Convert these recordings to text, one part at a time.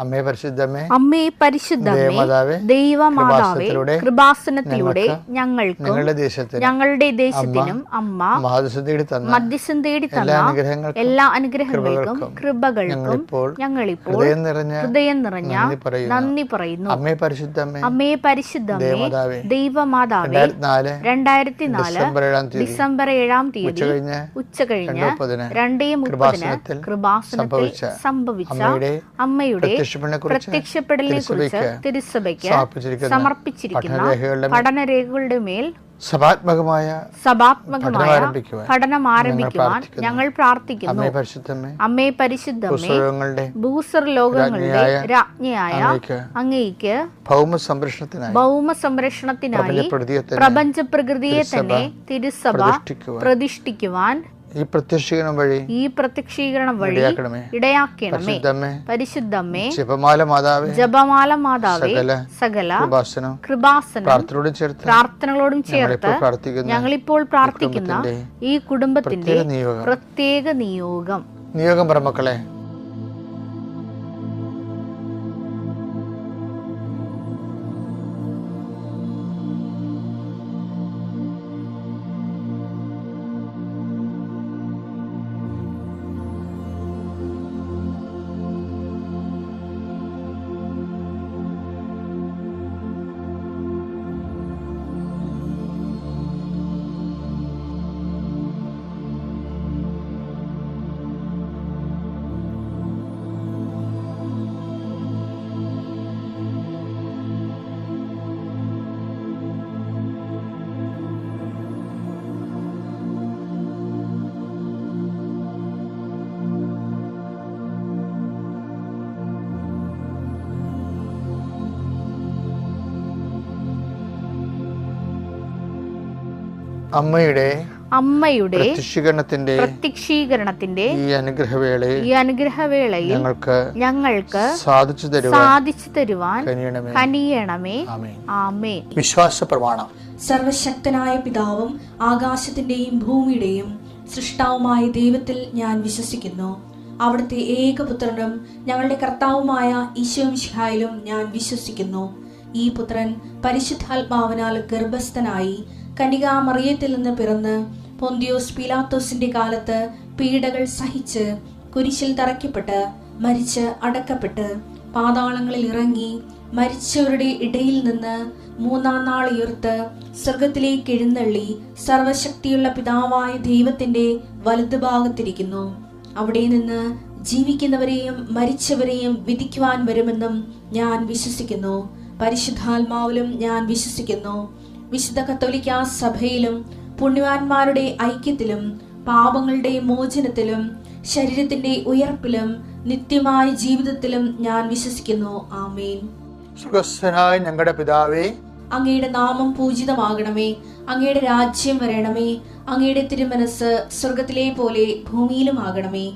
അമ്മേ പരിശുദ്ധമേ, അമ്മേ പരിശുദ്ധമേ, ദൈവമാതാവേ, കൃപാസനത്തിലൂടെ ഞങ്ങൾക്കും ഞങ്ങളുടെ ദേശത്തിനും അമ്മ മധ്യസ്ഥം തേടി തന്ന എല്ലാ അനുഗ്രഹങ്ങൾക്കും കൃപകൾക്കും ഞങ്ങളിപ്പോൾ ഹൃദയം നിറഞ്ഞ നന്ദി പറയുന്നു. അമ്മേ പരിശുദ്ധമേ, അമ്മേ പരിശുദ്ധമേ, ദൈവമാതാവേ, 2004 ഡിസംബർ 7-ാം തീയതി ഉച്ചകഴിഞ്ഞ് 2:30 കൃപാസനത്തിൽ സംഭവിച്ച അമ്മയുടെ പ്രത്യക്ഷപ്പെടലിനെ കുറിച്ച് തിരുസഭയ്ക്ക് സമർപ്പിച്ചിരിക്കുന്ന പഠനരേഖകളുടെ മേൽ സഭാത്മകമായ പഠനം ആരംഭിക്കുവാൻ ഞങ്ങൾ പ്രാർത്ഥിക്കുന്നു. അമ്മേ പരിശുദ്ധമേ, ഭൂസ്വർലോകങ്ങളുടെ രാജ്ഞിയായ അങ്ങേയ്ക്ക് ഭൗമ സംരക്ഷണത്തിനായി പ്രപഞ്ച പ്രകൃതിയെ തന്നെ തിരുസഭ പ്രതിഷ്ഠിക്കുവാൻ ഈ പ്രത്യക്ഷീകരണം വഴി ഇടയാക്കണമേ. പരിശുദ്ധമേ, ജപമാല മാതാവേ, സകല കൃപാസനം പ്രാർത്ഥനകളോടും ചേർത്ത് ഞങ്ങളിപ്പോൾ പ്രാർത്ഥിക്കുന്ന ഈ കുടുംബത്തിന്റെ പ്രത്യേക നിയോഗം പറമക്കളെ, അമ്മയുടെ പ്രത്യക്ഷീകരണത്തിന്റെ ഈ അനുഗ്രഹവേളയിൽ ഞങ്ങൾക്ക് സാധിച്ചു തരുവാൻ കനിയണമേ. ആമേൻ. വിശ്വാസ പ്രമാണം. സർവശക്തനായ പിതാവും ആകാശത്തിന്റെയും ഭൂമിയുടെയും സൃഷ്ടാവുമായ ദൈവത്തിൽ ഞാൻ വിശ്വസിക്കുന്നു. അവിടുത്തെ ഏകപുത്രനും ഞങ്ങളുടെ കർത്താവുമായ ഈശോ മിശിഹായിലും ഞാൻ വിശ്വസിക്കുന്നു. ഈ പുത്രൻ പരിശുദ്ധാത്മാവിനാൽ ഗർഭസ്ഥനായി കന്യകാമറിയത്തിൽ നിന്ന് പിറന്ന് പൊന്തിയോസ് പീലാത്തോസിന്റെ കാലത്ത് പീഡകൾ സഹിച്ച് കുരിശിൽ തറയ്ക്കപ്പെട്ട് മരിച്ച് അടക്കപ്പെട്ട് പാതാളങ്ങളിൽ ഇറങ്ങി മരിച്ചവരുടെ ഇടയിൽ നിന്ന് 3-ാം നാൾ ഉയർത്ത് സ്വർഗത്തിലേക്ക് എഴുന്നള്ളി സർവശക്തിയുള്ള പിതാവായ ദൈവത്തിന്റെ വലതുഭാഗത്തിരിക്കുന്നു. അവിടെ നിന്ന് ജീവിക്കുന്നവരെയും മരിച്ചവരെയും വിധിക്കുവാൻ വരുമെന്നും ഞാൻ വിശ്വസിക്കുന്നു. പരിശുദ്ധാത്മാവിലും ഞാൻ വിശ്വസിക്കുന്നു. വിശുദ്ധ കത്തോലിക്കാ സഭയിലും പുണ്യവാന്മാരുടെ ഐക്യത്തിലും പാപങ്ങളുടെ മോചനത്തിലും ശരീരത്തിന്റെ ഉയർപ്പിലും നിത്യമായ ജീവിതത്തിലും ഞാൻ വിശ്വസിക്കുന്നു. ആമേൻ. സ്വർഗ്ഗസ്ഥനായ ഞങ്ങളുടെ പിതാവേ, അങ്ങയുടെ നാമം പൂജിതമാകണമേ. അങ്ങയുടെ രാജ്യം വരണമേ. അങ്ങയുടെ തിരുമനസ് സ്വർഗത്തിലെ പോലെ ഭൂമിയിലും ആകണമേ.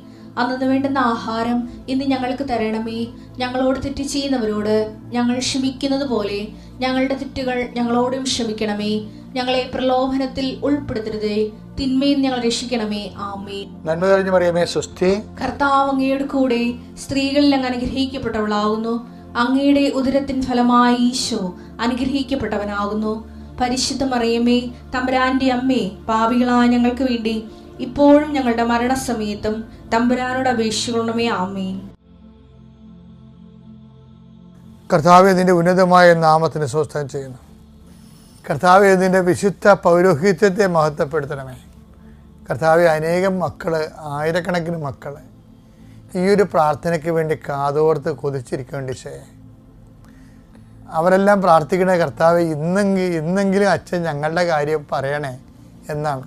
അന്നു വേണ്ടുന്ന ആഹാരം ഇന്ന് ഞങ്ങൾക്ക് തരണമേ. ഞങ്ങളോട് തെറ്റ് ചെയ്യുന്നവരോട് ഞങ്ങൾ ക്ഷമിക്കുന്നത് പോലെ ഞങ്ങളുടെ തെറ്റുകൾ ഞങ്ങളോടും ക്ഷമിക്കണമേ. ഞങ്ങളെ പ്രലോഭനത്തിൽ ഉൾപ്പെടുത്തരുതേ, തിന്മയിൽ ഞങ്ങൾ രക്ഷിക്കണമേ. ആമേൻ. നന്മ നിറഞ്ഞ മറിയമേ, സ്വസ്തി. കർത്താവ് അങ്ങയുടെ കൂടെ സ്ത്രീകളിൽ അങ്ങ് അനുഗ്രഹിക്കപ്പെട്ടവളാകുന്നു. അങ്ങയുടെ ഉദരത്തിൻ ഫലമായി ഈശോ അനുഗ്രഹിക്കപ്പെട്ടവനാകുന്നു. പരിശുദ്ധ മറിയമേ, തമ്പുരാന്റെ അമ്മേ, പാപികളായ ഞങ്ങൾക്ക് വേണ്ടി ഇപ്പോഴും ഞങ്ങളുടെ മരണസമയത്തും തമ്പുരാനോട് അപേക്ഷിക്കണമേ. ആമേൻ. കർത്താവേ, നിന്റെ ഉന്നതമായ നാമത്തിന് സ്വസ്ഥം ചെയ്യുന്നു. കർത്താവേ, നിന്റെ വിശുദ്ധ പൗരോഹിത്യത്തെ മഹത്വപ്പെടുത്തണമേ. കർത്താവെ, അനേകം മക്കള്, ആയിരക്കണക്കിന് മക്കള് ഈ ഒരു പ്രാർത്ഥനയ്ക്ക് വേണ്ടി കാതോർത്ത് കൊതിച്ചിരിക്കേണ്ടി ചെയ്യേ. അവരെല്ലാം പ്രാർത്ഥിക്കണേ, കർത്താവെ ഇന്നെങ്കിലും അച്ഛൻ ഞങ്ങളുടെ കാര്യം പറയണേ എന്നാണ്.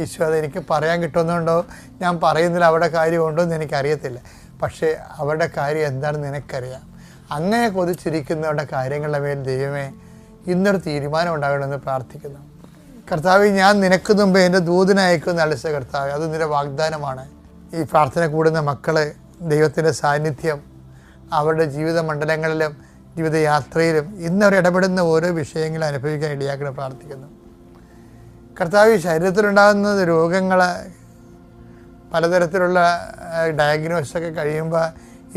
ഈശോ, അതെനിക്ക് പറയാൻ കിട്ടുന്നുണ്ടോ, ഞാൻ പറയുന്നതിൽ അവരുടെ കാര്യമുണ്ടോ എന്ന് എനിക്കറിയത്തില്ല. പക്ഷേ അവരുടെ കാര്യം എന്താണെന്ന് നിനക്കറിയാം. അങ്ങനെ കൊതിച്ചിരിക്കുന്നവരുടെ കാര്യങ്ങളുടെ മേൽ ദൈവമേ ഇന്നൊരു തീരുമാനം ഉണ്ടാകണമെന്ന് പ്രാർത്ഥിക്കുന്നു. കർത്താവ്, ഞാൻ നിനക്ക് മുമ്പ് എൻ്റെ ദൂതനെ അയക്കുമെന്ന് അളിച്ച കർത്താവ്, അത് നിന്റെ വാഗ്ദാനമാണ്. ഈ പ്രാർത്ഥന കൂടുന്ന മക്കളെ ദൈവത്തിൻ്റെ സാന്നിധ്യം അവരുടെ ജീവിത മണ്ഡലങ്ങളിലും ജീവിതയാത്രയിലും ഇന്നവർ ഇടപെടുന്ന ഓരോ വിഷയങ്ങളും അനുഭവിക്കാൻ ഇടയാക്കണം പ്രാർത്ഥിക്കുന്നു. കർത്താവ്, ശരീരത്തിലുണ്ടാകുന്ന രോഗങ്ങൾ പലതരത്തിലുള്ള ഡയഗ്നോസിസൊക്കെ കഴിയുമ്പോൾ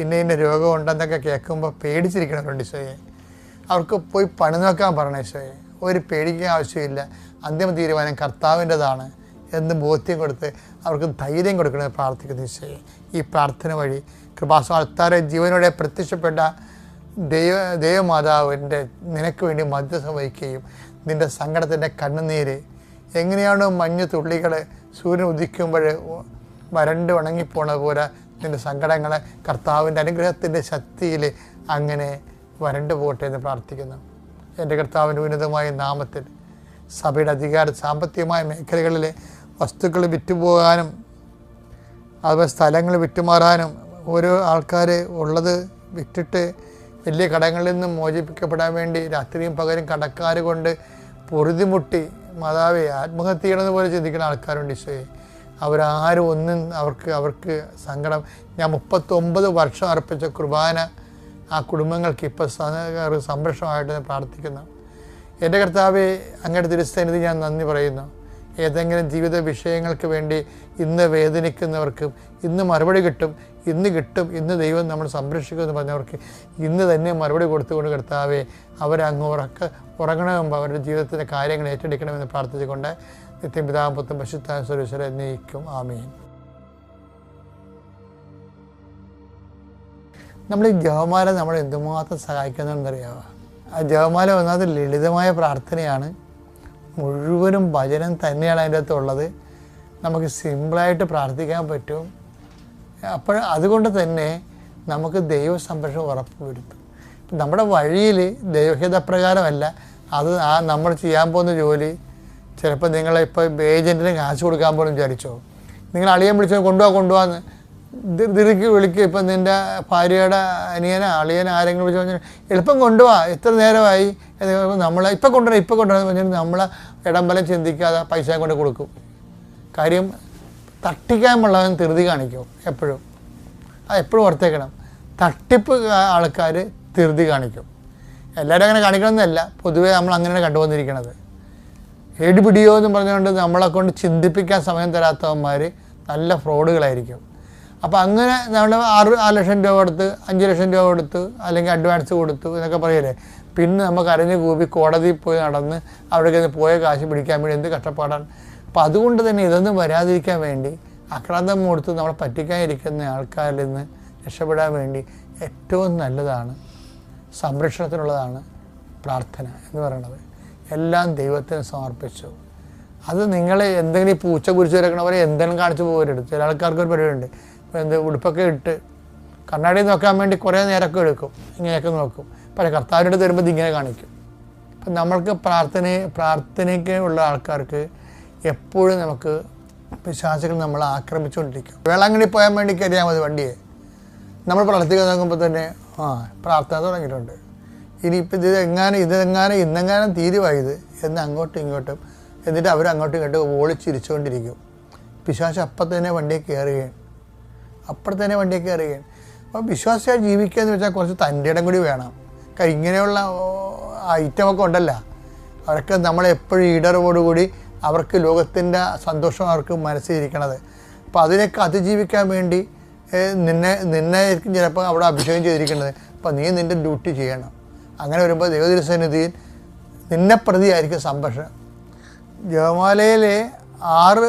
ഇന്ന രോഗം ഉണ്ടെന്നൊക്കെ കേൾക്കുമ്പോൾ പേടിച്ചിരിക്കണവരുണ്ട് ഈശോയെ. അവർക്ക് പോയി പണി നോക്കാൻ പറയണം ഈശോയെ. ഒരു പേടിക്കാൻ ആവശ്യമില്ല, അന്തിമ തീരുമാനം കർത്താവിൻ്റെതാണ് എന്ന് ബോധ്യം കൊടുത്ത് അവർക്ക് ധൈര്യം കൊടുക്കണമെന്ന് പ്രാർത്ഥിക്കുന്നു ഈശോയെ. ഈ പ്രാർത്ഥന വഴി കൃപാസനത്താറെ ജീവനോടെ പ്രത്യക്ഷപ്പെട്ട ദൈവമാതാവിൻ്റെ നിനക്ക് വേണ്ടി മധ്യസ്ഥം വഹിക്കുകയും നിൻ്റെ സങ്കടത്തിൻ്റെ കണ്ണുനീര് എങ്ങനെയാണോ മഞ്ഞ് തുള്ളികൾ സൂര്യൻ ഉദിക്കുമ്പോൾ വരണ്ട് ഉണങ്ങിപ്പോണ പോലെ നിൻ്റെ സങ്കടങ്ങളെ കർത്താവിൻ്റെ അനുഗ്രഹത്തിൻ്റെ ശക്തിയിൽ അങ്ങനെ വരണ്ടു പോകട്ടെ എന്ന് പ്രാർത്ഥിക്കുന്നു. എൻ്റെ കർത്താവിൻ്റെ ഉന്നതമായ നാമത്തിൽ സഭയുടെ സാമ്പത്തികമായ മേഖലകളിലെ വസ്തുക്കൾ വിറ്റുപോകാനും അതുപോലെ സ്ഥലങ്ങൾ വിറ്റുമാറാനും ഓരോ ആൾക്കാർ ഉള്ളത് വിറ്റിട്ട് വലിയ കടങ്ങളിൽ നിന്നും മോചിപ്പിക്കപ്പെടാൻ വേണ്ടി രാത്രിയും പകലും കടക്കാർ കൊണ്ട് പൊറുതിമുട്ടി മാതാവേ ആത്മഹത്യ ചെയ്യണമെന്ന് പോലെ ചിന്തിക്കുന്ന ആൾക്കാരുണ്ട് ഈശോയെ. അവരാരും ഒന്നും അവർക്ക് സങ്കടം. ഞാൻ 39 വർഷം അർപ്പിച്ച കുർബാന ആ കുടുംബങ്ങൾക്ക് ഇപ്പോൾ സംരക്ഷണമായിട്ട് പ്രാർത്ഥിക്കുന്നു. എൻ്റെ കർത്താവേ, അങ്ങയുടെ തിരുസന്നിധി ഞാൻ നന്ദി പറയുന്നു. ഏതെങ്കിലും ജീവിത വിഷയങ്ങൾക്ക് വേണ്ടി ഇന്ന് വേദനിക്കുന്നവർക്കും ഇന്ന് മറുപടി കിട്ടും, ഇന്ന് ദൈവം നമ്മൾ സംരക്ഷിക്കുമെന്ന് പറഞ്ഞവർക്ക് ഇന്ന് തന്നെ മറുപടി കൊടുത്തുകൊണ്ട് കർത്താവേ അവരങ്ങ് ഉറങ്ങണമെന്ന് അവരുടെ ജീവിതത്തിൻ്റെ കാര്യങ്ങൾ ഏറ്റെടുക്കണമെന്ന് പ്രാർത്ഥിച്ചുകൊണ്ട് നിത്യം പിതാവും പുത്രനും പരിശുദ്ധാത്മാവും സർവ്വേശ്വരൻ എന്നേക്കും ആമേൻ. നമ്മൾ ഈ ജപമാല നമ്മൾ എന്തുമാത്രം സഹായിക്കുന്നുണ്ടെന്നറിയാമോ? ആ ജപമാല ഒന്നാമത് ലളിതമായ പ്രാർത്ഥനയാണ്, മുഴുവനും ഭജനം തന്നെയാണ് അതിൻ്റെ അകത്തുള്ളത്. നമുക്ക് സിമ്പിളായിട്ട് പ്രാർത്ഥിക്കാൻ പറ്റും. അപ്പോൾ അതുകൊണ്ട് തന്നെ നമുക്ക് ദൈവ സംരക്ഷണം ഉറപ്പ് വരുത്തും. നമ്മുടെ വഴിയിൽ ദൈവഹിതപ്രകാരമല്ല അത് നമ്മൾ ചെയ്യാൻ പോകുന്ന ജോലി. ചിലപ്പോൾ നിങ്ങളിപ്പോൾ ഏജൻറ്റിന് കാശ് കൊടുക്കാൻ പോലും വിചാരിച്ചോ, നിങ്ങൾ അളിയൻ വിളിച്ചോ കൊണ്ടുപോകാന്ന് തിരിക്ക് വിളിക്കുക. ഇപ്പം നിൻ്റെ ഭാര്യയുടെ അളിയനെ ആരെങ്കിലും വിളിച്ചു പറഞ്ഞാൽ എളുപ്പം കൊണ്ടുപോവാ, എത്ര നേരമായി നമ്മളെ ഇപ്പം കൊണ്ടുവരാൻ പറഞ്ഞാൽ നമ്മളെ ഇടംബലം ചിന്തിക്കാതെ പൈസ കൊണ്ട് കൊടുക്കും. കാര്യം തട്ടിക്കാനുള്ളവൻ ധൃതി കാണിക്കും എപ്പോഴും. എപ്പോഴും ഓർത്തേക്കണം, തട്ടിപ്പ് ആൾക്കാർ ധൃതി കാണിക്കും. എല്ലാവരും അങ്ങനെ കാണിക്കണമെന്നല്ല, പൊതുവേ നമ്മൾ അങ്ങനെയാണ് കണ്ടുവന്നിരിക്കണത്. പിടിയോ എന്ന് പറഞ്ഞുകൊണ്ട് നമ്മളെ കൊണ്ട് ചിന്തിപ്പിക്കാൻ സമയം തരാത്തവന്മാർ നല്ല ഫ്രോഡുകളായിരിക്കും. അപ്പോൾ അങ്ങനെ നമ്മൾ 6 ലക്ഷം രൂപ കൊടുത്ത് 5 ലക്ഷം രൂപ കൊടുത്ത് അല്ലെങ്കിൽ അഡ്വാൻസ് കൊടുത്തു എന്നൊക്കെ പറയല്ലേ, പിന്നെ നമുക്ക് അരഞ്ഞ് കൂപ്പി കോടതിയിൽ പോയി നടന്ന് അവിടേക്ക് പോയ കാശ് പിടിക്കാൻ വേണ്ടി എന്ത് കഷ്ടപ്പാടാണ്. അപ്പോൾ അതുകൊണ്ട് തന്നെ ഇതൊന്നും വരാതിരിക്കാൻ വേണ്ടി ആക്രാന്തം കൊടുത്ത് നമ്മളെ പറ്റിക്കാനിരിക്കുന്ന ആൾക്കാരിൽ നിന്ന് രക്ഷപ്പെടാൻ വേണ്ടി ഏറ്റവും നല്ലതാണ്, സംരക്ഷണത്തിനുള്ളതാണ് പ്രാർത്ഥന എന്ന് പറയുന്നത്. എല്ലാം ദൈവത്തിന് സമർപ്പിച്ചു. അത് നിങ്ങൾ എന്തെങ്കിലും ഈ പൂച്ച കുരിച്ച് വരക്കണ പോലെ എന്തെങ്കിലും കാണിച്ച് പോകരുത്. ചില ആൾക്കാർക്ക് ഒരു പരിപാടിയുണ്ട്, ഇപ്പോൾ ഉടുപ്പൊക്കെ ഇട്ട് കണ്ണാടി നോക്കാൻ വേണ്ടി കുറേ നേരമൊക്കെ എടുക്കും, ഇങ്ങനെയൊക്കെ നോക്കും. പക്ഷേ കർത്താവിൻ്റെ അടുത്ത് വരുമ്പോൾ ഇതിങ്ങനെ കാണിക്കും. അപ്പം നമ്മൾക്ക് പ്രാർത്ഥനയ്ക്ക് ഉള്ള ആൾക്കാർക്ക് എപ്പോഴും നമുക്ക് പിശാചുകൾ നമ്മളെ ആക്രമിച്ചുകൊണ്ടിരിക്കും. വേളാങ്കണ്ണി പോകാൻ വേണ്ടി കയറിയാൽ മതി വണ്ടിയെ, നമ്മൾ പ്രാർത്ഥിക്കാൻ നോക്കുമ്പോൾ തന്നെ പ്രാർത്ഥന തുടങ്ങിയിട്ടുണ്ട്. ഇനിയിപ്പോൾ ഇന്നെങ്ങാനും തീരുവായത് എന്ന് അങ്ങോട്ടും ഇങ്ങോട്ടും എന്നിട്ട് അവരങ്ങോട്ടും ഇങ്ങോട്ടും ഓളിച്ചിരിച്ചുകൊണ്ടിരിക്കും. പിശാച് അപ്പം തന്നെ വണ്ടിയെ കയറുകയാണ്. അപ്പോൾ വിശ്വാസിയായി ജീവിക്കുക എന്ന് വെച്ചാൽ കുറച്ച് തൻ്റെ ഇടം കൂടി വേണം. കാര്യം ഇങ്ങനെയുള്ള ഐറ്റമൊക്കെ ഉണ്ടല്ലോ, അവർക്ക് നമ്മളെപ്പോഴും ഈടറവോടുകൂടി അവർക്ക് ലോകത്തിൻ്റെ സന്തോഷം അവർക്ക് മനസ്സിലിരിക്കണത്. അപ്പോൾ അതിനൊക്കെ അതിജീവിക്കാൻ വേണ്ടി നിന്നെ ചിലപ്പോൾ അവിടെ അഭിഷേകം ചെയ്തിരിക്കുന്നത്. അപ്പോൾ നീ നിൻ്റെ ഡ്യൂട്ടി ചെയ്യണം. അങ്ങനെ വരുമ്പോൾ ദൈവതിരുസന്നിധിയിൽ നിന്നെ പ്രതിയായിരിക്കും സംരക്ഷണം. ജപമാലയിൽ 6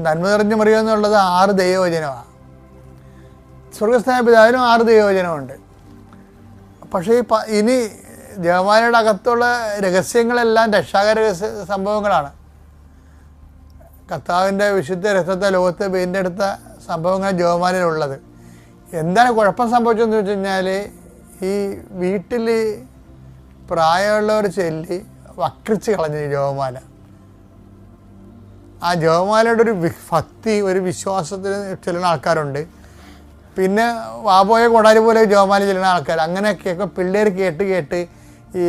നന്മ നിറഞ്ഞ മറിയം എന്നുള്ളത് 6 ദൈവവചനമാണ്. സ്വർഗസ്ഥനായ പിതാവിനും 6 ദൈവവചനമുണ്ട്. പക്ഷേ ഇനി ജപമാലയുടെ അകത്തുള്ള രഹസ്യങ്ങളെല്ലാം രക്ഷാകര സംഭവങ്ങളാണ്. കർത്താവിൻ്റെ വിശുദ്ധ രക്തത്തെ ലോകത്തെ വീണ്ടെടുത്ത സംഭവങ്ങൾ ജപമാലയിലുള്ളത്. എന്താണ് കുഴപ്പം സംഭവിച്ചതെന്ന് വെച്ച് കഴിഞ്ഞാൽ, ഈ വീട്ടിൽ പ്രായമുള്ളവർ ചൊല്ലി വക്രിച്ച് കളഞ്ഞു ജപമാല. ആ ജപമാലയുടെ ഒരു ഭക്തി, ഒരു വിശ്വാസത്തിന് ചെല്ലുന്ന ആൾക്കാരുണ്ട്. പിന്നെ വാപോയ കൊടാരി പോലെ ജപമാല ചെല്ലുന്ന ആൾക്കാർ. അങ്ങനെയൊക്കെ പിള്ളേർ കേട്ട് ഈ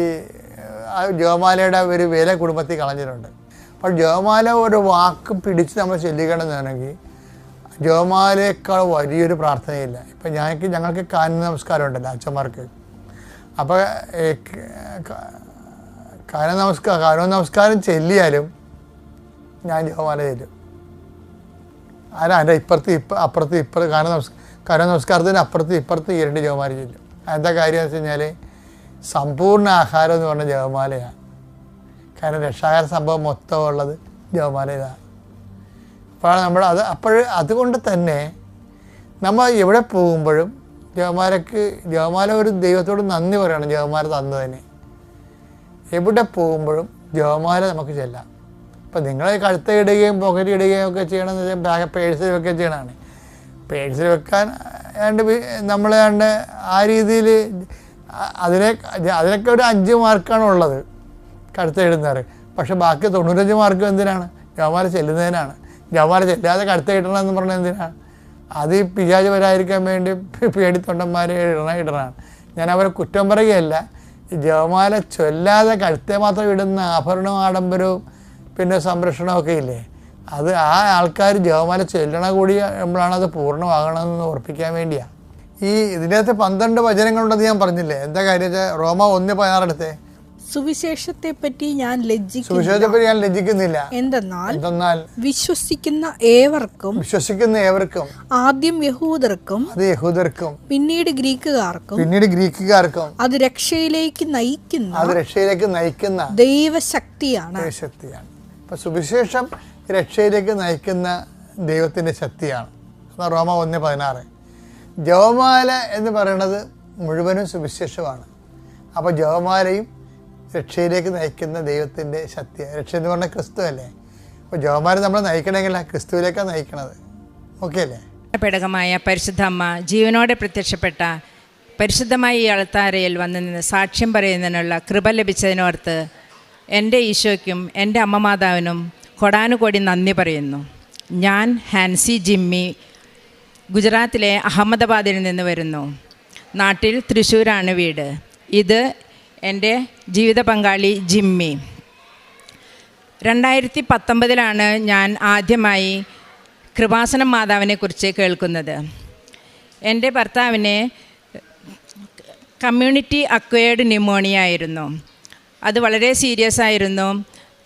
ജപമാലയുടെ ഒരു വില കുടുംബത്തിൽ കളഞ്ഞിട്ടുണ്ട്. അപ്പോൾ ജപമാല ഒരു വാക്ക് പിടിച്ച് നമ്മൾ ചൊല്ലിക്കണമെന്നാണെങ്കിൽ ജപമാലയേക്കാൾ വലിയൊരു പ്രാർത്ഥനയില്ല. ഇപ്പം ഞങ്ങൾക്ക് കാന നമസ്കാരം ഉണ്ടല്ലോ അച്ഛന്മാർക്ക്. അപ്പോൾ കാന നമസ്കാരം ചെല്ലിയാലും ഞാൻ ജപമാല ചെല്ലും. എൻ്റെ അപ്പുറത്ത് കര നമസ്കാരത്തിന് അപ്പുറത്ത് ഇപ്പുറത്ത് 2 ജപമാല ചൊല്ലും. എന്താ കാര്യം എന്ന് വെച്ച് കഴിഞ്ഞാൽ സമ്പൂർണ്ണ ആഹാരം എന്ന് പറഞ്ഞ ജപമാലയാണ്. കാരണം രക്ഷാകര സംഭവം മൊത്തം ഉള്ളത് ജപമാല ഇതാണ്. അപ്പോൾ അതുകൊണ്ട് തന്നെ നമ്മൾ എവിടെ പോകുമ്പോഴും ജപമാല ഒരു ദൈവത്തോട് നന്ദി പറയണം. ജപമാല തന്നതിന് എവിടെ പോകുമ്പോഴും ജപമാല നമുക്ക് ചെല്ലാം. ഇപ്പം നിങ്ങൾ കഴുത്ത് ഇടുകയും പോക്കറ്റ് ഇടുകയും ഒക്കെ ചെയ്യണമെന്ന് വെച്ചാൽ പേഴ്സിൽ വെക്കുകയും ചെയ്യണമാണ്. പേഴ്സിൽ വെക്കാൻ നമ്മൾ ആ രീതിയിൽ അതിനൊക്കെ ഒരു 5 മാർക്കാണ് ഉള്ളത് കഴുത്ത് ഇടുന്നവർ. പക്ഷെ ബാക്കി 95 മാർക്ക് എന്തിനാണ്? ജപമാല ചെല്ലുന്നതിനാണ്. ജപമാല ചെല്ലാതെ കഴുത്ത് ഇടണമെന്ന് പറഞ്ഞാൽ എന്തിനാണ്? അത് ഈ പിശാച് വരാതിരിക്കാൻ വേണ്ടി പേടിത്തൊണ്ടന്മാരെ ഇടണമാണ്. ഞാൻ അവരെ കുറ്റം പറയുകയല്ല. ഈ ജപമാല ചൊല്ലാതെ കഴുത്തെ മാത്രം ഇടുന്ന ആഭരണവും ആഡംബരവും പിന്നെ സംരക്ഷണമൊക്കെ ഇല്ലേ, അത് ആ ആൾക്കാർ ജപമാല ചൊല്ലണ കൂടി നമ്മളാണ് അത് പൂർണ്ണമാകണമെന്ന് ഓർപ്പിക്കാൻ വേണ്ടിയാണ്. ഇതിനകത്ത് 12 വചനങ്ങളുണ്ടെന്ന് ഞാൻ പറഞ്ഞില്ലേ. എന്താ കാര്യം വെച്ചാൽ റോമ 1:16 എടുത്തേ. സുവിശേഷത്തെ പറ്റി ഞാൻ ലജ്ജിക്കുന്നില്ല. എന്തെന്നാൽ വിശ്വസിക്കുന്ന ഏവർക്കും ആദ്യം യഹൂദർക്കും പിന്നീട് ഗ്രീക്കുകാർക്കും അത് രക്ഷയിലേക്ക് നയിക്കുന്ന ദൈവശക്തിയാണ്. അപ്പൊ സുവിശേഷം രക്ഷയിലേക്ക് നയിക്കുന്ന ദൈവത്തിന്റെ ശക്തിയാണ്. റോമ 1:16. ജപമാല എന്ന് പറയുന്നത് മുഴുവനും സുവിശേഷമാണ്. അപ്പോൾ ജപമാലയും രക്ഷയിലേക്ക് നയിക്കുന്ന ദൈവത്തിൻ്റെ ശക്തി. രക്ഷ എന്ന് പറഞ്ഞാൽ ക്രിസ്തു അല്ലേ. അപ്പോൾ ജപമാല നമ്മളെ നയിക്കണമെങ്കിൽ ക്രിസ്തുവിലേക്കാണ് നയിക്കണത്. ഓക്കെ അല്ലേ? പേടകമായ പരിശുദ്ധ അമ്മ ജീവനോടെ പ്രത്യക്ഷപ്പെട്ട പരിശുദ്ധമായ ഈ അൾത്താരയിൽ വന്നു നിന്ന് സാക്ഷ്യം പറയുന്നതിനുള്ള കൃപ ലഭിച്ചതിനോർത്ത് എൻ്റെ ഈശോയ്ക്കും എൻ്റെ അമ്മ മാതാവിനും കൊടാനുകോടി നന്ദി പറയുന്നു. ഞാൻ ഹാൻസി ജിമ്മി ഗുജറാത്തിലെ അഹമ്മദാബാദിൽ നിന്ന് വരുന്നു. നാട്ടിൽ തൃശ്ശൂരാണ് വീട്. ഇത് എൻ്റെ ജീവിത പങ്കാളി ജിമ്മി. 2019 ഞാൻ ആദ്യമായി കൃപാസനം മാതാവിനെക്കുറിച്ച് കേൾക്കുന്നത്. എൻ്റെ ഭർത്താവിന് കമ്മ്യൂണിറ്റി അക്വയർഡ് ന്യൂമോണിയ ആയിരുന്നു. അത് വളരെ സീരിയസ് ആയിരുന്നു.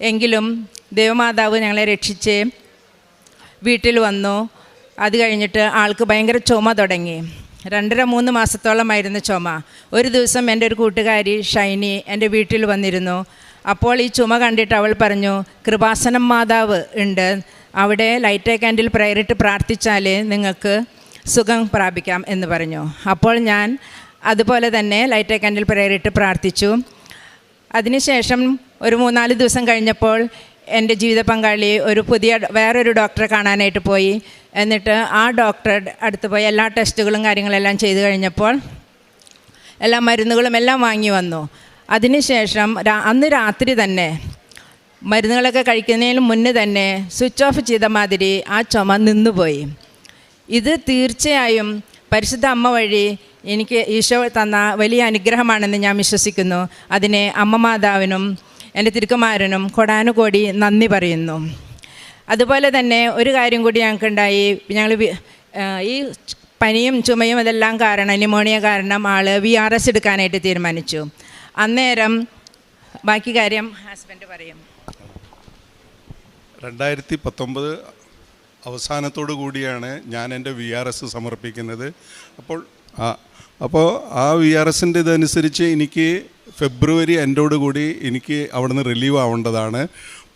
എങ്കിലും ദേവമാതാവ് ഞങ്ങളെ രക്ഷിച്ച് വീട്ടിൽ വന്നു. അത് കഴിഞ്ഞിട്ട് ആൾക്ക് ഭയങ്കര ചുമ തുടങ്ങി. 2.5-3 മാസത്തോളമായിരുന്നു ചുമ. ഒരു ദിവസം എൻ്റെ ഒരു കൂട്ടുകാരി ഷൈനി എൻ്റെ വീട്ടിൽ വന്നിരുന്നു. അപ്പോൾ ഈ ചുമ കണ്ടിട്ട് അവൾ പറഞ്ഞു, കൃപാസനം മാതാവ് ഉണ്ട്, അവിടെ ലൈറ്റ് കാൻഡിൽ പ്രയറിട്ട് പ്രാർത്ഥിച്ചാൽ നിങ്ങൾക്ക് സുഖം പ്രാപിക്കാം എന്ന് പറഞ്ഞു. അപ്പോൾ ഞാൻ അതുപോലെ തന്നെ ലൈറ്റ് കാൻഡിൽ പ്രയറിട്ട് പ്രാർത്ഥിച്ചു. അതിനുശേഷം ഒരു 3-4 ദിവസം കഴിഞ്ഞപ്പോൾ എൻ്റെ ജീവിത പങ്കാളി വേറൊരു ഡോക്ടറെ കാണാനായിട്ട് പോയി. എന്നിട്ട് ആ ഡോക്ടറുടെ അടുത്ത് പോയി എല്ലാ ടെസ്റ്റുകളും കാര്യങ്ങളെല്ലാം ചെയ്ത് കഴിഞ്ഞപ്പോൾ എല്ലാ മരുന്നുകളും എല്ലാം വാങ്ങി വന്നു. അതിനുശേഷം അന്ന് രാത്രി തന്നെ മരുന്നുകളൊക്കെ കഴിക്കുന്നതിന് മുന്നേ തന്നെ സ്വിച്ച് ഓഫ് ചെയ്ത മാതിരി ആ ചുമ നിന്നുപോയി. ഇത് തീർച്ചയായും പരിശുദ്ധ അമ്മ വഴി എനിക്ക് ഈശോ തന്ന വലിയ അനുഗ്രഹമാണെന്ന് ഞാൻ വിശ്വസിക്കുന്നു. അതിനെ അമ്മ മാതാവിനും എൻ്റെ തിരുക്കുമാരനും കൊടാനുകോടി നന്ദി പറയുന്നു. അതുപോലെ തന്നെ ഒരു കാര്യം കൂടി ഞങ്ങൾക്കുണ്ടായി. ഞങ്ങൾ ഈ പനിയും ചുമയും ഇതെല്ലാം കാരണം, ന്യൂമോണിയ കാരണം ആൾ VRS എടുക്കാനായിട്ട് തീരുമാനിച്ചു. അന്നേരം ബാക്കി കാര്യം ഹസ്ബൻഡ് പറയും. 2019 അവസാനത്തോടു കൂടിയാണ് ഞാൻ എൻ്റെ VRS സമർപ്പിക്കുന്നത്. അപ്പോൾ ആ VRSൻ്റെ ഇതനുസരിച്ച് എനിക്ക് ഫെബ്രുവരി എൻഡോടുകൂടി എനിക്ക് അവിടുന്ന് റിലീവ് ആവേണ്ടതാണ്.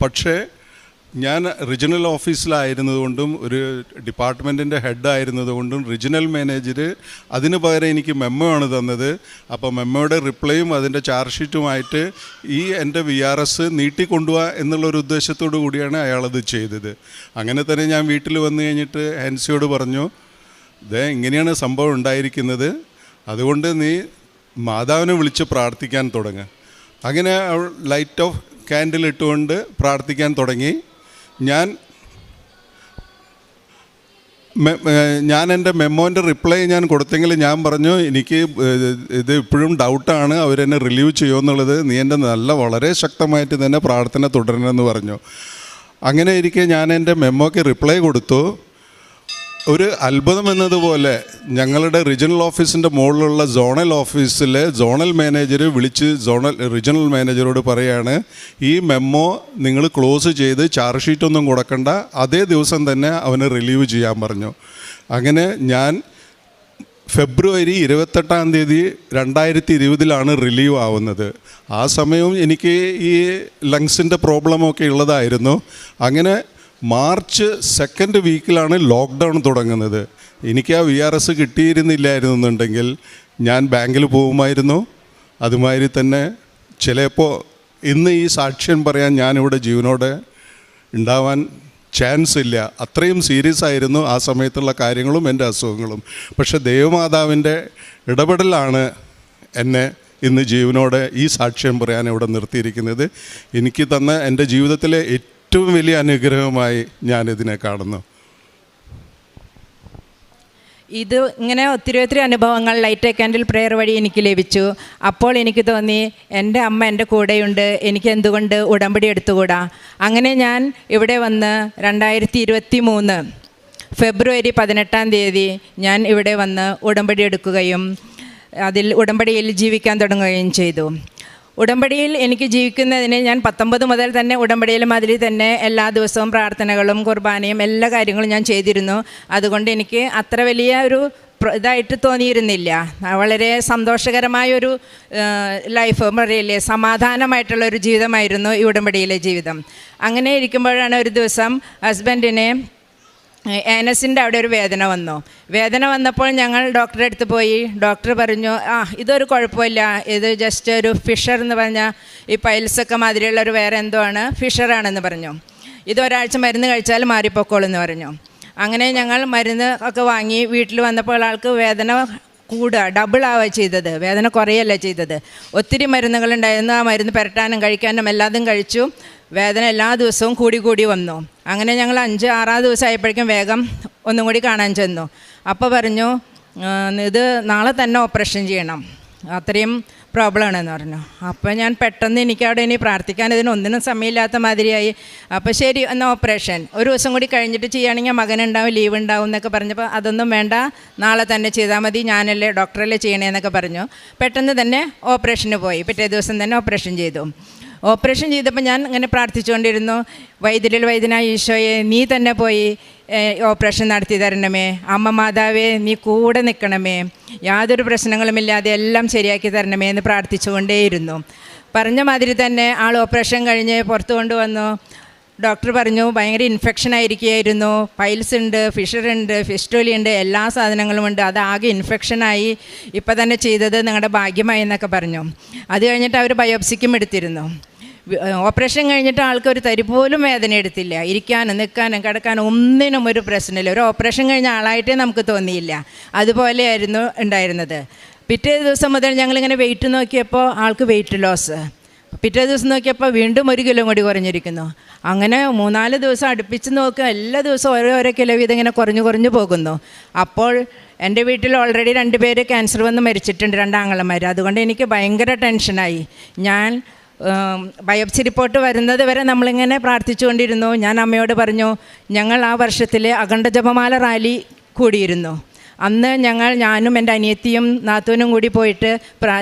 പക്ഷേ ഞാൻ റീജിയണൽ ഓഫീസിലായിരുന്നതുകൊണ്ടും ഒരു ഡിപ്പാർട്ട്മെൻറ്റിൻ്റെ ഹെഡായിരുന്നതുകൊണ്ടും റീജിയണൽ മാനേജർ അതിന് പകരം എനിക്ക് മെമ്മോ ആണ് തന്നത്. അപ്പോൾ മെമ്മോയുടെ റിപ്ലൈയും അതിൻ്റെ ചാർജ് ഷീറ്റുമായിട്ട് എൻ്റെ VRS നീട്ടിക്കൊണ്ടുപോവുക എന്നുള്ളൊരു ഉദ്ദേശത്തോടു കൂടിയാണ് അയാളത് ചെയ്തത്. അങ്ങനെ തന്നെ ഞാൻ വീട്ടിൽ വന്നു കഴിഞ്ഞിട്ട് ഹാൻസിയോട് പറഞ്ഞു, ഇങ്ങനെയാണ് സംഭവം ഉണ്ടായിരിക്കുന്നത്, അതുകൊണ്ട് നീ മാതാവിനെ വിളിച്ച് പ്രാർത്ഥിക്കാൻ തുടങ്ങുക. അങ്ങനെ അവൾ ലൈറ്റ് ഓഫ് കാൻഡിൽ ഇട്ടുകൊണ്ട് പ്രാർത്ഥിക്കാൻ തുടങ്ങി. ഞാൻ എൻ്റെ മെമ്മോൻ്റെ റിപ്ലൈ ഞാൻ കൊടുത്തെങ്കിൽ ഞാൻ പറഞ്ഞു, എനിക്ക് ഇത് ഇപ്പോഴും ഡൗട്ടാണ് അവരെന്നെ റിലീവ് ചെയ്യുമെന്നുള്ളത്, നീ എൻ്റെ വളരെ ശക്തമായിട്ട് തന്നെ പ്രാർത്ഥന തുടരണമെന്ന് പറഞ്ഞു. അങ്ങനെ ഇരിക്കെ ഞാൻ എൻ്റെ മെമ്മോയ്ക്ക് റിപ്ലൈ കൊടുത്തു. ഒരു അത്ഭുതം എന്നതുപോലെ ഞങ്ങളുടെ റീജിയണൽ ഓഫീസിൻ്റെ മുകളിലുള്ള സോണൽ ഓഫീസിലെ സോണൽ മാനേജർ വിളിച്ച് റീജിയണൽ മാനേജരോട് പറയാണ്, ഈ മെമ്മോ നിങ്ങൾ ക്ലോസ് ചെയ്ത് ചാർജ് ഷീറ്റൊന്നും കൊടുക്കണ്ട, അതേ ദിവസം തന്നെ അവന് റിലീവ് ചെയ്യാൻ പറഞ്ഞു. അങ്ങനെ ഞാൻ ഫെബ്രുവരി 28 2020 റിലീവ് ആവുന്നത്. ആ സമയവും എനിക്ക് ഈ ലങ്സിൻ്റെ പ്രോബ്ലമൊക്കെ ഉള്ളതായിരുന്നു. അങ്ങനെ മാർച്ച് 2nd വീക്കിലാണ് ലോക്ക്ഡൗൺ തുടങ്ങുന്നത്. എനിക്ക് ആ VRS കിട്ടിയിരുന്നില്ലായിരുന്നുണ്ടെങ്കിൽ ഞാൻ ബാങ്കിൽ പോകുമായിരുന്നു. അതുമാതിരി തന്നെ ചിലപ്പോൾ ഇന്ന് ഈ സാക്ഷ്യം പറയാൻ ഞാനിവിടെ ജീവനോടെ ഉണ്ടാവാൻ ചാൻസ് ഇല്ല. അത്രയും സീരിയസ് ആയിരുന്നു ആ സമയത്തുള്ള കാര്യങ്ങളും എൻ്റെ അസുഖങ്ങളും. പക്ഷേ ദൈവമാതാവിൻ്റെ ഇടപെടലാണ് എന്നെ ഇന്ന് ജീവനോടെ ഈ സാക്ഷ്യം പറയാൻ ഇവിടെ നിർത്തിയിരിക്കുന്നത്. എനിക്ക് തന്ന എൻ്റെ ജീവിതത്തിലെ ഏറ്റവും വലിയ അനുഗ്രഹമായി ഞാനിതിനെ കാണുന്നു. ഇത് ഇങ്ങനെ ഒത്തിരി അനുഭവങ്ങൾ ലൈറ്റ് ക്യാൻഡിൽ പ്രെയർ വഴി എനിക്ക് ലഭിച്ചു. അപ്പോൾ എനിക്ക് തോന്നി എൻ്റെ അമ്മ എൻ്റെ കൂടെയുണ്ട്, എനിക്ക് എന്തുകൊണ്ട് ഉടമ്പടി എടുത്തുകൂടാ. അങ്ങനെ ഞാൻ ഇവിടെ വന്ന് 2023 ഫെബ്രുവരി 18 ഞാൻ ഇവിടെ വന്ന് ഉടമ്പടി എടുക്കുകയും ഉടമ്പടിയിൽ ജീവിക്കാൻ തുടങ്ങുകയും ചെയ്തു. ഉടമ്പടിയിൽ എനിക്ക് ജീവിക്കുന്നതിന് ഞാൻ 19 മുതൽ തന്നെ ഉടമ്പടിയിൽ മാതിരി തന്നെ എല്ലാ ദിവസവും പ്രാർത്ഥനകളും കുർബാനയും എല്ലാ കാര്യങ്ങളും ഞാൻ ചെയ്തിരുന്നു. അതുകൊണ്ട് എനിക്ക് അത്ര വലിയ ഒരു ഇതായിട്ട് തോന്നിയിരുന്നില്ല. വളരെ സന്തോഷകരമായൊരു ലൈഫ് പറയില്ലേ, സമാധാനമായിട്ടുള്ളൊരു ജീവിതമായിരുന്നു ഈ ഉടമ്പടിയിലെ ജീവിതം. അങ്ങനെ ഇരിക്കുമ്പോഴാണ് ഒരു ദിവസം ഹസ്ബൻഡിനെ ആനസിൻ്റെ അവിടെ ഒരു വേദന വന്നു. വേദന വന്നപ്പോൾ ഞങ്ങൾ ഡോക്ടറെ അടുത്ത് പോയി. ഡോക്ടർ പറഞ്ഞു, ഇതൊരു കുഴപ്പമില്ല, ഇത് ജസ്റ്റ് ഒരു ഫിഷർ എന്ന് പറഞ്ഞാൽ ഈ പൈൽസൊക്കെ മാതിരിയുള്ളൊരു വേറെ എന്തോ ആണ്, ഫിഷറാണെന്ന് പറഞ്ഞു. ഇത് ഒരാഴ്ച മരുന്ന് കഴിച്ചാൽ മാറിപ്പോക്കോളൂ എന്ന് പറഞ്ഞു. അങ്ങനെ ഞങ്ങൾ മരുന്ന് ഒക്കെ വാങ്ങി വീട്ടിൽ വന്നപ്പോൾ ആൾക്ക് വേദന കൂടുക, ഡബിളാവുക ചെയ്തത്, വേദന കുറയല്ല ചെയ്തത്. ഒത്തിരി മരുന്നുകളുണ്ടായിരുന്നു. ആ മരുന്ന് പുരട്ടാനും കഴിക്കാനും എല്ലാതും കഴിച്ചു. വേദന എല്ലാ ദിവസവും കൂടി വന്നു. അങ്ങനെ ഞങ്ങൾ 5-6 ദിവസം ആയപ്പോഴേക്കും വേഗം ഒന്നും കൂടി കാണാൻ ചെന്നു. അപ്പോൾ പറഞ്ഞു, ഇത് നാളെ തന്നെ ഓപ്പറേഷൻ ചെയ്യണം, അത്രയും പ്രോബ്ലമാണെന്ന് പറഞ്ഞു. അപ്പോൾ ഞാൻ പെട്ടെന്ന് എനിക്കവിടെ ഇനി പ്രാർത്ഥിക്കാൻ ഇതിനൊന്നിനും സമയമില്ലാത്ത മാതിരിയായി. അപ്പോൾ ശരി എന്നാൽ ഓപ്പറേഷൻ ഒരു ദിവസം കൂടി കഴിഞ്ഞിട്ട് ചെയ്യുകയാണെങ്കിൽ മകനുണ്ടാവും, ലീവ് ഉണ്ടാവും എന്നൊക്കെ പറഞ്ഞപ്പോൾ അതൊന്നും വേണ്ട, നാളെ തന്നെ ചെയ്താൽ മതി, ഞാനല്ലേ ഡോക്ടറല്ലേ ചെയ്യണേന്നൊക്കെ പറഞ്ഞു. പെട്ടെന്ന് തന്നെ ഓപ്പറേഷന് പോയി. പിറ്റേ ദിവസം തന്നെ ഓപ്പറേഷൻ ചെയ്തു. ഓപ്പറേഷൻ ചെയ്തപ്പോൾ ഞാൻ ഇങ്ങനെ പ്രാർത്ഥിച്ചുകൊണ്ടിരുന്നു, വൈദ്യനായ ഈശോയെ നീ തന്നെ പോയി ഓപ്പറേഷൻ നടത്തി തരണമേ, അമ്മ മാതാവേ നീ കൂടെ നിൽക്കണമേ, യാതൊരു പ്രശ്നങ്ങളുമില്ലാതെ എല്ലാം ശരിയാക്കി തരണമേ എന്ന് പ്രാർത്ഥിച്ചുകൊണ്ടേയിരുന്നു. പറഞ്ഞ മാതിരി തന്നെ ആൾ ഓപ്പറേഷൻ കഴിഞ്ഞ് പുറത്ത് കൊണ്ടുവന്നു. ഡോക്ടർ പറഞ്ഞു ഭയങ്കര ഇൻഫെക്ഷൻ ആയിരിക്കുകയായിരുന്നു, പൈൽസ് ഉണ്ട്, ഫിഷറുണ്ട്, ഫിസ്റ്റോലി ഉണ്ട്, എല്ലാ സാധനങ്ങളുമുണ്ട്, അതാകെ ഇൻഫെക്ഷനായി, ഇപ്പം തന്നെ ചെയ്തത് നിങ്ങളുടെ ഭാഗ്യമായി എന്നൊക്കെ പറഞ്ഞു. അത് കഴിഞ്ഞിട്ട് അവർ ബയോപ്സിക്കും എടുത്തിരുന്നു. ഓപ്പറേഷൻ കഴിഞ്ഞിട്ട് ആൾക്ക് ഒരു തരി പോലും വേദന എടുത്തില്ല. ഇരിക്കാനും നിൽക്കാനും കിടക്കാനും ഒന്നിനും ഒരു പ്രശ്നമില്ല. ഒരു ഓപ്പറേഷൻ കഴിഞ്ഞ ആളായിട്ടേ നമുക്ക് തോന്നിയില്ല. അതുപോലെയായിരുന്നു ഉണ്ടായിരുന്നത്. പിറ്റേ ദിവസം മുതൽ ഞങ്ങളിങ്ങനെ വെയിറ്റ് നോക്കിയപ്പോൾ ആൾക്ക് വെയിറ്റ് ലോസ്. പിറ്റേ ദിവസം നോക്കിയപ്പോൾ വീണ്ടും 1 കിലോ കൂടി കുറഞ്ഞിരിക്കുന്നു. അങ്ങനെ 3-4 ദിവസം അടുപ്പിച്ച് നോക്കുക, എല്ലാ ദിവസവും ഓരോ കിലോ വീതം ഇങ്ങനെ കുറഞ്ഞു പോകുന്നു. അപ്പോൾ എൻ്റെ വീട്ടിൽ ഓൾറെഡി 2 പേര് ക്യാൻസർ വന്ന് മരിച്ചിട്ടുണ്ട്, 2 ആങ്ങളമാർ. അതുകൊണ്ട് എനിക്ക് ഭയങ്കര ടെൻഷനായി. ഞാൻ ബയോപ്സി റിപ്പോർട്ട് വരുന്നത് വരെ നമ്മളിങ്ങനെ പ്രാർത്ഥിച്ചുകൊണ്ടിരുന്നു. ഞാൻ അമ്മയോട് പറഞ്ഞു, ഞങ്ങൾ ആ വർഷത്തിൽ അഖണ്ഡ ജപമാല റാലി കൂടിയിരുന്നു. അന്ന് ഞാനും എൻ്റെ അനിയത്തിയും നാത്തൂനും കൂടി പോയിട്ട്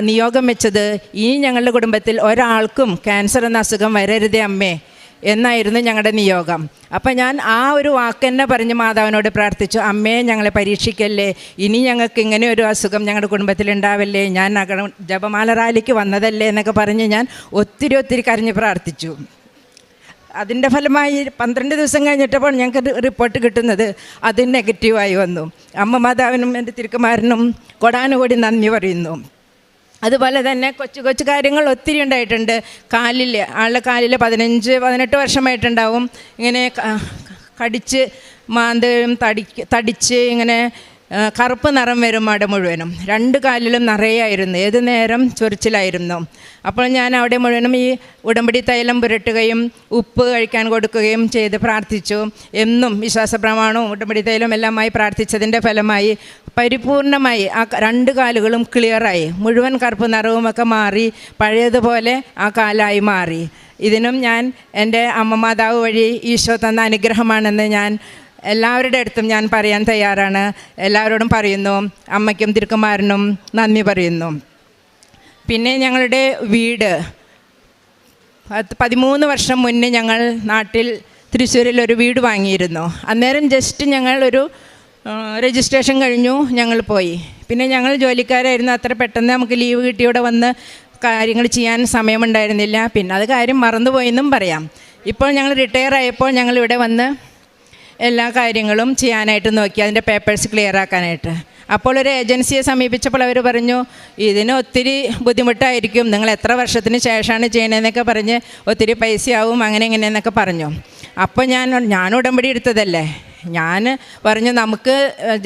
നിയോഗം വെച്ചത്, ഈ ഞങ്ങളുടെ കുടുംബത്തിൽ ഒരാൾക്കും ക്യാൻസർ എന്ന അസുഖം വരരുതേ അമ്മേ എന്നായിരുന്നു ഞങ്ങളുടെ നിയോഗം. അപ്പം ഞാൻ ആ ഒരു വാക്ക് തന്നെ പറഞ്ഞ് മാതാവിനോട് പ്രാർത്ഥിച്ചു, അമ്മേ ഞങ്ങളെ പരീക്ഷിക്കല്ലേ, ഇനി ഞങ്ങൾക്ക് ഇങ്ങനെ ഒരു അസുഖം ഞങ്ങളുടെ കുടുംബത്തിൽ ഉണ്ടാവല്ലേ, ഞാൻ ജപമാല റാലിക്ക് വന്നതല്ലേ എന്നൊക്കെ പറഞ്ഞ് ഞാൻ ഒത്തിരി കരഞ്ഞ് പ്രാർത്ഥിച്ചു. അതിൻ്റെ ഫലമായി 12 ദിവസം കഴിഞ്ഞിട്ടപ്പോൾ ഞങ്ങൾക്ക് റിപ്പോർട്ട് കിട്ടുന്നത് അത് നെഗറ്റീവായി വന്നു. അമ്മ മാതാവിനും എൻ്റെ തിരുക്കുമാരനും കൊടാനുകൂടി നന്ദി പറയുന്നു. അതുപോലെ തന്നെ കൊച്ചു കാര്യങ്ങൾ ഒത്തിരി ഉണ്ടായിട്ടുണ്ട്. ആളുടെ കാലിൽ 15-18 വർഷമായിട്ടുണ്ടാവും ഇങ്ങനെ കടിച്ച് മാന്തയും തടിച്ച് ഇങ്ങനെ കറുപ്പ് നിറം വരും അവിടെ മുഴുവനും. 2 കാലിലും നിറയായിരുന്നു, ഏത് നേരം ചൊറിച്ചിലായിരുന്നു. അപ്പോൾ ഞാൻ അവിടെ മുഴുവനും ഈ ഉടമ്പടി തൈലം പുരട്ടുകയും ഉപ്പ് കഴിക്കാൻ കൊടുക്കുകയും ചെയ്ത് പ്രാർത്ഥിച്ചു. എന്നും വിശ്വാസപ്രമാണവും ഉടമ്പടി തൈലം എല്ലാമായി പ്രാർത്ഥിച്ചതിൻ്റെ ഫലമായി പരിപൂർണമായി ആ 2 കാലുകളും ക്ലിയറായി, മുഴുവൻ കറുപ്പ് നിറവുമൊക്കെ മാറി, പഴയതുപോലെ ആ കാലായി മാറി. ഇതിനും ഞാൻ എൻ്റെ അമ്മ മാതാവ് വഴി ഈശോ തന്ന അനുഗ്രഹമാണെന്ന് ഞാൻ എല്ലാവരുടെ അടുത്തും ഞാൻ പറയാൻ തയ്യാറാണ്. എല്ലാവരോടും പറയുന്നു, അമ്മയ്ക്കും തിരുക്കുമാരനും നന്ദി പറയുന്നു. പിന്നെ ഞങ്ങളുടെ വീട് 13 വർഷം മുന്നേ ഞങ്ങൾ നാട്ടിൽ തൃശ്ശൂരിൽ ഒരു വീട് വാങ്ങിയിരുന്നു. അന്നേരം ജസ്റ്റ് ഞങ്ങൾ ഒരു രജിസ്ട്രേഷൻ കഴിഞ്ഞു, ഞങ്ങൾ പോയി. പിന്നെ ഞങ്ങൾ ജോലിക്കാരായിരുന്നു, അത്ര പെട്ടെന്ന് നമുക്ക് ലീവ് കിട്ടി ഇവിടെ വന്ന് കാര്യങ്ങൾ ചെയ്യാൻ സമയമുണ്ടായിരുന്നില്ല. പിന്നെ അത് കാര്യം മറന്നുപോയെന്നും പറയാം. ഇപ്പോൾ ഞങ്ങൾ റിട്ടയർ ആയപ്പോൾ ഞങ്ങളിവിടെ വന്ന് എല്ലാ കാര്യങ്ങളും ചെയ്യാനായിട്ട് നോക്കി, അതിൻ്റെ പേപ്പേഴ്സ് ക്ലിയർ ആക്കാനായിട്ട്. അപ്പോൾ ഒരു ഏജൻസിയെ സമീപിച്ചപ്പോൾ അവർ പറഞ്ഞു, ഇതിന് ഒത്തിരി ബുദ്ധിമുട്ടായിരിക്കും, നിങ്ങൾ എത്ര വർഷത്തിന് ശേഷമാണ് ചെയ്യണതെന്നൊക്കെ പറഞ്ഞ് ഒത്തിരി പൈസയാവും, അങ്ങനെ ഇങ്ങനെയെന്നൊക്കെ പറഞ്ഞു. അപ്പോൾ ഞാൻ ഉടമ്പടി എടുത്തതല്ലേ, ഞാൻ പറഞ്ഞു നമുക്ക്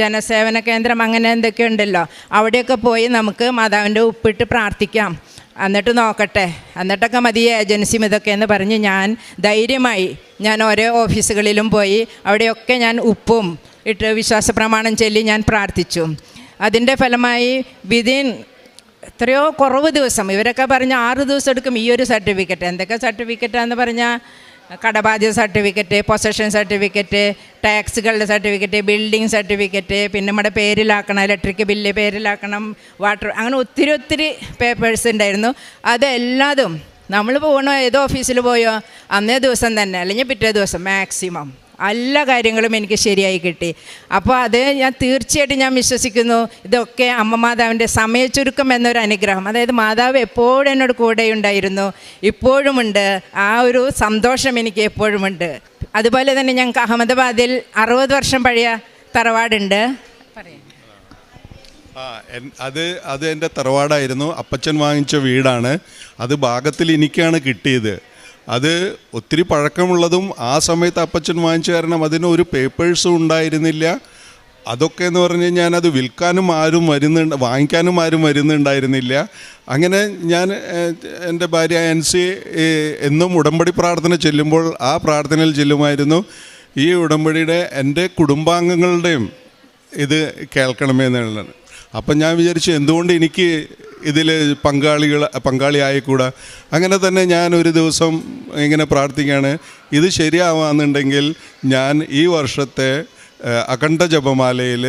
ജനസേവന കേന്ദ്രം അങ്ങനെ എന്തൊക്കെ ഉണ്ടല്ലോ, അവിടെയൊക്കെ പോയി നമുക്ക് മാതാവിൻ്റെ ഉപ്പിട്ട് പ്രാർത്ഥിക്കാം, എന്നിട്ട് നോക്കട്ടെ, എന്നിട്ടൊക്കെ മതി ഏജൻസിയും ഇതൊക്കെ എന്ന് പറഞ്ഞ് ഞാൻ ധൈര്യമായി ഞാൻ ഓരോ ഓഫീസുകളിലും പോയി അവിടെയൊക്കെ ഞാൻ ഉപ്പും ഇട്ട് വിശ്വാസ പ്രമാണം ചൊല്ലി ഞാൻ പ്രാർത്ഥിച്ചു. അതിൻ്റെ ഫലമായി വിതിൻ എത്രയോ കുറവ് ദിവസം, ഇവരൊക്കെ പറഞ്ഞ് 6 ദിവസം എടുക്കും ഈ ഒരു സർട്ടിഫിക്കറ്റ്. എന്തൊക്കെ സർട്ടിഫിക്കറ്റാന്ന് പറഞ്ഞാൽ കടബാധ്യത സർട്ടിഫിക്കറ്റ്, പൊസഷൻ സർട്ടിഫിക്കറ്റ്, ടാക്സുകളുടെ സർട്ടിഫിക്കറ്റ്, ബിൽഡിംഗ് സർട്ടിഫിക്കറ്റ്, പിന്നെ നമ്മുടെ പേരിലാക്കണം, ഇലക്ട്രിക് ബില്ല് പേരിലാക്കണം, വാട്ടർ, അങ്ങനെ ഒത്തിരി പേപ്പേഴ്സ് ഉണ്ടായിരുന്നു. അതെല്ലാതും നമ്മൾ പോകണോ ഏതോ ഓഫീസിൽ പോയോ അന്നേ ദിവസം തന്നെ അല്ലെങ്കിൽ പിറ്റേ ദിവസം മാക്സിമം എല്ലാ കാര്യങ്ങളും എനിക്ക് ശരിയായി കിട്ടി. അപ്പോൾ അത് ഞാൻ തീർച്ചയായിട്ടും ഞാൻ വിശ്വസിക്കുന്നു, ഇതൊക്കെ അമ്മ മാതാവിൻ്റെ സമയച്ചുരുക്കം എന്നൊരു അനുഗ്രഹം. അതായത് മാതാവ് എപ്പോഴും എന്നോട് കൂടെ ഉണ്ടായിരുന്നു, ഇപ്പോഴുമുണ്ട്. ആ ഒരു സന്തോഷം എനിക്ക് എപ്പോഴുമുണ്ട്. അതുപോലെ തന്നെ ഞങ്ങൾക്ക് അഹമ്മദാബാദിൽ 60 വർഷം പഴയ തറവാടുണ്ട്. അത് എൻ്റെ തറവാടായിരുന്നു. അപ്പച്ചൻ വാങ്ങിച്ച വീടാണ്. അത് ഭാഗത്തിൽ എനിക്കാണ് കിട്ടിയത്. അത് ഒത്തിരി പഴക്കമുള്ളതും ആ സമയത്ത് അപ്പച്ചൻ വാങ്ങിച്ച കാരണം അതിനൊരു പേപ്പേഴ്സും ഉണ്ടായിരുന്നില്ല. അതൊക്കെ എന്ന് പറഞ്ഞു കഴിഞ്ഞാൽ അത് വിൽക്കാനും ആരും വാങ്ങിക്കാനും ആരും വരുന്നുണ്ടായിരുന്നില്ല. അങ്ങനെ ഞാൻ എൻ്റെ ഭാര്യ ആൻസി എന്നും ഉടമ്പടി പ്രാർത്ഥന ചെല്ലുമ്പോൾ ആ പ്രാർത്ഥനയിൽ ചെല്ലുമായിരുന്നു, ഈ ഉടമ്പടിയുടെ എൻ്റെ കുടുംബാംഗങ്ങളുടെയും ഇത് കേൾക്കണമെന്നുള്ളത്. അപ്പം ഞാൻ വിചാരിച്ചു എന്തുകൊണ്ട് എനിക്ക് ഇതിൽ പങ്കാളിയായിക്കൂടാ. അങ്ങനെ തന്നെ ഞാൻ ഒരു ദിവസം ഇങ്ങനെ പ്രാർത്ഥിക്കുകയാണ്, ഇത് ശരിയാവാന്നുണ്ടെങ്കിൽ ഞാൻ ഈ വർഷത്തെ അഖണ്ഡ ജപമാലയിൽ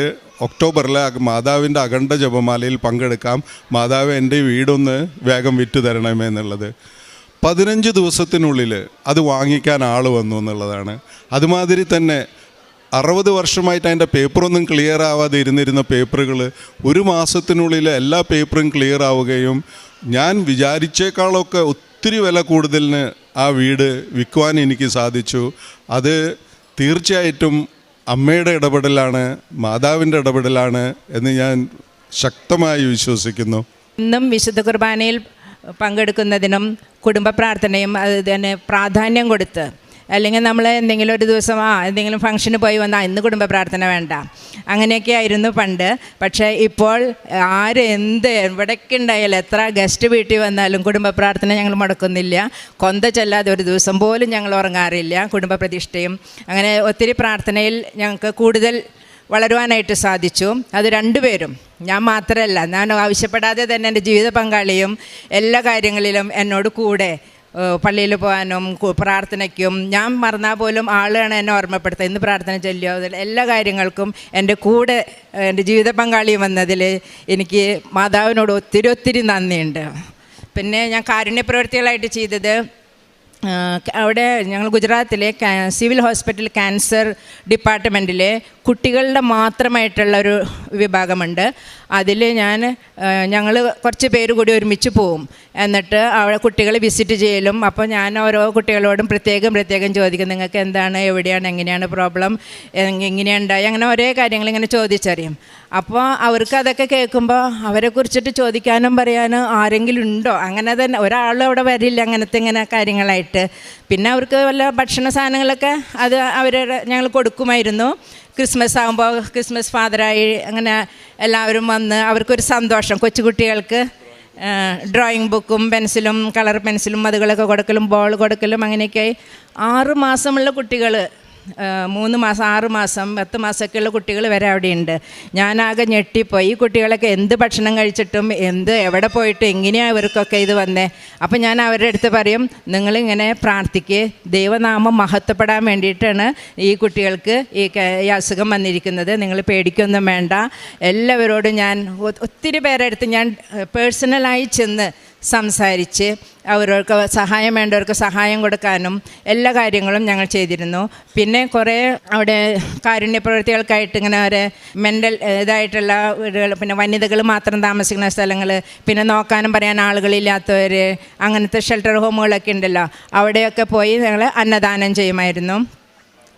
ഒക്ടോബറിലെ മാതാവിൻ്റെ അഖണ്ഡ ജപമാലയിൽ പങ്കെടുക്കാം, മാതാവ് എൻ്റെ വീടൊന്ന് വേഗം വിറ്റു തരണമെന്നുള്ളത്. 15 ദിവസത്തിനുള്ളിൽ അത് വാങ്ങിക്കാൻ ആൾ വന്നു എന്നുള്ളതാണ്. അതുമാതിരി തന്നെ 60 വർഷമായിട്ട് അതിൻ്റെ പേപ്പറൊന്നും ക്ലിയർ ആവാതെ ഇരുന്നിരുന്ന പേപ്പറുകൾ 1 മാസത്തിനുള്ളിൽ എല്ലാ പേപ്പറും ക്ലിയർ ആവുകയും ഞാൻ വിചാരിച്ചേക്കാളൊക്കെ ഒത്തിരി വില കൂടുതലിന് ആ വീട് വിൽക്കുവാൻ എനിക്ക് സാധിച്ചു. അത് തീർച്ചയായിട്ടും അമ്മയുടെ ഇടപെടലാണ്, മാതാവിൻ്റെ ഇടപെടലാണ് എന്ന് ഞാൻ ശക്തമായി വിശ്വസിക്കുന്നു. ഇന്നും വിശുദ്ധ കുർബാനയിൽ പങ്കെടുക്കുന്നതിനും കുടുംബ പ്രാർത്ഥനയും അതിന് പ്രാധാന്യം കൊടുത്ത്, അല്ലെങ്കിൽ നമ്മൾ എന്തെങ്കിലും ഒരു ദിവസം എന്തെങ്കിലും ഫംഗ്ഷന് പോയി വന്നാൽ ഇന്ന് കുടുംബ പ്രാർത്ഥന വേണ്ട, അങ്ങനെയൊക്കെ ആയിരുന്നു പണ്ട്. പക്ഷേ ഇപ്പോൾ എവിടേക്ക് ഉണ്ടായാലും എത്ര ഗസ്റ്റ് വീട്ടിൽ വന്നാലും കുടുംബ പ്രാർത്ഥന ഞങ്ങൾ മുടക്കുന്നില്ല. കൊന്ത ചെല്ലാതെ ഒരു ദിവസം പോലും ഞങ്ങൾ ഉറങ്ങാറില്ല. കുടുംബ പ്രതിഷ്ഠയും അങ്ങനെ ഒത്തിരി പ്രാർത്ഥനയിൽ ഞങ്ങൾക്ക് കൂടുതൽ വളരുവാനായിട്ട് സാധിച്ചു. അത് രണ്ടുപേരും, ഞാൻ മാത്രമല്ല, ഞാൻ ആവശ്യപ്പെടാതെ തന്നെ എൻ്റെ ജീവിത പങ്കാളിയും എല്ലാ കാര്യങ്ങളിലും എന്നോട് കൂടെ, പള്ളിയിൽ പോകാനും പ്രാർത്ഥനയ്ക്കും ഞാൻ മറന്നാൽ പോലും ആളാണ് എന്നെ ഓർമ്മപ്പെടുത്തുക, ഇന്ന് പ്രാർത്ഥന ചൊല്ലിയോ, എല്ലാ കാര്യങ്ങൾക്കും എൻ്റെ കൂടെ എൻ്റെ ജീവിത പങ്കാളി വന്നതിൽ എനിക്ക് മാതാവിനോട് ഒത്തിരി നന്ദിയുണ്ട്. പിന്നെ ഞാൻ കാരുണ്യ പ്രവൃത്തികളായിട്ട് ചെയ്തത്, അവിടെ ഞങ്ങൾ ഗുജറാത്തിലെ സിവിൽ ഹോസ്പിറ്റൽ ക്യാൻസർ ഡിപ്പാർട്ട്മെൻറ്റിലെ കുട്ടികളുടെ മാത്രമായിട്ടുള്ളൊരു വിഭാഗമുണ്ട്. അതിൽ ഞങ്ങൾ കുറച്ച് പേര് കൂടി ഒരുമിച്ച് പോവും. എന്നിട്ട് അവിടെ കുട്ടികൾ വിസിറ്റ് ചെയ്യലും. അപ്പോൾ ഞാൻ ഓരോ കുട്ടികളോടും പ്രത്യേകം ചോദിക്കും, നിങ്ങൾക്ക് എന്താണ്, എവിടെയാണ്, എങ്ങനെയാണ് പ്രോബ്ലം, എങ്ങനെയുണ്ടായി, അങ്ങനെ ഓരോ കാര്യങ്ങൾ ഇങ്ങനെ ചോദിച്ചറിയും. അപ്പോൾ അവർക്ക് അതൊക്കെ കേൾക്കുമ്പോൾ അവരെക്കുറിച്ചിട്ട് ചോദിക്കാനും പറയാനും ആരെങ്കിലും ഉണ്ടോ, അങ്ങനെ തന്നെ ഒരാളും അവിടെ വരില്ല അങ്ങനത്തെ ഇങ്ങനെ കാര്യങ്ങളായിട്ട്. പിന്നെ അവർക്ക് വല്ല ഭക്ഷണ സാധനങ്ങളൊക്കെ അത് ഞങ്ങൾ കൊടുക്കുമായിരുന്നു. ക്രിസ്മസ് ആകുമ്പോൾ ക്രിസ്മസ് ഫാദറായി അങ്ങനെ എല്ലാവരും വന്ന് അവർക്കൊരു സന്തോഷം. കൊച്ചുകുട്ടികൾക്ക് ഡ്രോയിങ് ബുക്കും പെൻസിലും കളർ പെൻസിലും അതുകളൊക്കെ കൊടുക്കലും ബോൾ കൊടുക്കലും അങ്ങനെയൊക്കെയായി 6 മാസമുള്ള കുട്ടികൾ, 3 മാസം, 6 മാസം, 10 മാസമൊക്കെയുള്ള കുട്ടികൾ വരെ അവിടെയുണ്ട്. ഞാനാകെ ഞെട്ടിപ്പോയി. ഈ കുട്ടികളൊക്കെ എന്ത് ഭക്ഷണം കഴിച്ചിട്ടും എവിടെ പോയിട്ട് എങ്ങനെയാണ് ഇവർക്കൊക്കെ ഇത് വന്നേ. അപ്പം ഞാൻ അവരുടെ അടുത്ത് പറയും, നിങ്ങളിങ്ങനെ പ്രാർത്ഥിക്ക്, ദൈവനാമം മഹത്വപ്പെടാൻ വേണ്ടിയിട്ടാണ് ഈ കുട്ടികൾക്ക് ഈ അസുഖം വന്നിരിക്കുന്നത്, നിങ്ങൾ പേടിക്കൊന്നും വേണ്ട. എല്ലാവരോടും ഞാൻ ഒത്തിരി പേരെ അടുത്ത് ഞാൻ പേഴ്സണലായി ചെന്ന് സംസാരിച്ച് അവർക്ക് സഹായം വേണ്ടവർക്ക് സഹായം കൊടുക്കാനും എല്ലാ കാര്യങ്ങളും ഞങ്ങൾ ചെയ്തിരുന്നു. പിന്നെ കുറേ അവിടെ കാരുണ്യ പ്രവൃത്തികൾക്കായിട്ട് ഇങ്ങനെ ഒരു മെൻ്റൽ ഇതായിട്ടുള്ള വീടുകൾ, പിന്നെ വനിതകൾ മാത്രം താമസിക്കുന്ന സ്ഥലങ്ങൾ, പിന്നെ നോക്കാനും പറയാൻ ആളുകളില്ലാത്തവർ, അങ്ങനത്തെ ഷെൽട്ടർ ഹോമുകളൊക്കെ ഉണ്ടല്ലോ, അവിടെയൊക്കെ പോയി ഞങ്ങൾ അന്നദാനം ചെയ്യുമായിരുന്നു.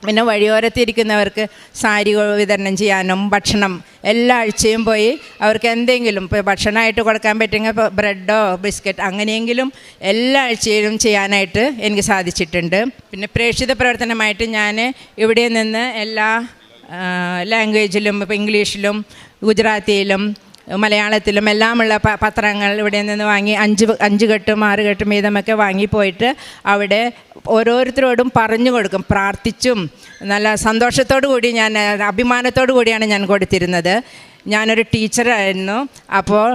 പിന്നെ വഴിയോരത്തിരിക്കുന്നവർക്ക് സാരി വിതരണം ചെയ്യാനും ഭക്ഷണം എല്ലാ ആഴ്ചയും പോയി അവർക്ക് എന്തെങ്കിലും ഇപ്പോൾ ഭക്ഷണമായിട്ട് കൊടുക്കാൻ പറ്റുമെങ്കിൽ ഇപ്പോൾ ബ്രെഡോ ബിസ്ക്കറ്റ് അങ്ങനെയെങ്കിലും എല്ലാ ആഴ്ചയിലും ചെയ്യാനായിട്ട് എനിക്ക് സാധിച്ചിട്ടുണ്ട്. പിന്നെ പ്രേക്ഷിത പ്രവർത്തനമായിട്ട് ഞാൻ ഇവിടെ നിന്ന് എല്ലാ ലാംഗ്വേജിലും, ഇപ്പോൾ ഇംഗ്ലീഷിലും ഗുജറാത്തിയിലും മലയാളത്തിലും എല്ലാമുള്ള പത്രങ്ങൾ ഇവിടെ നിന്ന് വാങ്ങി 5 കെട്ടും 6 കെട്ടും വീതമൊക്കെ വാങ്ങിപ്പോയിട്ട് അവിടെ ഓരോരുത്തരോടും പറഞ്ഞു കൊടുക്കും. പ്രാർത്ഥിച്ചും നല്ല സന്തോഷത്തോടു കൂടി, ഞാൻ അഭിമാനത്തോടു കൂടിയാണ് ഞാൻ കൊടുത്തിരുന്നത്. ഞാനൊരു ടീച്ചറായിരുന്നു. അപ്പോൾ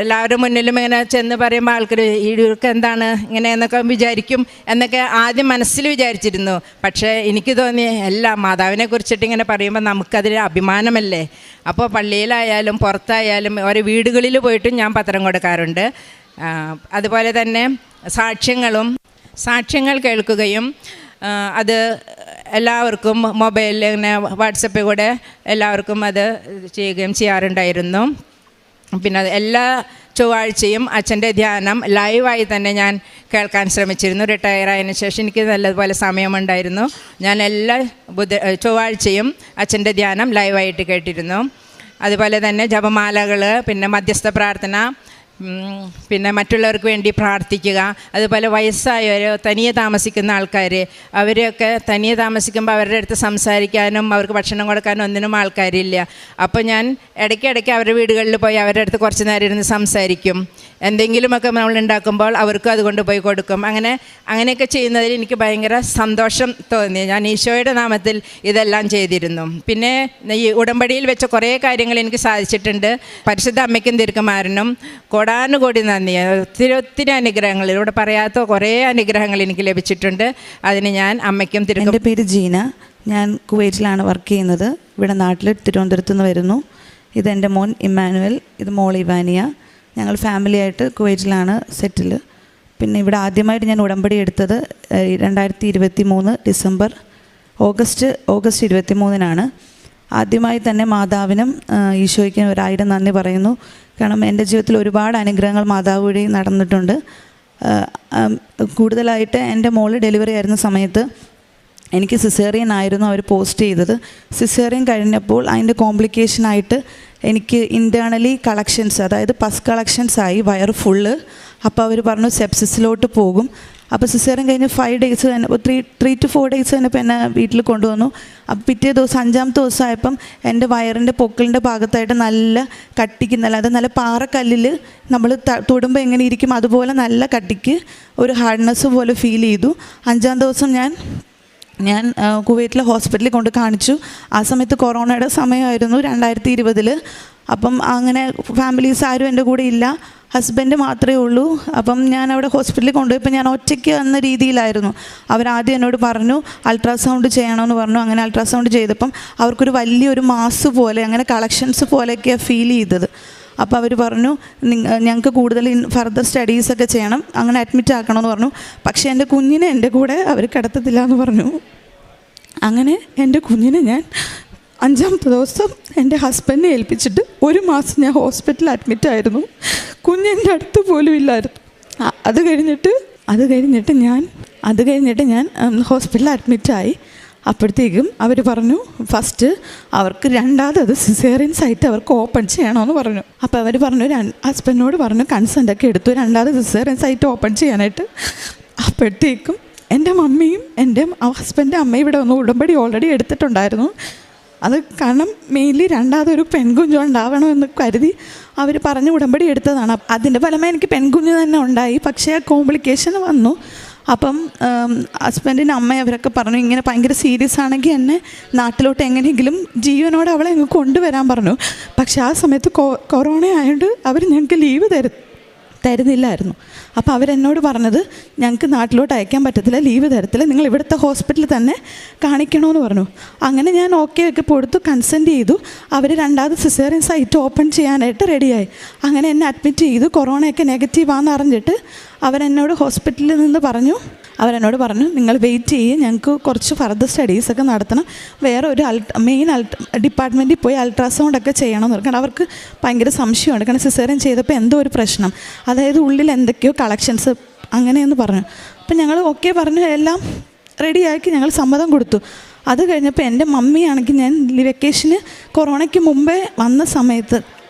എല്ലാവരുടെ മുന്നിലും ഇങ്ങനെ ചെന്ന് പറയുമ്പോൾ ആൾക്കാർ ഇവർക്ക് എന്താണ് ഇങ്ങനെ എന്നൊക്കെ വിചാരിക്കും എന്നൊക്കെ ആദ്യം മനസ്സിൽ വിചാരിച്ചിരുന്നു. പക്ഷേ എനിക്ക് തോന്നി എല്ലാ മാതാവിനെ കുറിച്ചിട്ട് ഇങ്ങനെ പറയുമ്പോൾ നമുക്കതിൽ അഭിമാനമല്ലേ. അപ്പോൾ പള്ളിയിലായാലും പുറത്തായാലും ഓരോ വീടുകളിൽ പോയിട്ടും ഞാൻ പത്രം കൊടുക്കാറുണ്ട്. അതുപോലെ തന്നെ സാക്ഷ്യങ്ങൾ കേൾക്കുകയും അത് എല്ലാവർക്കും മൊബൈലിൽ ഇങ്ങനെ വാട്സപ്പിൽ കൂടെ എല്ലാവർക്കും അത് ചെയ്യുകയും ചെയ്യാറുണ്ടായിരുന്നു. പിന്നെ എല്ലാ ചൊവ്വാഴ്ചയും അച്ഛൻ്റെ ധ്യാനം ലൈവായി തന്നെ ഞാൻ കേൾക്കാൻ ശ്രമിച്ചിരുന്നു. റിട്ടയർ ആയതിനു ശേഷം എനിക്ക് നല്ലതുപോലെ സമയമുണ്ടായിരുന്നു. ഞാൻ എല്ലാ ചൊവ്വാഴ്ചയും അച്ഛൻ്റെ ധ്യാനം ലൈവായിട്ട് കേട്ടിരുന്നു. അതുപോലെ തന്നെ ജപമാലകൾ, പിന്നെ മധ്യസ്ഥ പ്രാർത്ഥന, പിന്നെ മറ്റുള്ളവർക്ക് വേണ്ടി പ്രാർത്ഥിക്കുക. അതുപോലെ വയസ്സായവർ, തനിയെ താമസിക്കുന്ന ആൾക്കാർ, അവരെയൊക്കെ തനിയെ താമസിക്കുമ്പോൾ അവരുടെ അടുത്ത് സംസാരിക്കാനും അവർക്ക് ഭക്ഷണം കൊടുക്കാനും ഒന്നിനും ആൾക്കാരില്ല. അപ്പോൾ ഞാൻ ഇടയ്ക്കിടയ്ക്ക് അവരുടെ വീടുകളിൽ പോയി അവരുടെ അടുത്ത് കുറച്ച് നേരം ഇരുന്ന് സംസാരിക്കും. എന്തെങ്കിലുമൊക്കെ നമ്മൾ ഉണ്ടാക്കുമ്പോൾ അവർക്കും അതുകൊണ്ട് പോയി കൊടുക്കും. അങ്ങനെയൊക്കെ ചെയ്യുന്നതിൽ എനിക്ക് ഭയങ്കര സന്തോഷം തോന്നി. ഞാൻ ഈശോയുടെ നാമത്തിൽ ഇതെല്ലാം ചെയ്തിരുന്നു. പിന്നെ ഈ ഉടമ്പടിയിൽ വെച്ച കുറേ കാര്യങ്ങൾ എനിക്ക് സാധിച്ചിട്ടുണ്ട്. പരിശുദ്ധ അമ്മയ്ക്കും തിരുക്കുമാരനും കോടാനുകോടി നന്ദി. ഒത്തിരി അനുഗ്രഹങ്ങൾ, ഇവിടെ പറയാത്ത കുറേ അനുഗ്രഹങ്ങൾ എനിക്ക് ലഭിച്ചിട്ടുണ്ട്. അതിന് ഞാൻ അമ്മയ്ക്കും തിരുക്കും. എൻ്റെ പേര് ജീന. ഞാൻ കുവൈറ്റിലാണ് വർക്ക് ചെയ്യുന്നത്. ഇവിടെ നാട്ടിൽ തിരുവനന്തപുരത്ത് നിന്ന് വരുന്നു. ഇതെൻ്റെ മോൻ ഇമ്മാനുവൽ, ഇത് മോൾ ഇവാനിയ. ഞങ്ങൾ ഫാമിലിയായിട്ട് കുവൈറ്റിലാണ് സെറ്റിൽ. പിന്നെ ഇവിടെ ആദ്യമായിട്ട് ഞാൻ ഉടമ്പടി എടുത്തത് 2023 ഓഗസ്റ്റ് 23 ആദ്യമായി തന്നെ മാതാവിനും ഈശോയ്ക്കും 1000 നന്ദി പറയുന്നു. കാരണം എൻ്റെ ജീവിതത്തിൽ ഒരുപാട് അനുഗ്രഹങ്ങൾ മാതാവ് വഴി നടന്നിട്ടുണ്ട്. കൂടുതലായിട്ട് എൻ്റെ മോള് ഡെലിവറി ആയിരുന്ന സമയത്ത് എനിക്ക് സിസേറിയൻ ആയിരുന്നു അവർ പോസ്റ്റ് ചെയ്തത്. സിസേറിയൻ കഴിഞ്ഞപ്പോൾ അതിൻ്റെ കോംപ്ലിക്കേഷനായിട്ട് എനിക്ക് ഇൻറ്റേർണലി കളക്ഷൻസ്, അതായത് പസ് കളക്ഷൻസ് ആയി, വയർ ഫുള്ള്. അപ്പോൾ അവർ പറഞ്ഞു സെപ്സിസിലോട്ട് പോകും. അപ്പോൾ സിസേറിയൻ കഴിഞ്ഞ് 5 days തന്നെ 3 to 4 days കഴിഞ്ഞപ്പോൾ എന്നെ വീട്ടിൽ കൊണ്ടുവന്നു. അപ്പോൾ പിറ്റേ ദിവസം 5ാമത്തെ ദിവസമായപ്പം എൻ്റെ വയറിൻ്റെ പൊക്കിളിൻ്റെ ഭാഗത്തായിട്ട് നല്ല കട്ടിക്ക്, നല്ല പാറക്കല്ലിൽ നമ്മൾ തൊടുമ്പോൾ എങ്ങനെ ഇരിക്കും അതുപോലെ നല്ല കട്ടിക്ക് ഒരു ഹാർഡ്നെസ് പോലെ ഫീൽ ചെയ്തു. 5ാം ദിവസം ഞാൻ കുവൈറ്റിലെ ഹോസ്പിറ്റലിൽ കൊണ്ട് കാണിച്ചു. ആ സമയത്ത് കൊറോണയുടെ സമയമായിരുന്നു 2020. അപ്പം അങ്ങനെ ഫാമിലീസ് ആരും എൻ്റെ കൂടെ ഇല്ല, ഹസ്ബൻഡ് മാത്രമേ ഉള്ളൂ. അപ്പം ഞാൻ അവിടെ ഹോസ്പിറ്റലിൽ കൊണ്ടുപോയപ്പോൾ ഞാൻ ഒറ്റയ്ക്ക് എന്ന രീതിയിലായിരുന്നു. അവരാദ്യം എന്നോട് പറഞ്ഞു അൾട്രാസൗണ്ട് ചെയ്യണമെന്ന് പറഞ്ഞു. അങ്ങനെ അൾട്രാസൗണ്ട് ചെയ്തപ്പം അവർക്കൊരു വലിയൊരു മാസ് പോലെ, അങ്ങനെ കളക്ഷൻസ് പോലെയൊക്കെയാണ് ഫീൽ ചെയ്തത്. അപ്പോൾ അവർ പറഞ്ഞു ഞങ്ങൾക്ക് കൂടുതൽ ഫർദർ സ്റ്റഡീസൊക്കെ ചെയ്യണം, അങ്ങനെ അഡ്മിറ്റ് ആക്കണമെന്ന് പറഞ്ഞു. പക്ഷേ എൻ്റെ കുഞ്ഞിനെ എൻ്റെ കൂടെ അവർ കിടത്തത്തില്ല എന്ന് പറഞ്ഞു. അങ്ങനെ എൻ്റെ കുഞ്ഞിനെ ഞാൻ 5ാമത്തെ ദിവസം എൻ്റെ ഹസ്ബൻഡിനെ ഏൽപ്പിച്ചിട്ട് 1 മാസം ഞാൻ ഹോസ്പിറ്റലിൽ അഡ്മിറ്റായിരുന്നു. കുഞ്ഞെൻ്റെ അടുത്ത് പോലും ഇല്ലായിരുന്നു. അത് കഴിഞ്ഞിട്ട് ഞാൻ ഹോസ്പിറ്റലിൽ അഡ്മിറ്റായി. അപ്പോഴത്തേക്കും അവർ പറഞ്ഞു ഫസ്റ്റ് അവർക്ക് 2ാമത് സിസേറിയൻ സൈറ്റ് അവർക്ക് ഓപ്പൺ ചെയ്യണമെന്ന് പറഞ്ഞു. അപ്പോൾ അവർ പറഞ്ഞു, ഹസ്ബൻഡിനോട് പറഞ്ഞു കൺസെൻ്റൊക്കെ എടുത്തു 2ാമത് സിസേറിയൻ സൈറ്റ് ഓപ്പൺ ചെയ്യാനായിട്ട്. അപ്പോഴത്തേക്കും എൻ്റെ മമ്മിയും എൻ്റെ ഹസ്ബൻഡിൻ്റെ അമ്മയും ഇവിടെ ഒന്ന് ഉടമ്പടി ഓൾറെഡി എടുത്തിട്ടുണ്ടായിരുന്നു. അത് കാരണം മെയിൻലി 2ാമതൊരു പെൺകുഞ്ഞ് ഉണ്ടാവണമെന്ന് കരുതി അവർ പറഞ്ഞ് ഉടമ്പടി എടുത്തതാണ്. അതിൻ്റെ ഫലമായി എനിക്ക് പെൺകുഞ്ഞ് തന്നെ ഉണ്ടായി. പക്ഷേ കോംപ്ലിക്കേഷൻ വന്നു. അപ്പം ഹസ്ബൻഡിൻ്റെ അമ്മ അവരൊക്കെ പറഞ്ഞു ഇങ്ങനെ ഭയങ്കര സീരിയസ് ആണെങ്കിൽ എന്നെ നാട്ടിലോട്ട് എങ്ങനെയെങ്കിലും ജീവനോടെ അവളെ കൊണ്ടുവരാൻ പറഞ്ഞു. പക്ഷേ ആ സമയത്ത് കൊറോണ ആയതുകൊണ്ട് അവർ ഞങ്ങൾക്ക് ലീവ് തരുന്നില്ലായിരുന്നു. അപ്പോൾ അവരെന്നോട് പറഞ്ഞത് ഞങ്ങൾക്ക് നാട്ടിലോട്ട് അയക്കാൻ പറ്റത്തില്ല, ലീവ് തരത്തില്ല, നിങ്ങൾ ഇവിടുത്തെ ഹോസ്പിറ്റലിൽ തന്നെ കാണിക്കണമെന്ന് പറഞ്ഞു. അങ്ങനെ ഞാൻ ഓക്കെ ഒക്കെ കൊടുത്തു, കൺസെൻറ്റ് ചെയ്തു. അവർ രണ്ടാമത് സിസേറിയൻ സൈറ്റ് ഓപ്പൺ ചെയ്യാനായിട്ട് റെഡിയായി. അങ്ങനെ എന്നെ അഡ്മിറ്റ് ചെയ്തു. കൊറോണയൊക്കെ നെഗറ്റീവാണെന്ന് അറിഞ്ഞിട്ട് അവരെന്നോട് ഹോസ്പിറ്റലിൽ നിന്ന് അവരെന്നോട് പറഞ്ഞു നിങ്ങൾ വെയിറ്റ് ചെയ്യും, ഞങ്ങൾക്ക് കുറച്ച് ഫർദർ സ്റ്റഡീസൊക്കെ നടത്തണം, വേറെ ഒരു മെയിൻ ഡിപ്പാർട്ട്മെൻറ്റിൽ പോയി അൾട്രാസൗണ്ടൊക്കെ ചെയ്യണമെന്ന് പറഞ്ഞു. കാരണം അവർക്ക് ഭയങ്കര സംശയമുണ്ട്, കാരണം സിസേറിയൻ ചെയ്തപ്പോൾ എന്തോ ഒരു പ്രശ്നം, അതായത് ഉള്ളിൽ എന്തൊക്കെയോ കളക്ഷൻസ് അങ്ങനെയെന്ന് പറഞ്ഞു. അപ്പം ഞങ്ങൾ ഓക്കെ പറഞ്ഞു, എല്ലാം റെഡിയാക്കി ഞങ്ങൾ സമ്മതം കൊടുത്തു. അത് കഴിഞ്ഞപ്പോൾ എൻ്റെ മമ്മിയാണെങ്കിൽ ഞാൻ വെക്കേഷന് കൊറോണയ്ക്ക് മുമ്പേ വന്ന സമയത്ത്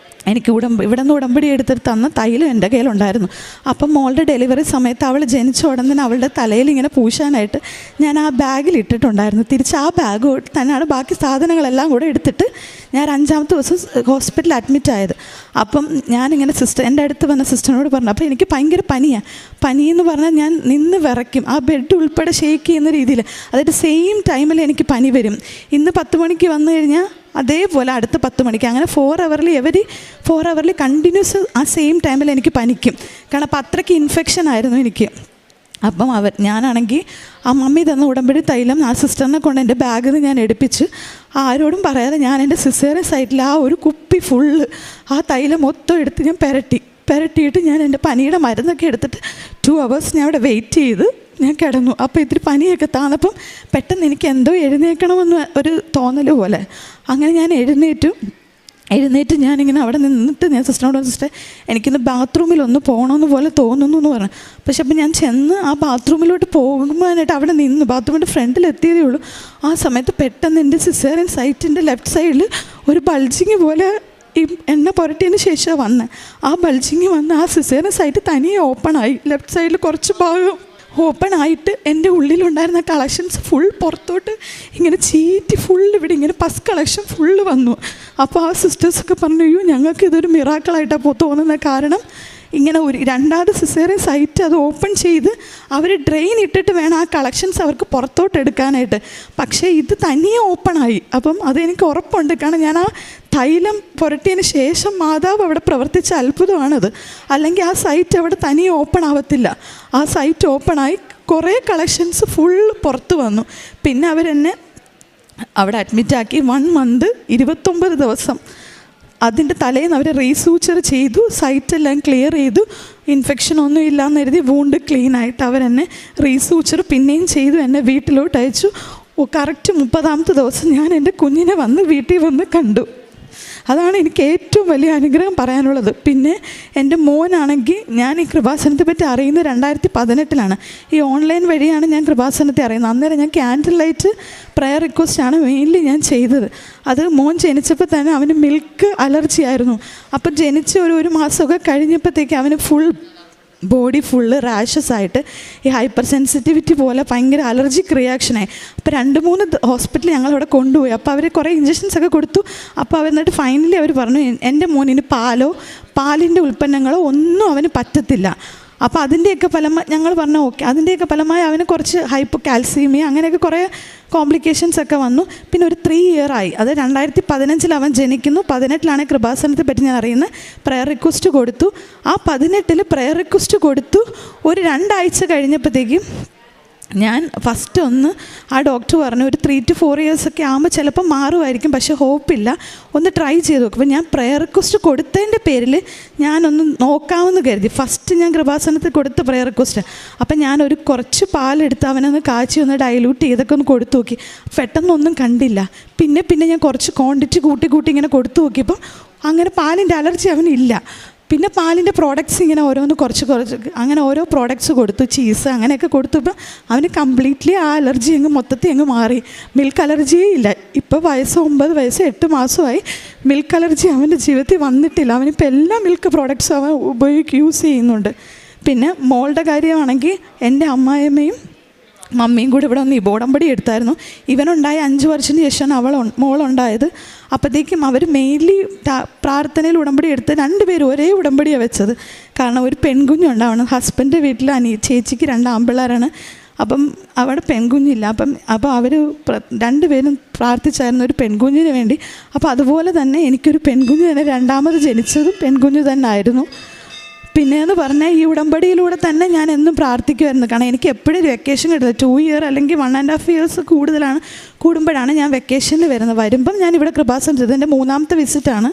എനിക്ക് ഇവിടെ നിന്ന് ഉടമ്പടി എടുത്തിട്ട് തന്ന തൈലം എൻ്റെ കയ്യിലുണ്ടായിരുന്നു. അപ്പം മോളുടെ ഡെലിവറി സമയത്ത് അവൾ ജനിച്ച ഉടനെ അവളുടെ തലയിൽ ഇങ്ങനെ പൂശാനായിട്ട് ഞാൻ ആ ബാഗിൽ ഇട്ടിട്ടുണ്ടായിരുന്നു. തിരിച്ച് ആ ബാഗ് തന്നെയാണ് ബാക്കി സാധനങ്ങളെല്ലാം കൂടെ എടുത്തിട്ട് ഞാൻ 5ാമത്തെ ദിവസം ഹോസ്പിറ്റലിൽ അഡ്മിറ്റ് ആയത്. അപ്പം ഞാനിങ്ങനെ എൻ്റെ അടുത്ത് വന്ന സിസ്റ്ററിനോട് പറഞ്ഞു. അപ്പോൾ എനിക്ക് ഭയങ്കര പനിയെന്ന് പറഞ്ഞാൽ ഞാൻ നിന്ന് വിറയ്ക്കും, ആ ബെഡ് ഉൾപ്പെടെ ഷേക്ക് ചെയ്യുന്ന രീതിയിൽ. അതായത് സെയിം ടൈമിൽ എനിക്ക് പനി വരും. ഇന്ന് 10 മണിക്ക് വന്നു കഴിഞ്ഞാൽ അതേപോലെ അടുത്ത 10 മണിക്ക്, അങ്ങനെ 4 hourly കണ്ടിന്യൂസ് ആ സെയിം ടൈമിൽ എനിക്ക് പനിക്കും. കാരണം അപ്പം അത്രയ്ക്ക് ഇൻഫെക്ഷൻ ആയിരുന്നു എനിക്ക്. അപ്പം ഞാനാണെങ്കിൽ ആ മമ്മി തന്ന ഉടമ്പടി തൈലം ആ സിസ്റ്ററിനെ കൊണ്ട് എൻ്റെ ബാഗിൽ നിന്ന് ഞാൻ എടുപ്പിച്ച് ആരോടും പറയാതെ ഞാൻ എൻ്റെ സിസേറിയൻ സൈറ്റിൽ ആ ഒരു കുപ്പി ഫുള്ള് ആ തൈലം മൊത്തം എടുത്ത് ഞാൻ പുരട്ടിയിട്ട് ഞാൻ എൻ്റെ പനിയുടെ മരുന്നൊക്കെ എടുത്തിട്ട് 2 hours ഞാൻ അവിടെ വെയിറ്റ് ചെയ്ത് ഞാൻ കിടന്നു. അപ്പോൾ ഇത്തിരി പനിയൊക്കെ താന്നപ്പം പെട്ടെന്ന് എനിക്ക് എന്തോ എഴുന്നേൽക്കണമെന്ന് ഒരു തോന്നൽ പോലെ. അങ്ങനെ ഞാൻ എഴുന്നേറ്റ് ഞാനിങ്ങനെ അവിടെ നിന്നിട്ട് ഞാൻ സിസ്റ്ററിനോട് സിസ്റ്റർ എനിക്കിന്ന് ബാത്റൂമിലൊന്ന് പോകണമെന്ന് പോലെ തോന്നുന്നു എന്ന് പറഞ്ഞു. പക്ഷെ അപ്പം ഞാൻ ചെന്ന് ആ ബാത്റൂമിലോട്ട് പോകുമ്പോഴായിട്ട് അവിടെ നിന്ന് ബാത്റൂമിൻ്റെ ഫ്രണ്ടിലെത്തിയതേ ഉള്ളൂ. ആ സമയത്ത് പെട്ടെന്ന് എൻ്റെ സിസേറിയൻ സൈറ്റിൻ്റെ ലെഫ്റ്റ് സൈഡിൽ ഒരു ബൾജിങ് പോലെ ഈ എണ്ണ പുരട്ടിയതിന് ശേഷം ആ ബൾജിങ് വന്ന് ആ സിസേറിയൻ സൈറ്റ് തനിയെ ഓപ്പണായി. ലെഫ്റ്റ് സൈഡിൽ കുറച്ച് ഭാഗം ഓപ്പൺ ആയിട്ട് എൻ്റെ ഉള്ളിലുണ്ടായിരുന്ന കളക്ഷൻസ് ഫുൾ പുറത്തോട്ട് ഇങ്ങനെ ചീറ്റി ഇവിടെ ഇങ്ങനെ പസ് കളക്ഷൻ ഫുള്ള് വന്നു. അപ്പോൾ ആ സിസ്റ്റേഴ്സൊക്കെ പറഞ്ഞു, അയ്യോ ഞങ്ങൾക്ക് ഇതൊരു മിറാക്കിളായിട്ടാണ് തോന്നുന്നത്. കാരണം ഇങ്ങനെ ഒരു 2ാമത് സിസേറിയൻ സൈറ്റ് അത് ഓപ്പൺ ചെയ്ത് അവർ ഡ്രെയിൻ ഇട്ടിട്ട് വേണം ആ കളക്ഷൻസ് അവർക്ക് പുറത്തോട്ട് എടുക്കാനായിട്ട്. പക്ഷേ ഇത് തനിയെ ഓപ്പണായി. അപ്പം അതെനിക്ക് ഉറപ്പുണ്ട്, കാരണം ഞാൻ ആ തൈലം പുരട്ടിയതിന് ശേഷം മാതാവ് അവിടെ പ്രവർത്തിച്ച അത്ഭുതമാണത്. അല്ലെങ്കിൽ ആ സൈറ്റ് അവിടെ തനിയെ ഓപ്പൺ ആവത്തില്ല. ആ സൈറ്റ് ഓപ്പണായി കുറേ കളക്ഷൻസ് ഫുൾ പുറത്ത് വന്നു. പിന്നെ അവരെന്നെ അവിടെ അഡ്മിറ്റാക്കി 1 month 29 ദിവസം അതിൻ്റെ തലേന്ന് അവർ റീസൂച്ചർ ചെയ്തു, സൈറ്റെല്ലാം ക്ലിയർ ചെയ്തു, ഇൻഫെക്ഷൻ ഒന്നും ഇല്ലയെന്ന് കരുതി വൂണ്ട് ക്ലീനായിട്ട് അവരെന്നെ റീസൂച്ചർ പിന്നെയും ചെയ്തു, എന്നെ വീട്ടിലോട്ട് അയച്ചു. കറക്റ്റ് 30ാമത്തെ ദിവസം ഞാൻ എൻ്റെ കുഞ്ഞിനെ വീട്ടിൽ വന്ന് കണ്ടു. അതാണ് എനിക്ക് ഏറ്റവും വലിയ അനുഗ്രഹം പറയാനുള്ളത്. പിന്നെ എൻ്റെ മോനാണെങ്കിൽ ഞാൻ ഈ കൃപാസനത്തെ പറ്റി അറിയുന്നത് 2018 ഈ ഓൺലൈൻ വഴിയാണ് ഞാൻ കൃപാസനത്തെ അറിയുന്നത്. അന്നേരം ഞാൻ ക്യാൻഡിൽ ലൈറ്റ് പ്രയർ റിക്വസ്റ്റാണ് മെയിൻലി ഞാൻ ചെയ്തത്. അത് മോൻ ജനിച്ചപ്പോൾ തന്നെ അവന് മിൽക്ക് അലർജി ആയിരുന്നു. അപ്പം ജനിച്ച് ഒരു മാസമൊക്കെ കഴിഞ്ഞപ്പോഴത്തേക്ക് അവന് ബോഡി ഫുള്ള് റാഷസ് ആയിട്ട് ഈ ഹൈപ്പർ സെൻസിറ്റിവിറ്റി പോലെ ഭയങ്കര അലർജിക് റിയാക്ഷനായി. അപ്പോൾ 2-3 ഹോസ്പിറ്റലിൽ ഞങ്ങളവിടെ കൊണ്ടുപോയി. അപ്പോൾ അവർ കുറേ ഇഞ്ചക്ഷൻസൊക്കെ കൊടുത്തു. അപ്പോൾ എന്നിട്ട് ഫൈനലി അവർ പറഞ്ഞു എൻ്റെ മോനിന് പാലിൻ്റെ ഉൽപ്പന്നങ്ങളോ ഒന്നും അവന് പറ്റത്തില്ല. അപ്പോൾ അതിൻ്റെയൊക്കെ ഫലമായി ഞങ്ങൾ പറഞ്ഞു ഓക്കെ. അതിൻ്റെയൊക്കെ ഫലമായി അവന് കുറച്ച് ഹൈപ്പോ കാൽസ്യമി അങ്ങനെയൊക്കെ കുറേ കോംപ്ലിക്കേഷൻസ് ഒക്കെ വന്നു. പിന്നെ ഒരു 3 year ആയി. അത് 2015 അവൻ ജനിക്കുന്നു. 18 കൃപാസനത്തെ പറ്റി ഞാൻ അറിയുന്നത്. പ്രയർ റിക്വസ്റ്റ് കൊടുത്തു. ആ 18 പ്രയർ റിക്വസ്റ്റ് കൊടുത്തു. ഒരു 2 ആഴ്ച കഴിഞ്ഞപ്പോഴത്തേക്കും ഞാൻ ഫസ്റ്റ് ആ ഡോക്ടർ പറഞ്ഞു ഒരു 3 to 4 years ഒക്കെ ആകുമ്പോൾ ചിലപ്പോൾ മാറുമായിരിക്കും, പക്ഷേ ഹോപ്പില്ല, ഒന്ന് ട്രൈ ചെയ്ത് നോക്കും. അപ്പോൾ ഞാൻ പ്രയർ റിക്വസ്റ്റ് കൊടുത്തതിൻ്റെ പേരിൽ ഞാനൊന്ന് നോക്കാമെന്ന് കരുതി. ഫസ്റ്റ് ഞാൻ കൃപാസനത്തിൽ കൊടുത്ത പ്രയർ റിക്വസ്റ്റ്. അപ്പം ഞാനൊരു കുറച്ച് പാലെടുത്ത് അവനൊന്ന് കാച്ചി ഒന്ന് ഡൈല്യൂട്ട് ചെയ്തൊക്കെ ഒന്ന് കൊടുത്തു നോക്കി. പെട്ടെന്നൊന്നും കണ്ടില്ല. പിന്നെ ഞാൻ കുറച്ച് ക്വാണ്ടിറ്റി കൂട്ടി ഇങ്ങനെ കൊടുത്തു നോക്കിയപ്പോൾ അങ്ങനെ പാലിൻ്റെ അലർജി അവനില്ല. പിന്നെ പാലിൻ്റെ പ്രോഡക്റ്റ്സ് ഇങ്ങനെ ഓരോന്ന് കുറച്ച് അങ്ങനെ ഓരോ പ്രോഡക്റ്റ്സ് കൊടുത്തു, ചീസ് അങ്ങനെയൊക്കെ കൊടുത്തപ്പോൾ അവന് കംപ്ലീറ്റ്ലി ആ അലർജി മൊത്തത്തിൽ മാറി. മിൽക്ക് അലർജിയേ ഇല്ല. ഇപ്പോൾ 9 വയസ്സ് 8 മാസമായി. മിൽക്ക് അലർജി അവൻ്റെ ജീവിതത്തിൽ വന്നിട്ടില്ല. അവനിപ്പോൾ എല്ലാ മിൽക്ക് പ്രോഡക്റ്റ്സും അവൻ യൂസ് ചെയ്യുന്നുണ്ട്. പിന്നെ മോളുടെ കാര്യമാണെങ്കിൽ എൻ്റെ അമ്മായിയമ്മയും മമ്മിയും കൂടി ഇവിടെ വന്ന് ഉടമ്പടി എടുത്തായിരുന്നു. ഇവനുണ്ടായ 5 വർഷത്തിന് ശേഷമാണ് മോളുണ്ടായത്. അപ്പോഴത്തേക്കും അവർ മെയിൻലി പ്രാർത്ഥനയിൽ ഉടമ്പടി എടുത്ത് 2 പേരും ഒരേ ഉടമ്പടിയാണ് വെച്ചത്. കാരണം ഒരു പെൺകുഞ്ഞുണ്ടാവണം. ഹസ്ബൻഡ് വീട്ടിൽ ചേച്ചിക്ക് 2 ആൺപിള്ളേരാണ്. അപ്പം അവിടെ പെൺകുഞ്ഞില്ല. അപ്പോൾ അവർ 2 പേരും പ്രാർത്ഥിച്ചായിരുന്നു ഒരു പെൺകുഞ്ഞിന് വേണ്ടി. അപ്പോൾ അതുപോലെ തന്നെ എനിക്കൊരു പെൺകുഞ്ഞ് തന്നെ 2ാമത് ജനിച്ചതും പെൺകുഞ്ഞ് തന്നെ ആയിരുന്നു. പിന്നെയെന്ന് പറഞ്ഞാൽ ഈ ഉടമ്പടിയിലൂടെ തന്നെ ഞാൻ എന്നും പ്രാർത്ഥിക്കുമായിരുന്നു. കാരണം എനിക്ക് എപ്പോഴും ഒരു വെക്കേഷൻ കിട്ടില്ല. 2 ഇയർ അല്ലെങ്കിൽ 1.5 ഇയേഴ്സ് കൂടുമ്പോഴാണ് ഞാൻ വെക്കേഷനിൽ വരുന്നത്. വരുമ്പം ഞാൻ ഇവിടെ കൃപാസനം ചെയ്തത് എൻ്റെ 3ാമത്തെ വിസിറ്റാണ്.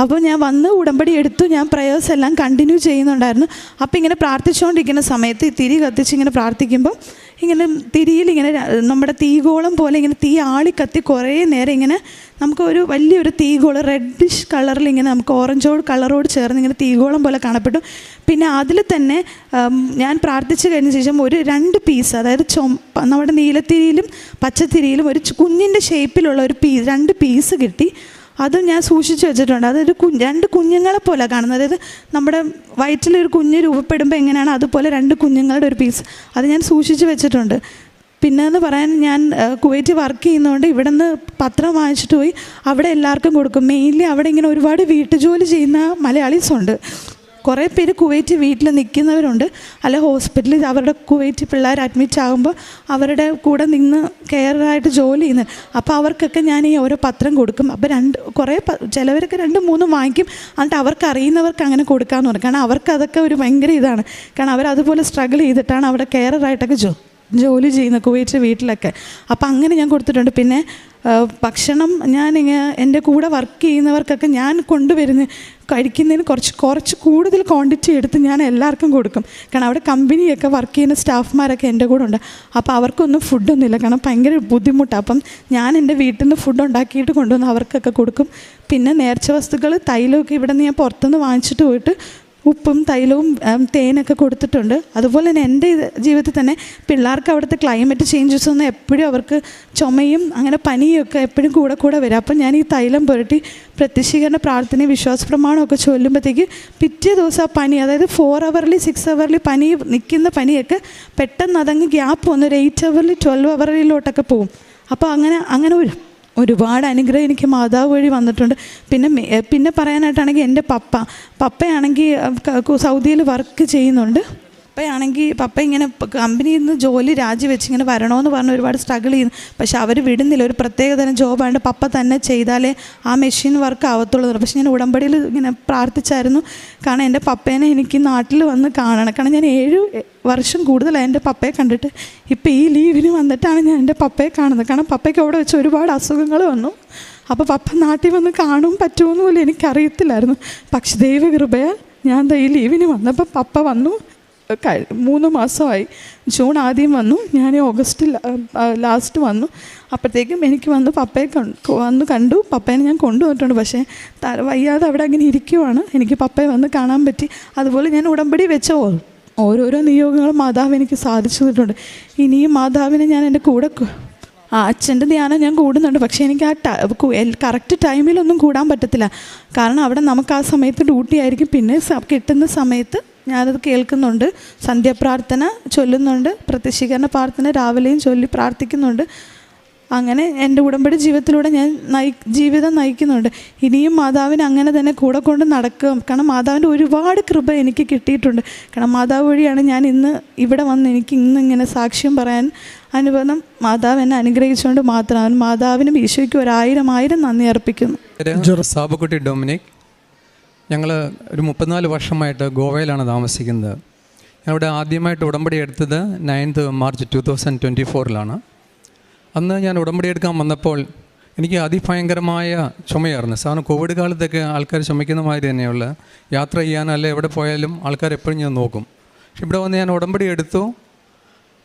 അപ്പോൾ ഞാൻ വന്ന് ഉടമ്പടി എടുത്തു. ഞാൻ പ്രേയേഴ്സ് എല്ലാം കണ്ടിന്യൂ ചെയ്യുന്നുണ്ടായിരുന്നു. അപ്പോൾ ഇങ്ങനെ പ്രാർത്ഥിച്ചുകൊണ്ടിരിക്കുന്ന സമയത്ത് ഈ തിരി കത്തിച്ച് ഇങ്ങനെ പ്രാർത്ഥിക്കുമ്പോൾ ഇങ്ങനെ തിരിയിൽ ഇങ്ങനെ നമ്മുടെ തീഗോളം പോലെ ഇങ്ങനെ തീ ആളിക്കത്തി കുറേ നേരം ഇങ്ങനെ നമുക്കൊരു വലിയൊരു തീഗോളം റെഡിഷ് കളറിൽ ഇങ്ങനെ നമുക്ക് ഓറഞ്ചോട് കളറോട് ചേർന്ന് ഇങ്ങനെ തീഗോളം പോലെ കാണപ്പെട്ടു. പിന്നെ അതിൽ തന്നെ ഞാൻ പ്രാർത്ഥിച്ചു കഴിഞ്ഞ ശേഷം ഒരു 2 പീസ്, അതായത് നമ്മുടെ നീലത്തിരിയിലും പച്ചത്തിരിയിലും ഒരു കുഞ്ഞിൻ്റെ ഷേപ്പിലുള്ള ഒരു 2 പീസ് കിട്ടി. അതും ഞാൻ സൂക്ഷിച്ച് വെച്ചിട്ടുണ്ട്. അതൊരു 2 കുഞ്ഞുങ്ങളെ പോലെ കാണുന്നത്. അതായത് നമ്മുടെ വയറ്റിലൊരു കുഞ്ഞ് രൂപപ്പെടുമ്പോൾ എങ്ങനെയാണ് അതുപോലെ 2 കുഞ്ഞുങ്ങളുടെ ഒരു പീസ്, അത് ഞാൻ സൂക്ഷിച്ച് വെച്ചിട്ടുണ്ട്. പിന്നെ എന്ന് പറയാൻ ഞാൻ കുവൈറ്റ് വർക്ക് ചെയ്യുന്നതുകൊണ്ട് ഇവിടെ നിന്ന് പത്രം വാങ്ങിച്ചിട്ട് പോയി അവിടെ എല്ലാവർക്കും കൊടുക്കും. മെയിൻലി അവിടെ ഇങ്ങനെ ഒരുപാട് വീട്ടുജോലി ചെയ്യുന്ന മലയാളീസുണ്ട്. കുറേ പേര് കുവൈറ്റ് വീട്ടിൽ നിൽക്കുന്നവരുണ്ട്, അല്ല ഹോസ്പിറ്റലിൽ അവരുടെ കുവൈറ്റ് പിള്ളേർ അഡ്മിറ്റ് ആകുമ്പോൾ അവരുടെ കൂടെ നിന്ന് കെയറായിട്ട് ജോലി ചെയ്യുന്നത്. അപ്പോൾ അവർക്കൊക്കെ ഞാൻ ഈ ഓരോ പത്രം കൊടുക്കും. അപ്പോൾ ചിലവരൊക്കെ 2-3 വാങ്ങിക്കും. എന്നിട്ട് അവർക്ക് അറിയുന്നവർക്ക് അങ്ങനെ കൊടുക്കാമെന്ന് പറയും. കാരണം അവർക്ക് അതൊക്കെ ഒരു ഭയങ്കര ഇതാണ്. കാരണം അവരതുപോലെ സ്ട്രഗിൾ ചെയ്തിട്ടാണ് അവിടെ കെയറായിട്ടൊക്കെ ജോലി ചെയ്യുന്ന കുവൈറ്റ് വീട്ടിലൊക്കെ. അപ്പം അങ്ങനെ ഞാൻ കൊടുത്തിട്ടുണ്ട്. പിന്നെ ഭക്ഷണം എൻ്റെ കൂടെ വർക്ക് ചെയ്യുന്നവർക്കൊക്കെ ഞാൻ കഴിക്കുന്നതിന് കുറച്ച് കൂടുതൽ ക്വാണ്ടിറ്റി എടുത്ത് ഞാൻ എല്ലാവർക്കും കൊടുക്കും. കാരണം അവിടെ കമ്പനിയൊക്കെ വർക്ക് ചെയ്യുന്ന സ്റ്റാഫ്മാരൊക്കെ എൻ്റെ കൂടെ ഉണ്ട്. അപ്പോൾ അവർക്കൊന്നും ഫുഡൊന്നുമില്ല, കാരണം ഭയങ്കര ബുദ്ധിമുട്ടാണ്. അപ്പം ഞാൻ എൻ്റെ വീട്ടിൽ നിന്ന് ഫുഡ് ഉണ്ടാക്കിയിട്ട് കൊണ്ടുവന്ന് അവർക്കൊക്കെ കൊടുക്കും. പിന്നെ നേർച്ച വസ്തുക്കൾ തൈലമൊക്കെ ഇവിടെ നിന്ന് ഞാൻ പുറത്തുനിന്ന് വാങ്ങിച്ചിട്ട് പോയിട്ട് ഉപ്പും തൈലവും തേനൊക്കെ കൊടുത്തിട്ടുണ്ട്. അതുപോലെ തന്നെ എൻ്റെ ജീവിതത്തിൽ തന്നെ പിള്ളേർക്ക് അവിടുത്തെ ക്ലൈമറ്റ് ചേഞ്ചസ് ഒന്നും എപ്പോഴും അവർക്ക് ചുമയും അങ്ങനെ പനിയൊക്കെ എപ്പോഴും കൂടെ വരും. അപ്പം ഞാൻ ഈ തൈലം പുരട്ടി പ്രത്യക്ഷീകരണ പ്രാർത്ഥനയും വിശ്വാസ പ്രമാണമൊക്കെ ചൊല്ലുമ്പോഴത്തേക്ക് പിറ്റേ ദിവസം ആ പനി, അതായത് 4 hourly 6 hourly പനി നിൽക്കുന്ന പനിയൊക്കെ പെട്ടെന്ന് അതങ്ങ് ഗ്യാപ്പ് വന്ന് ഒരു 8 hourly 12 hourlyലോട്ടൊക്കെ പോകും. അപ്പോൾ അങ്ങനെ ഒരുപാട് അനുഗ്രഹം എനിക്ക് മാതാവ് വഴി വന്നിട്ടുണ്ട്. പിന്നെ പറയാനായിട്ടാണെങ്കിൽ എൻ്റെ പപ്പയാണെങ്കിൽ സൗദിയിൽ വർക്ക് ചെയ്യുന്നുണ്ട്. പപ്പ ഇങ്ങനെ കമ്പനിയിൽ നിന്ന് ജോലി രാജിവെച്ച് ഇങ്ങനെ വരണമെന്ന് പറഞ്ഞ് ഒരുപാട് സ്ട്രഗിൾ ചെയ്യുന്നു. പക്ഷെ അവർ വിടുന്നില്ല. ഒരു പ്രത്യേകതരം ജോബായിട്ട് പപ്പ തന്നെ ചെയ്താലേ ആ മെഷീൻ വർക്ക് ആവത്തുള്ളൂ. പക്ഷെ ഞാൻ ഉടമ്പടിയിൽ ഇങ്ങനെ പ്രാർത്ഥിച്ചായിരുന്നു. കാരണം എൻ്റെ പപ്പേനെ എനിക്ക് നാട്ടിൽ വന്ന് കാണണം. കാരണം ഞാൻ 7 വർഷം കൂടുതലായി എൻ്റെ പപ്പയെ കണ്ടിട്ട്. ഇപ്പോൾ ഈ ലീവിന് വന്നിട്ടാണ് ഞാൻ എൻ്റെ പപ്പയെ കാണുന്നത്. കാരണം പപ്പയ്ക്ക് അവിടെ വെച്ച് ഒരുപാട് അസുഖങ്ങൾ വന്നു. അപ്പോൾ പപ്പ നാട്ടിൽ വന്ന് കാണും പറ്റുമെന്ന് പോലും എനിക്കറിയത്തില്ലായിരുന്നു. പക്ഷെ ദൈവകൃപയാൽ ഞാൻ ഈ ലീവിന് വന്നപ്പോൾ പപ്പ വന്നു. 3 മാസമായി. ജൂൺ ആദ്യം വന്നു, ഞാൻ ഓഗസ്റ്റ് ലാസ്റ്റ് വന്നു. അപ്പോഴത്തേക്കും എനിക്ക് വന്ന് പപ്പയെ കണ്ടു. പപ്പേനെ ഞാൻ കൊണ്ടുവന്നിട്ടുണ്ട്. പക്ഷേ വയ്യാതെ അവിടെ അങ്ങനെ ഇരിക്കുവാണ്. എനിക്ക് പപ്പയെ വന്ന് കാണാൻ പറ്റി. അതുപോലെ ഞാൻ ഉടമ്പടി വെച്ച ഓരോരോ നിയോഗങ്ങളും മാതാവ് എനിക്ക് സാധിച്ചു തന്നിട്ടുണ്ട്. ഇനിയും മാതാവിനെ ഞാൻ എൻ്റെ കൂടെ അച്ഛൻ്റെ ധ്യാനം ഞാൻ കൂടുന്നുണ്ട്. പക്ഷേ എനിക്ക് കറക്റ്റ് ടൈമിലൊന്നും കൂടാൻ പറ്റത്തില്ല. കാരണം അവിടെ നമുക്ക് ആ സമയത്ത് ഡ്യൂട്ടി ആയിരിക്കും. പിന്നെ കിട്ടുന്ന സമയത്ത് ഞാനത് കേൾക്കുന്നുണ്ട്. സന്ധ്യാപ്രാർത്ഥന ചൊല്ലുന്നുണ്ട്, പ്രത്യക്ഷീകരണ പ്രാർത്ഥന രാവിലെയും ചൊല്ലി പ്രാർത്ഥിക്കുന്നുണ്ട്. അങ്ങനെ എൻ്റെ ഉടമ്പടി ജീവിതത്തിലൂടെ ഞാൻ ജീവിതം നയിക്കുന്നുണ്ട്. ഇനിയും മാതാവിനെ അങ്ങനെ തന്നെ കൂടെ കൊണ്ട് നടക്കുക. കാരണം മാതാവിൻ്റെ ഒരുപാട് കൃപ എനിക്ക് കിട്ടിയിട്ടുണ്ട്. കാരണം മാതാവ് വഴിയാണ് ഞാൻ ഇന്ന് ഇവിടെ വന്ന് എനിക്ക് ഇങ്ങനെ സാക്ഷ്യം പറയാൻ അനുഭവം. മാതാവ് എന്നെ അനുഗ്രഹിച്ചുകൊണ്ട് മാത്രമാണ്. മാതാവിനും ഈശോയ്ക്കും 1000 നന്ദി അർപ്പിക്കുന്നു. സാബുക്കുട്ടി ഡൊമിനിക്. ഞങ്ങൾ ഒരു 34 വർഷമായിട്ട് ഗോവയിലാണ് താമസിക്കുന്നത്. ഞങ്ങളുടെ ആദ്യമായിട്ട് ഉടമ്പടി എടുത്തത് 9th March 2024 അന്ന് ഞാൻ ഉടമ്പടി എടുക്കാൻ വന്നപ്പോൾ എനിക്ക് അതിഭയങ്കരമായ ചുമയായിരുന്നു. സാധാരണ കോവിഡ് കാലത്തൊക്കെ ആൾക്കാർ ചുമയ്ക്കുന്ന മാതിരി തന്നെയുള്ള യാത്ര ചെയ്യാനോ അല്ലെ എവിടെ പോയാലും ആൾക്കാർ എപ്പോഴും ഞാൻ നോക്കും. പക്ഷെ ഇവിടെ വന്ന് ഞാൻ ഉടമ്പടി എടുത്തു.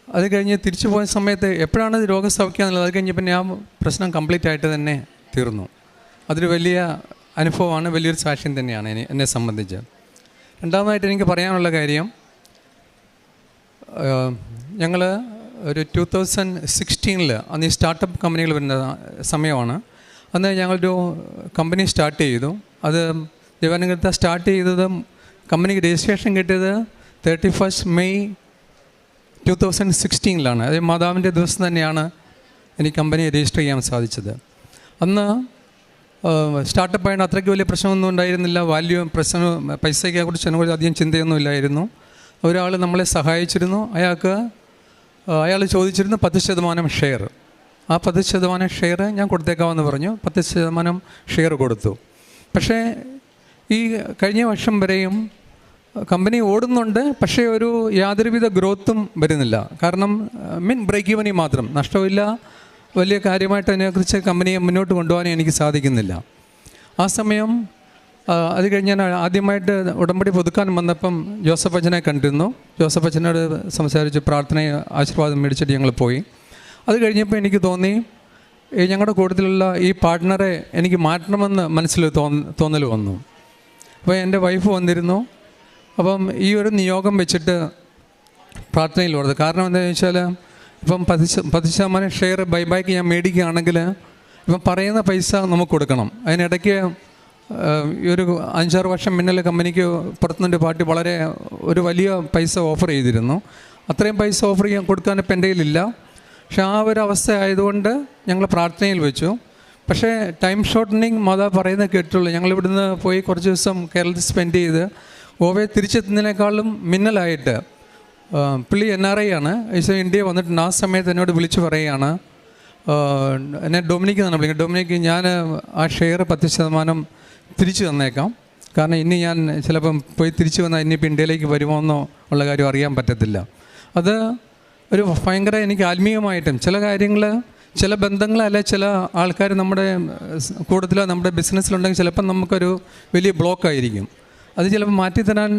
അത് കഴിഞ്ഞ് തിരിച്ചു പോയ സമയത്ത് എപ്പോഴാണ് രോഗം സൗഖ്യമെന്നുള്ളത്, അത് കഴിഞ്ഞപ്പോൾ ഞാൻ പ്രശ്നം കംപ്ലീറ്റ് ആയിട്ട് തന്നെ തീർന്നു. അതൊരു വലിയ അനുഭവമാണ്, വലിയൊരു സാക്ഷ്യം തന്നെയാണ് എന്നെ സംബന്ധിച്ച്. രണ്ടാമതായിട്ട് എനിക്ക് പറയാനുള്ള കാര്യം, ഞങ്ങൾ ഒരു 2016 അന്ന് ഈ സ്റ്റാർട്ടപ്പ് കമ്പനികൾ വരുന്ന സമയമാണ്. അന്ന് ഞങ്ങളൊരു കമ്പനി സ്റ്റാർട്ട് ചെയ്തു. അത് ദേവാനുഗ്രഹത്തെ സ്റ്റാർട്ട് ചെയ്തത് കമ്പനിക്ക് രജിസ്ട്രേഷൻ കിട്ടിയത് 31st May 2016 അത് മാതാവിൻ്റെ ദിവസം തന്നെയാണ് എനിക്ക് കമ്പനി രജിസ്റ്റർ ചെയ്യാൻ സാധിച്ചത്. അന്ന് സ്റ്റാർട്ടപ്പായിട്ട് അത്രയ്ക്ക് വലിയ പ്രശ്നമൊന്നും ഉണ്ടായിരുന്നില്ല. പൈസയ്ക്കെ കുറിച്ച് അധികം ചിന്തയൊന്നും ഇല്ലായിരുന്നു. ഒരാൾ നമ്മളെ സഹായിച്ചിരുന്നു. അയാൾ ചോദിച്ചിരുന്നു 10% ഷെയർ. ആ 10% ഷെയർ ഞാൻ കൊടുത്തേക്കാമെന്ന് പറഞ്ഞു. 10% ഷെയർ കൊടുത്തു. പക്ഷേ ഈ കഴിഞ്ഞ വർഷം വരെയും കമ്പനി ഓടുന്നുണ്ട്, പക്ഷേ ഒരു യാതൊരുവിധ ഗ്രോത്തും വരുന്നില്ല. കാരണം ബ്രേക്ക് ഈവനി മാത്രം, നഷ്ടമില്ല, വലിയ കാര്യമായിട്ട് അതിനെക്കുറിച്ച് കമ്പനിയെ മുന്നോട്ട് കൊണ്ടുപോകാൻ എനിക്ക് സാധിക്കുന്നില്ല. ആ സമയം അത് കഴിഞ്ഞ് ഞാൻ ആദ്യമായിട്ട് ഉടമ്പടി പുതുക്കാൻ വന്നപ്പം ജോസഫ് അച്ഛനെ കണ്ടിരുന്നു. ജോസഫ് അച്ഛനോട് സംസാരിച്ച് പ്രാർത്ഥന ആശീർവാദം മേടിച്ചിട്ട് ഞങ്ങൾ പോയി. അത് കഴിഞ്ഞപ്പോൾ എനിക്ക് തോന്നി ഞങ്ങളുടെ കൂട്ടത്തിലുള്ള ഈ പാർട്ട്ണറെ എനിക്ക് മാറ്റണമെന്ന് മനസ്സിൽ തോന്നൽ വന്നു. അപ്പോൾ എൻ്റെ വൈഫ് വന്നിരുന്നു. അപ്പം ഈ ഒരു നിയോഗം വെച്ചിട്ട് പ്രാർത്ഥനയിലുള്ളത്. കാരണം എന്താണെന്ന് വെച്ചാൽ ഇപ്പം 10% ഷെയർ ബൈബാക്ക് ഞാൻ മേടിക്കുകയാണെങ്കിൽ ഇപ്പം പറയുന്ന പൈസ നമുക്ക് കൊടുക്കണം. അതിനിടയ്ക്ക് ഈ ഒരു 5-6 വർഷം മുന്നേ കമ്പനിക്ക് പുറത്തുനിന്നൊരു പാർട്ടി വളരെ ഒരു വലിയ പൈസ ഓഫർ ചെയ്തിരുന്നു. അത്രയും പൈസ ഓഫർ ചെയ്യാൻ കൊടുക്കാൻ ഇപ്പം എൻ്റെ കയ്യിലില്ല. പക്ഷെ ആ ഒരു അവസ്ഥ ആയതുകൊണ്ട് ഞങ്ങൾ പ്രാർത്ഥനയിൽ വെച്ചു. പക്ഷേ ടൈം ഷോർട്ടനിങ് മാതാ പറയുന്നത് കേട്ടുള്ളൂ. ഞങ്ങളിവിടുന്ന് പോയി കുറച്ച് ദിവസം കേരളത്തിൽ സ്പെൻഡ് ചെയ്ത് ഗോവയെ തിരിച്ചെത്തുന്നതിനേക്കാളും മിന്നലായിട്ട് പുള്ളി NRI ആണ്, ഇന്ത്യ വന്നിട്ടുണ്ട്. ആ സമയത്ത് എന്നോട് വിളിച്ച് പറയുകയാണ്, എന്നെ ഡൊമിനിക്ക് എന്നാണ് വിളിക്കുന്നത്, ഡൊമിനിക്ക് ഞാൻ ആ ഷെയർ 10% തിരിച്ചു തന്നേക്കാം. കാരണം ഇനി ഞാൻ ചിലപ്പം പോയി തിരിച്ചു വന്നാൽ ഇനിയിപ്പോൾ ഇന്ത്യയിലേക്ക് വരുമോ എന്നോ ഉള്ള കാര്യം അറിയാൻ പറ്റത്തില്ല. അത് ഒരു ഭയങ്കര എനിക്ക് ആത്മീയമായിട്ടും ചില കാര്യങ്ങൾ, ചില ബന്ധങ്ങൾ, അല്ലെ ചില ആൾക്കാർ നമ്മുടെ കൂട്ടത്തിലോ നമ്മുടെ ബിസിനസ്സിലുണ്ടെങ്കിൽ ചിലപ്പം നമുക്കൊരു വലിയ ബ്ലോക്കായിരിക്കും. അത് ചിലപ്പോൾ മാറ്റിത്തരാൻ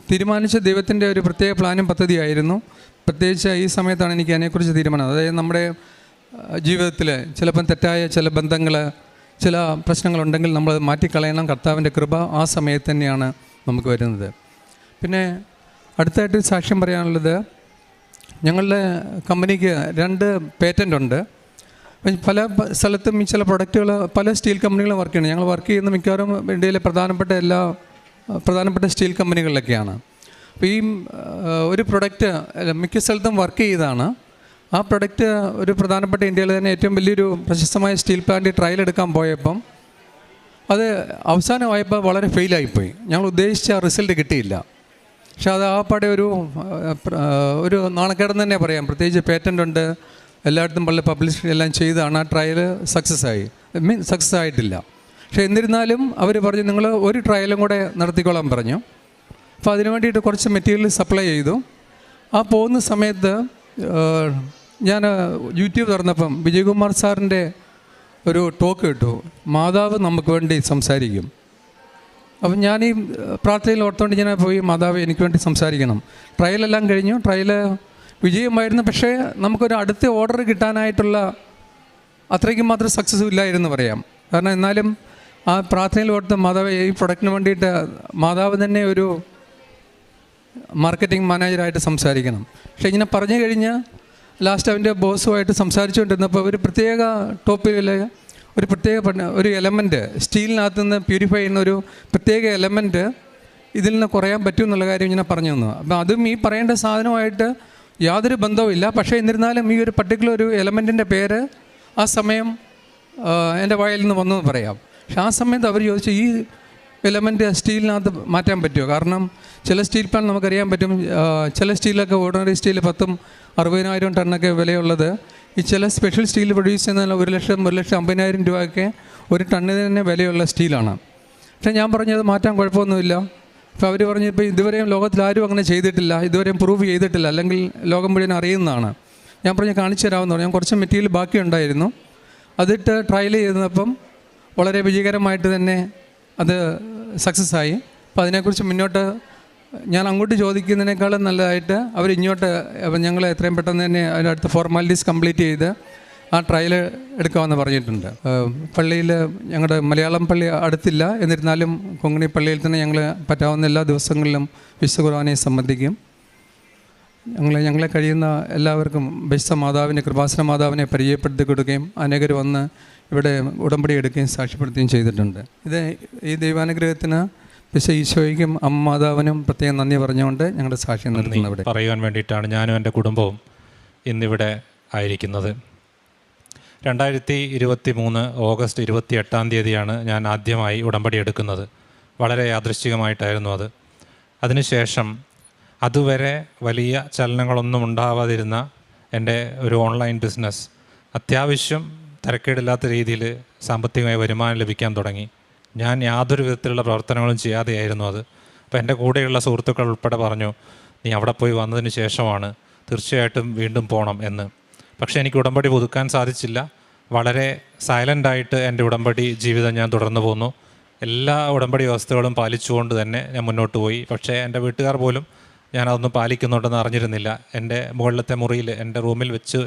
തീരുമാനിച്ച ദൈവത്തിൻ്റെ ഒരു പ്രത്യേക പ്ലാനും പദ്ധതിയായിരുന്നു. പ്രത്യേകിച്ച് ഈ സമയത്താണ് എനിക്ക് അതിനെക്കുറിച്ച് തീരുമാനം. അതായത് നമ്മുടെ ജീവിതത്തിൽ ചിലപ്പം തെറ്റായ ചില ബന്ധങ്ങൾ, ചില പ്രശ്നങ്ങളുണ്ടെങ്കിൽ നമ്മളത് മാറ്റിക്കളയണം. കർത്താവിൻ്റെ കൃപ ആ സമയത്ത് തന്നെയാണ് നമുക്ക് വരുന്നത്. പിന്നെ അടുത്തായിട്ട് സാക്ഷ്യം പറയാനുള്ളത്, ഞങ്ങളുടെ കമ്പനിക്ക് 2 പേറ്റൻ്റ് ഉണ്ട്. പല സ്ഥലത്തും ഈ ചില പ്രൊഡക്റ്റുകൾ പല സ്റ്റീൽ കമ്പനികളും വർക്ക് ചെയ്യുന്നത്. ഞങ്ങൾ വർക്ക് ചെയ്യുന്ന മിക്കവാറും ഇന്ത്യയിലെ പ്രധാനപ്പെട്ട സ്റ്റീൽ കമ്പനികളിലൊക്കെയാണ്. അപ്പോൾ ഈ ഒരു പ്രൊഡക്റ്റ് മിക്ക സ്ഥലത്തും വർക്ക് ചെയ്താണ്. ആ പ്രൊഡക്റ്റ് ഒരു പ്രധാനപ്പെട്ട ഇന്ത്യയിലെ തന്നെ ഏറ്റവും വലിയൊരു പ്രശസ്തമായ സ്റ്റീൽ പ്ലാന്റ് ട്രയൽ എടുക്കാൻ പോയപ്പം അത് അവസാനമായപ്പോൾ വളരെ ഫെയിലായിപ്പോയി. ഞങ്ങൾ ഉദ്ദേശിച്ച റിസൾട്ട് കിട്ടിയില്ല. പക്ഷെ അത് ആപ്പാടെ ഒരു നാണക്കേടെന്ന് തന്നെ പറയാം. പ്രത്യേകിച്ച് പേറ്റൻ്റ് ഉണ്ട്, എല്ലായിടത്തും വളരെ പബ്ലിസിറ്റി എല്ലാം ചെയ്താണ്. ആ ട്രയൽ സക്സസ് ആയിട്ടില്ല. പക്ഷേ എന്നിരുന്നാലും അവർ പറഞ്ഞു നിങ്ങൾ ഒരു ട്രയലും കൂടെ നടത്തിക്കോളാൻ പറഞ്ഞു. അപ്പോൾ അതിനു വേണ്ടിയിട്ട് കുറച്ച് മെറ്റീരിയൽ സപ്ലൈ ചെയ്തു. ആ പോകുന്ന സമയത്ത് ഞാൻ യൂട്യൂബ് തുറന്നപ്പം വിജയകുമാർ സാറിൻ്റെ ഒരു ടോക്ക് കിട്ടു, മാതാവ് നമുക്ക് വേണ്ടി സംസാരിക്കും. അപ്പം ഞാൻ ഈ പ്രാർത്ഥനയിൽ ഓർത്തുകൊണ്ട് ഞാൻ പോയി, മാതാവ് എനിക്ക് വേണ്ടി സംസാരിക്കണം. ട്രയലെല്ലാം കഴിഞ്ഞു, ട്രയൽ വിജയമായിരുന്നു. പക്ഷേ നമുക്കൊരു അടുത്ത ഓർഡർ കിട്ടാനായിട്ടുള്ള അത്രയ്ക്കും മാത്രം സക്സസ് ഇല്ലായിരുന്നു പറയാം. കാരണം എന്നാലും ആ പ്രാർത്ഥനയിൽ ഓർത്ത് മാതാവ് ഈ പ്രൊഡക്റ്റിന് വേണ്ടിയിട്ട് മാതാവ് തന്നെ ഒരു മാർക്കറ്റിംഗ് മാനേജറായിട്ട് സംസാരിക്കണം. പക്ഷേ ഇങ്ങനെ പറഞ്ഞു കഴിഞ്ഞ് ലാസ്റ്റ് അവൻ്റെ ബോസുമായിട്ട് സംസാരിച്ചുകൊണ്ടിരുന്നപ്പോൾ ഒരു പ്രത്യേക ടോപ്പിൽ ഒരു എലമെൻറ്റ്, സ്റ്റീലിനകത്ത് നിന്ന് പ്യൂരിഫൈ ചെയ്യുന്ന ഒരു പ്രത്യേക എലമെൻറ്റ് ഇതിൽ നിന്ന് കുറയാൻ പറ്റും എന്നുള്ള കാര്യം ഇങ്ങനെ പറഞ്ഞു തന്നു. അപ്പോൾ അതും ഈ പറയേണ്ട സാധനമായിട്ട് യാതൊരു ബന്ധവുമില്ല. പക്ഷേ എന്നിരുന്നാലും ഈ ഒരു പർട്ടിക്കുലർ ഒരു എലമെൻറ്റിൻ്റെ പേര് ആ സമയം എൻ്റെ വായിൽ നിന്ന് വന്നു പറയാം. പക്ഷെ ആ സമയത്ത് അവർ ചോദിച്ചു, ഈ എലമെൻറ്റ് സ്റ്റീലിനകത്ത് മാറ്റാൻ പറ്റുമോ? കാരണം ചില സ്റ്റീൽ പ്ലാൻ നമുക്കറിയാൻ പറ്റും, ചില സ്റ്റീലൊക്കെ ഓർഡിനറി സ്റ്റീൽ 10,000-60,000 ടണ്ണൊക്കെ വിലയുള്ളത്, ഈ ചില സ്പെഷ്യൽ സ്റ്റീൽ പ്രൊഡ്യൂസ് ചെയ്യുന്ന 1,50,000 രൂപയൊക്കെ ഒരു ടണ്ണിന് തന്നെ വിലയുള്ള സ്റ്റീലാണ്. പക്ഷേ ഞാൻ പറഞ്ഞത് മാറ്റാൻ കുഴപ്പമൊന്നുമില്ല. അപ്പോൾ അവർ പറഞ്ഞു, ഇപ്പോൾ ഇതുവരെയും ലോകത്തിൽ ആരും അങ്ങനെ ചെയ്തിട്ടില്ല, ഇതുവരെയും പ്രൂവ് ചെയ്തിട്ടില്ല, അല്ലെങ്കിൽ ലോകം മുഴുവൻ അറിയുന്നതാണ്. ഞാൻ പറഞ്ഞു കാണിച്ചു തരാമെന്ന് പറഞ്ഞു. ഞാൻ കുറച്ച് മെറ്റീരിയൽ ബാക്കിയുണ്ടായിരുന്നു, അതിട്ട് ട്രയൽ ചെയ്തപ്പം വളരെ വിജയകരമായിട്ട് തന്നെ അത് സക്സസ്സായി. അപ്പോൾ അതിനെക്കുറിച്ച് മുന്നോട്ട് ഞാൻ അങ്ങോട്ട് ചോദിക്കുന്നതിനേക്കാളും നല്ലതായിട്ട് അവർ ഇങ്ങോട്ട് ഞങ്ങൾ എത്രയും പെട്ടെന്ന് തന്നെ അതിനടുത്ത് ഫോർമാലിറ്റീസ് കംപ്ലീറ്റ് ചെയ്ത് ആ ട്രയൽ എടുക്കാമെന്ന് പറഞ്ഞിട്ടുണ്ട്. പള്ളിയിൽ ഞങ്ങളുടെ മലയാളം പള്ളി അടുത്തില്ല, എന്നിരുന്നാലും കൊങ്ങണി പള്ളിയിൽ തന്നെ ഞങ്ങൾ പറ്റാവുന്ന എല്ലാ ദിവസങ്ങളിലും വിശുദ്ധ കുർബാനയെ സംബന്ധിക്കും. ഞങ്ങളെ കഴിയുന്ന എല്ലാവർക്കും വിശുദ്ധ മാതാവിനെ, കൃപാസന മാതാവിനെ പരിചയപ്പെടുത്തി കൊടുക്കുകയും അനേകർ വന്ന് ഇവിടെ ഉടമ്പടി എടുക്കുകയും സാക്ഷ്യപ്പെടുത്തുകയും ചെയ്തിട്ടുണ്ട്. ഈ ദൈവാനുഗ്രഹത്തിന് വിശുദ്ധ ഈശോയ്ക്കും അമ്മ മാതാവിനും പ്രത്യേകം നന്ദി പറഞ്ഞുകൊണ്ട് ഞങ്ങളുടെ സാക്ഷ്യം നിർത്തുന്നത് പറയുവാൻ വേണ്ടിയിട്ടാണ് ഞാനും എൻ്റെ കുടുംബവും ഇന്നിവിടെ ആയിരിക്കുന്നത്. 2023 ഓഗസ്റ്റ് 28 ഞാൻ ആദ്യമായി ഉടമ്പടി എടുക്കുന്നത്. വളരെ യാദൃശ്ചികമായിട്ടായിരുന്നു അത്. അതിനുശേഷം അതുവരെ വലിയ ചലനങ്ങളൊന്നും ഉണ്ടാവാതിരുന്ന എൻ്റെ ഒരു ഓൺലൈൻ ബിസിനസ് അത്യാവശ്യം തരക്കേടില്ലാത്ത രീതിയിൽ സാമ്പത്തികമായി വരുമാനം ലഭിക്കാൻ തുടങ്ങി. ഞാൻ യാതൊരു വിധത്തിലുള്ള പ്രവർത്തനങ്ങളും ചെയ്യാതെയായിരുന്നു അത്. അപ്പോൾ എൻ്റെ കൂടെയുള്ള സുഹൃത്തുക്കൾ ഉൾപ്പെടെ പറഞ്ഞു, നീ അവിടെ പോയി വന്നതിന് ശേഷമാണ് തീർച്ചയായിട്ടും വീണ്ടും പോകണം എന്ന്. പക്ഷേ എനിക്ക് ഉടമ്പടി പുതുക്കാൻ സാധിച്ചില്ല. വളരെ സൈലൻ്റായിട്ട് എൻ്റെ ഉടമ്പടി ജീവിതം ഞാൻ തുടർന്നു പോന്നു. എല്ലാ ഉടമ്പടി വ്യവസ്ഥകളും പാലിച്ചുകൊണ്ട് തന്നെ ഞാൻ മുന്നോട്ട് പോയി. പക്ഷേ എൻ്റെ വീട്ടുകാർ പോലും ഞാനതൊന്നും പാലിക്കുന്നുണ്ടെന്ന് അറിഞ്ഞിരുന്നില്ല. എൻ്റെ മുകളിലത്തെ മുറിയിൽ എൻ്റെ റൂമിൽ വെച്ച്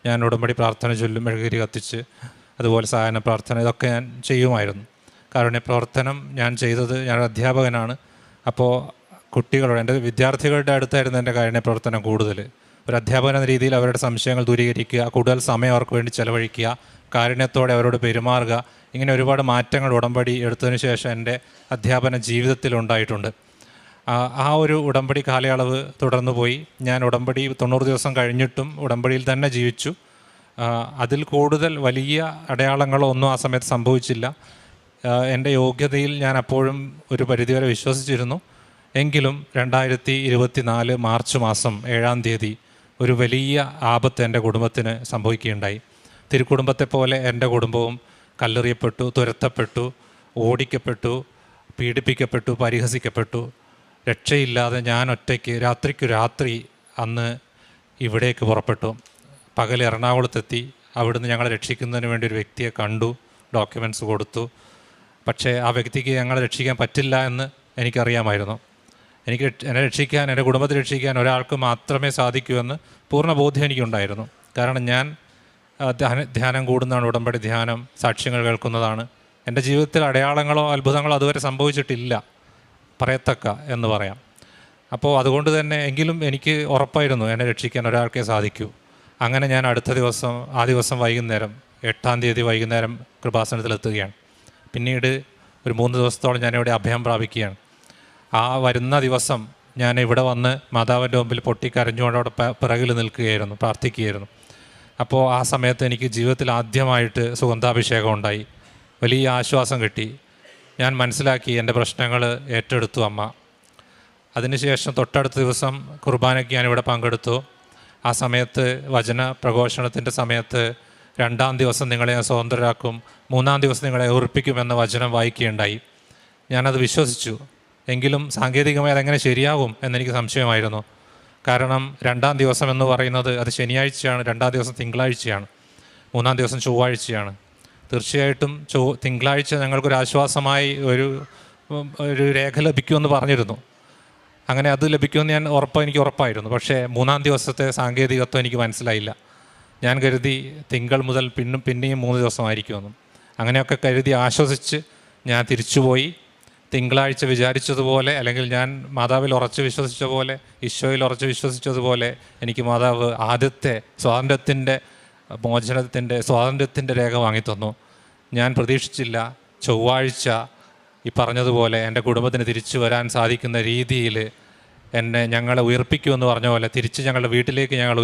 ഞാൻ ഉടമ്പടി പ്രാർത്ഥന ചൊല്ലും, മെഴുകുതിരി കത്തിച്ച്, അതുപോലെ സഹായന പ്രാർത്ഥന, ഇതൊക്കെ ഞാൻ ചെയ്യുമായിരുന്നു. കാരുണ്യ പ്രവർത്തനം ഞാൻ ചെയ്തത്, ഞാനൊരു അധ്യാപകനാണ്. അപ്പോൾ കുട്ടികളോട്, എൻ്റെ വിദ്യാർത്ഥികളുടെ അടുത്തായിരുന്നു എൻ്റെ കാരുണ്യ പ്രവർത്തനം കൂടുതൽ. ഒരു അധ്യാപകൻ എന്ന രീതിയിൽ അവരുടെ സംശയങ്ങൾ ദൂരീകരിക്കുക, കൂടുതൽ സമയം അവർക്ക് വേണ്ടി ചെലവഴിക്കുക, കാരുണ്യത്തോടെ അവരോട് പെരുമാറുക, ഇങ്ങനെ ഒരുപാട് മാറ്റങ്ങൾ ഉടമ്പടി എടുത്തതിന് ശേഷം എൻ്റെ അധ്യാപന ജീവിതത്തിലുണ്ടായിട്ടുണ്ട്. ആ ഒരു ഉടമ്പടി കാലയളവ് തുടർന്നു പോയി. ഞാൻ ഉടമ്പടി 90 ദിവസം കഴിഞ്ഞിട്ടും ഉടമ്പടിയിൽ തന്നെ ജീവിച്ചു. അതിൽ കൂടുതൽ വലിയ അടയാളങ്ങളോ ഒന്നും ആ സമയത്ത് സംഭവിച്ചില്ല. എൻ്റെ യോഗ്യതയിൽ ഞാൻ അപ്പോഴും ഒരു പരിധിവരെ വിശ്വസിച്ചിരുന്നു. എങ്കിലും 2024 മാർച്ച് മാസം 7-ാം തീയതി ഒരു വലിയ ആപത്ത് എൻ്റെ കുടുംബത്തിന് സംഭവിക്കുകയുണ്ടായി. തിരുക്കുടുംബത്തെ പോലെ എൻ്റെ കുടുംബവും കല്ലെറിയപ്പെട്ടു, തുരത്തപ്പെട്ടു, ഓടിക്കപ്പെട്ടു, പീഡിപ്പിക്കപ്പെട്ടു, പരിഹസിക്കപ്പെട്ടു. രക്ഷയില്ലാതെ ഞാൻ ഒറ്റയ്ക്ക് രാത്രിക്കു രാത്രി അന്ന് ഇവിടേക്ക് പുറപ്പെട്ടു. പകൽ എറണാകുളത്തെത്തി. അവിടുന്ന് ഞങ്ങളെ രക്ഷിക്കുന്നതിന് വേണ്ടി ഒരു വ്യക്തിയെ കണ്ടു, ഡോക്യുമെൻറ്റ്സ് കൊടുത്തു. പക്ഷേ ആ വ്യക്തിക്ക് ഞങ്ങളെ രക്ഷിക്കാൻ പറ്റില്ല എന്ന് എനിക്കറിയാമായിരുന്നു. എന്നെ രക്ഷിക്കാൻ, എൻ്റെ കുടുംബത്തെ രക്ഷിക്കാൻ ഒരാൾക്ക് മാത്രമേ സാധിക്കൂ എന്ന് പൂർണ്ണ ബോധ്യം എനിക്കുണ്ടായിരുന്നു. കാരണം ഞാൻ ധ്യാനം കൂടുന്നതാണ്, ഉടമ്പടി ധ്യാനം, സാക്ഷ്യങ്ങൾ കേൾക്കുന്നതാണ്. എൻ്റെ ജീവിതത്തിൽ അടയാളങ്ങളോ അത്ഭുതങ്ങളോ അതുവരെ സംഭവിച്ചിട്ടില്ല പറയത്തക്ക എന്ന് പറയാം. അപ്പോൾ അതുകൊണ്ട് തന്നെ എങ്കിലും എനിക്ക് ഉറപ്പായിരുന്നു എന്നെ രക്ഷിക്കാൻ ഒരാൾക്കേ സാധിക്കൂ. അങ്ങനെ ഞാൻ ആ ദിവസം വൈകുന്നേരം 8-ാം തീയതി വൈകുന്നേരം കൃപാസനത്തിലെത്തുകയാണ്. പിന്നീട് ഒരു 3 ദിവസത്തോളം ഞാനിവിടെ അഭയം പ്രാപിക്കുകയാണ്. ആ വരുന്ന ദിവസം ഞാൻ ഇവിടെ വന്ന് മാതാവിൻ്റെ മുമ്പിൽ പൊട്ടിക്കരഞ്ഞുകൊണ്ട് അവിടെ പിറകിൽ നിൽക്കുകയായിരുന്നു, പ്രാർത്ഥിക്കുകയായിരുന്നു. അപ്പോൾ ആ സമയത്ത് എനിക്ക് ജീവിതത്തിൽ ആദ്യമായിട്ട് സുഗന്ധാഭിഷേകം ഉണ്ടായി. വലിയ ആശ്വാസം കിട്ടി. ഞാൻ മനസ്സിലാക്കി എൻ്റെ പ്രശ്നങ്ങൾ ഏറ്റെടുത്തു അമ്മ. അതിനുശേഷം തൊട്ടടുത്ത ദിവസം കുർബാനയ്ക്ക് ഞാനിവിടെ പങ്കെടുത്തു. ആ സമയത്ത് വചന പ്രഘോഷണത്തിൻ്റെ സമയത്ത് 2-ാം ദിവസം നിങ്ങളെ ഞാൻ സ്വതന്ത്രരാക്കും, 3-ാം ദിവസം നിങ്ങളെ ഉറപ്പിക്കുമെന്ന വചനം വായിക്കുകയുണ്ടായി. ഞാനത് വിശ്വസിച്ചു. എങ്കിലും സാങ്കേതികമായി അതെങ്ങനെ ശരിയാകും എന്നെനിക്ക് സംശയമായിരുന്നു. കാരണം 2-ാം ദിവസം എന്ന് പറയുന്നത് അത് ശനിയാഴ്ചയാണ്, 2-ാം ദിവസം തിങ്കളാഴ്ചയാണ്, 3-ാം ദിവസം ചൊവ്വാഴ്ചയാണ്. തീർച്ചയായിട്ടും തിങ്കളാഴ്ച ഞങ്ങൾക്കൊരാശ്വാസമായി ഒരു രേഖ ലഭിക്കുമെന്ന് പറഞ്ഞിരുന്നു. അങ്ങനെ അത് ലഭിക്കുമെന്ന് എനിക്ക് ഉറപ്പായിരുന്നു. പക്ഷേ 3-ാം ദിവസത്തെ സാങ്കേതികത്വം എനിക്ക് മനസ്സിലായില്ല. ഞാൻ കരുതി തിങ്കൾ മുതൽ പിന്നെയും 3 ദിവസമായിരിക്കുമെന്നും. അങ്ങനെയൊക്കെ കരുതി ആശ്വസിച്ച് ഞാൻ തിരിച്ചുപോയി. തിങ്കളാഴ്ച വിചാരിച്ചതുപോലെ, അല്ലെങ്കിൽ ഞാൻ മാതാവിൽ ഉറച്ച് വിശ്വസിച്ച പോലെ, ഈശോയിൽ ഉറച്ച് വിശ്വസിച്ചതുപോലെ എനിക്ക് മാതാവ് ആദ്യത്തെ സ്വാതന്ത്ര്യത്തിൻ്റെ രേഖ വാങ്ങിത്തന്നു. ഞാൻ പ്രതീക്ഷിച്ചില്ല ചൊവ്വാഴ്ച ഈ പറഞ്ഞതുപോലെ എൻ്റെ കുടുംബത്തിന് തിരിച്ചു വരാൻ സാധിക്കുന്ന രീതിയിൽ ഞങ്ങളെ ഉയർപ്പിക്കുമെന്ന് പറഞ്ഞ പോലെ ഞങ്ങളുടെ വീട്ടിലേക്ക് ഞങ്ങൾ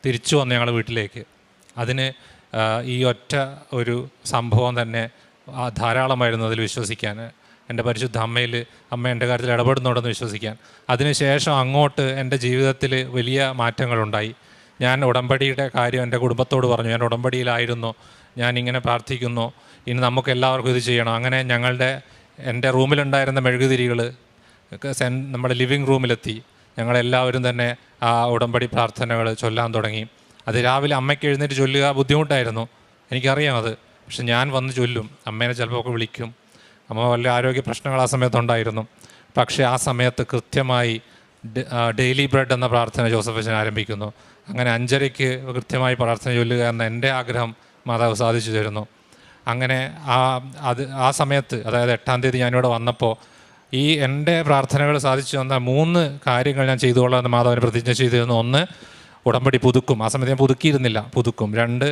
തിരിച്ചു വന്നു ഞങ്ങളുടെ വീട്ടിലേക്ക്. അതിന് ഈ ഒറ്റ ഒരു സംഭവം തന്നെ ധാരാളമായിരുന്നു അതിൽ വിശ്വസിക്കാൻ. എൻ്റെ പരിശുദ്ധ അമ്മ എൻ്റെ കാര്യത്തിൽ ഇടപെടുന്നുണ്ടെന്ന് വിശ്വസിക്കാൻ. അതിനുശേഷം അങ്ങോട്ട് എൻ്റെ ജീവിതത്തിൽ വലിയ മാറ്റങ്ങളുണ്ടായി. ഞാൻ ഉടമ്പടിയുടെ കാര്യം എൻ്റെ കുടുംബത്തോട് പറഞ്ഞു. ഞാൻ ഉടമ്പടിയിലായിരുന്നു, ഞാനിങ്ങനെ പ്രാർത്ഥിക്കുന്നു, ഇനി നമുക്ക് എല്ലാവർക്കും ഇത് ചെയ്യണം. അങ്ങനെ എൻ്റെ റൂമിലുണ്ടായിരുന്ന മെഴുകുതിരികൾ നമ്മുടെ ലിവിങ് റൂമിലെത്തി. ഞങ്ങളെല്ലാവരും തന്നെ ആ ഉടമ്പടി പ്രാർത്ഥനകൾ ചൊല്ലാൻ തുടങ്ങി. അത് രാവിലെ അമ്മയ്ക്ക് എഴുന്നേറ്റ് ചൊല്ലുക ബുദ്ധിമുട്ടായിരുന്നു, എനിക്കറിയാം അത്. പക്ഷെ ഞാൻ വന്ന് ചൊല്ലും. അമ്മേനെ ചിലപ്പോൾ ഒക്കെ വിളിക്കും. അമ്മ വല്ല ആരോഗ്യ പ്രശ്നങ്ങൾ ആ സമയത്തുണ്ടായിരുന്നു. പക്ഷേ ആ സമയത്ത് കൃത്യമായി ഡെയിലി ബ്രെഡ് എന്ന പ്രാർത്ഥന ജോസഫ് അച്ഛൻ ആരംഭിക്കുന്നു. അങ്ങനെ 5:30 കൃത്യമായി പ്രാർത്ഥന ചൊല്ലുക എന്ന എൻ്റെ ആഗ്രഹം മാതാവ് സാധിച്ചു തരുന്നു. അങ്ങനെ ആ സമയത്ത്, അതായത് 8-ാം തീയതി ഞാനിവിടെ വന്നപ്പോൾ എൻ്റെ പ്രാർത്ഥനകൾ സാധിച്ചു തന്ന 3 കാര്യങ്ങൾ ഞാൻ ചെയ്തുകൊള്ളാമെന്ന് മാതാവിന് പ്രതിജ്ഞ ചെയ്തിരുന്നു. 1, ഉടമ്പടി പുതുക്കും. ആ സമയത്ത് ഞാൻ പുതുക്കിയിരുന്നില്ല, പുതുക്കും. 2,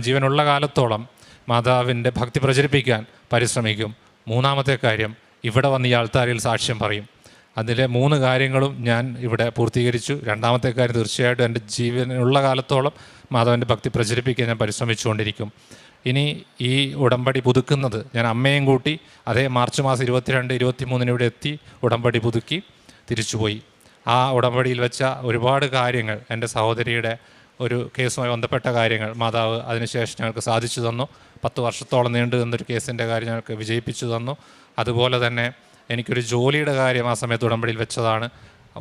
ജീവനുള്ള കാലത്തോളം മാതാവിൻ്റെ ഭക്തി പ്രചരിപ്പിക്കാൻ പരിശ്രമിക്കും. 3-ാമത്തെ കാര്യം, ഇവിടെ വന്ന് ഈ ആൾത്താരിൽ സാക്ഷ്യം പറയും. അതിലെ 3 കാര്യങ്ങളും ഞാൻ ഇവിടെ പൂർത്തീകരിച്ചു. 2-ാമത്തെ കാര്യം, തീർച്ചയായിട്ടും എൻ്റെ ജീവനുള്ള കാലത്തോളം മാതാവിൻ്റെ ഭക്തി പ്രചരിപ്പിക്കാൻ ഞാൻ പരിശ്രമിച്ചുകൊണ്ടിരിക്കും. ഇനി ഈ ഉടമ്പടി പുതുക്കുന്നത് ഞാൻ അമ്മയും കൂട്ടി അതേ മാർച്ച് മാസം 22, 23 ഇവിടെ എത്തി ഉടമ്പടി പുതുക്കി തിരിച്ചുപോയി. ആ ഉടമ്പടിയിൽ വെച്ച ഒരുപാട് കാര്യങ്ങൾ, എൻ്റെ സഹോദരിയുടെ ഒരു കേസുമായി ബന്ധപ്പെട്ട കാര്യങ്ങൾ മാതാവ് അതിനുശേഷം ഞങ്ങൾക്ക് സാധിച്ചു തന്നു. 10 വർഷത്തോളം നീണ്ടു നിന്നൊരു കേസിൻ്റെ കാര്യം ഞങ്ങൾക്ക് വിജയിപ്പിച്ചു തന്നു. അതുപോലെ തന്നെ എനിക്കൊരു ജോലിയുടെ കാര്യം ആ സമയത്ത് ഉടമ്പടിയിൽ വെച്ചതാണ്.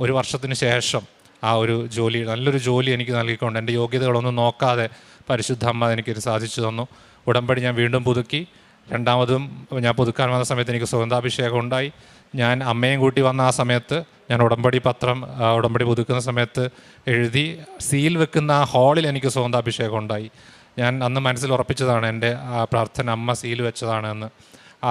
ഒരു വർഷത്തിന് ശേഷം ആ ഒരു ജോലി, നല്ലൊരു ജോലി എനിക്ക് നൽകിക്കൊണ്ട് എൻ്റെ യോഗ്യതകളൊന്നും നോക്കാതെ പരിശുദ്ധ അമ്മ എനിക്കൊരു സാധിച്ചു തന്നു. ഉടമ്പടി ഞാൻ വീണ്ടും പുതുക്കി. രണ്ടാമതും ഞാൻ പുതുക്കാൻ വന്ന സമയത്ത് എനിക്ക് സുഗന്ധാഭിഷേകം ഉണ്ടായി. ഞാൻ അമ്മയും കൂട്ടി വന്ന ആ സമയത്ത് ഞാൻ ഉടമ്പടി പത്രം ഉടമ്പടി പുതുക്കുന്ന സമയത്ത് എഴുതി സീൽ വെക്കുന്ന ആ ഹാളിൽ എനിക്ക് സുഗന്ധാഭിഷേകം ഉണ്ടായി. ഞാൻ അന്ന് മനസ്സിൽ ഉറപ്പിച്ചതാണ് എൻ്റെ പ്രാർത്ഥന അമ്മ സീൽ വെച്ചതാണ് എന്ന്.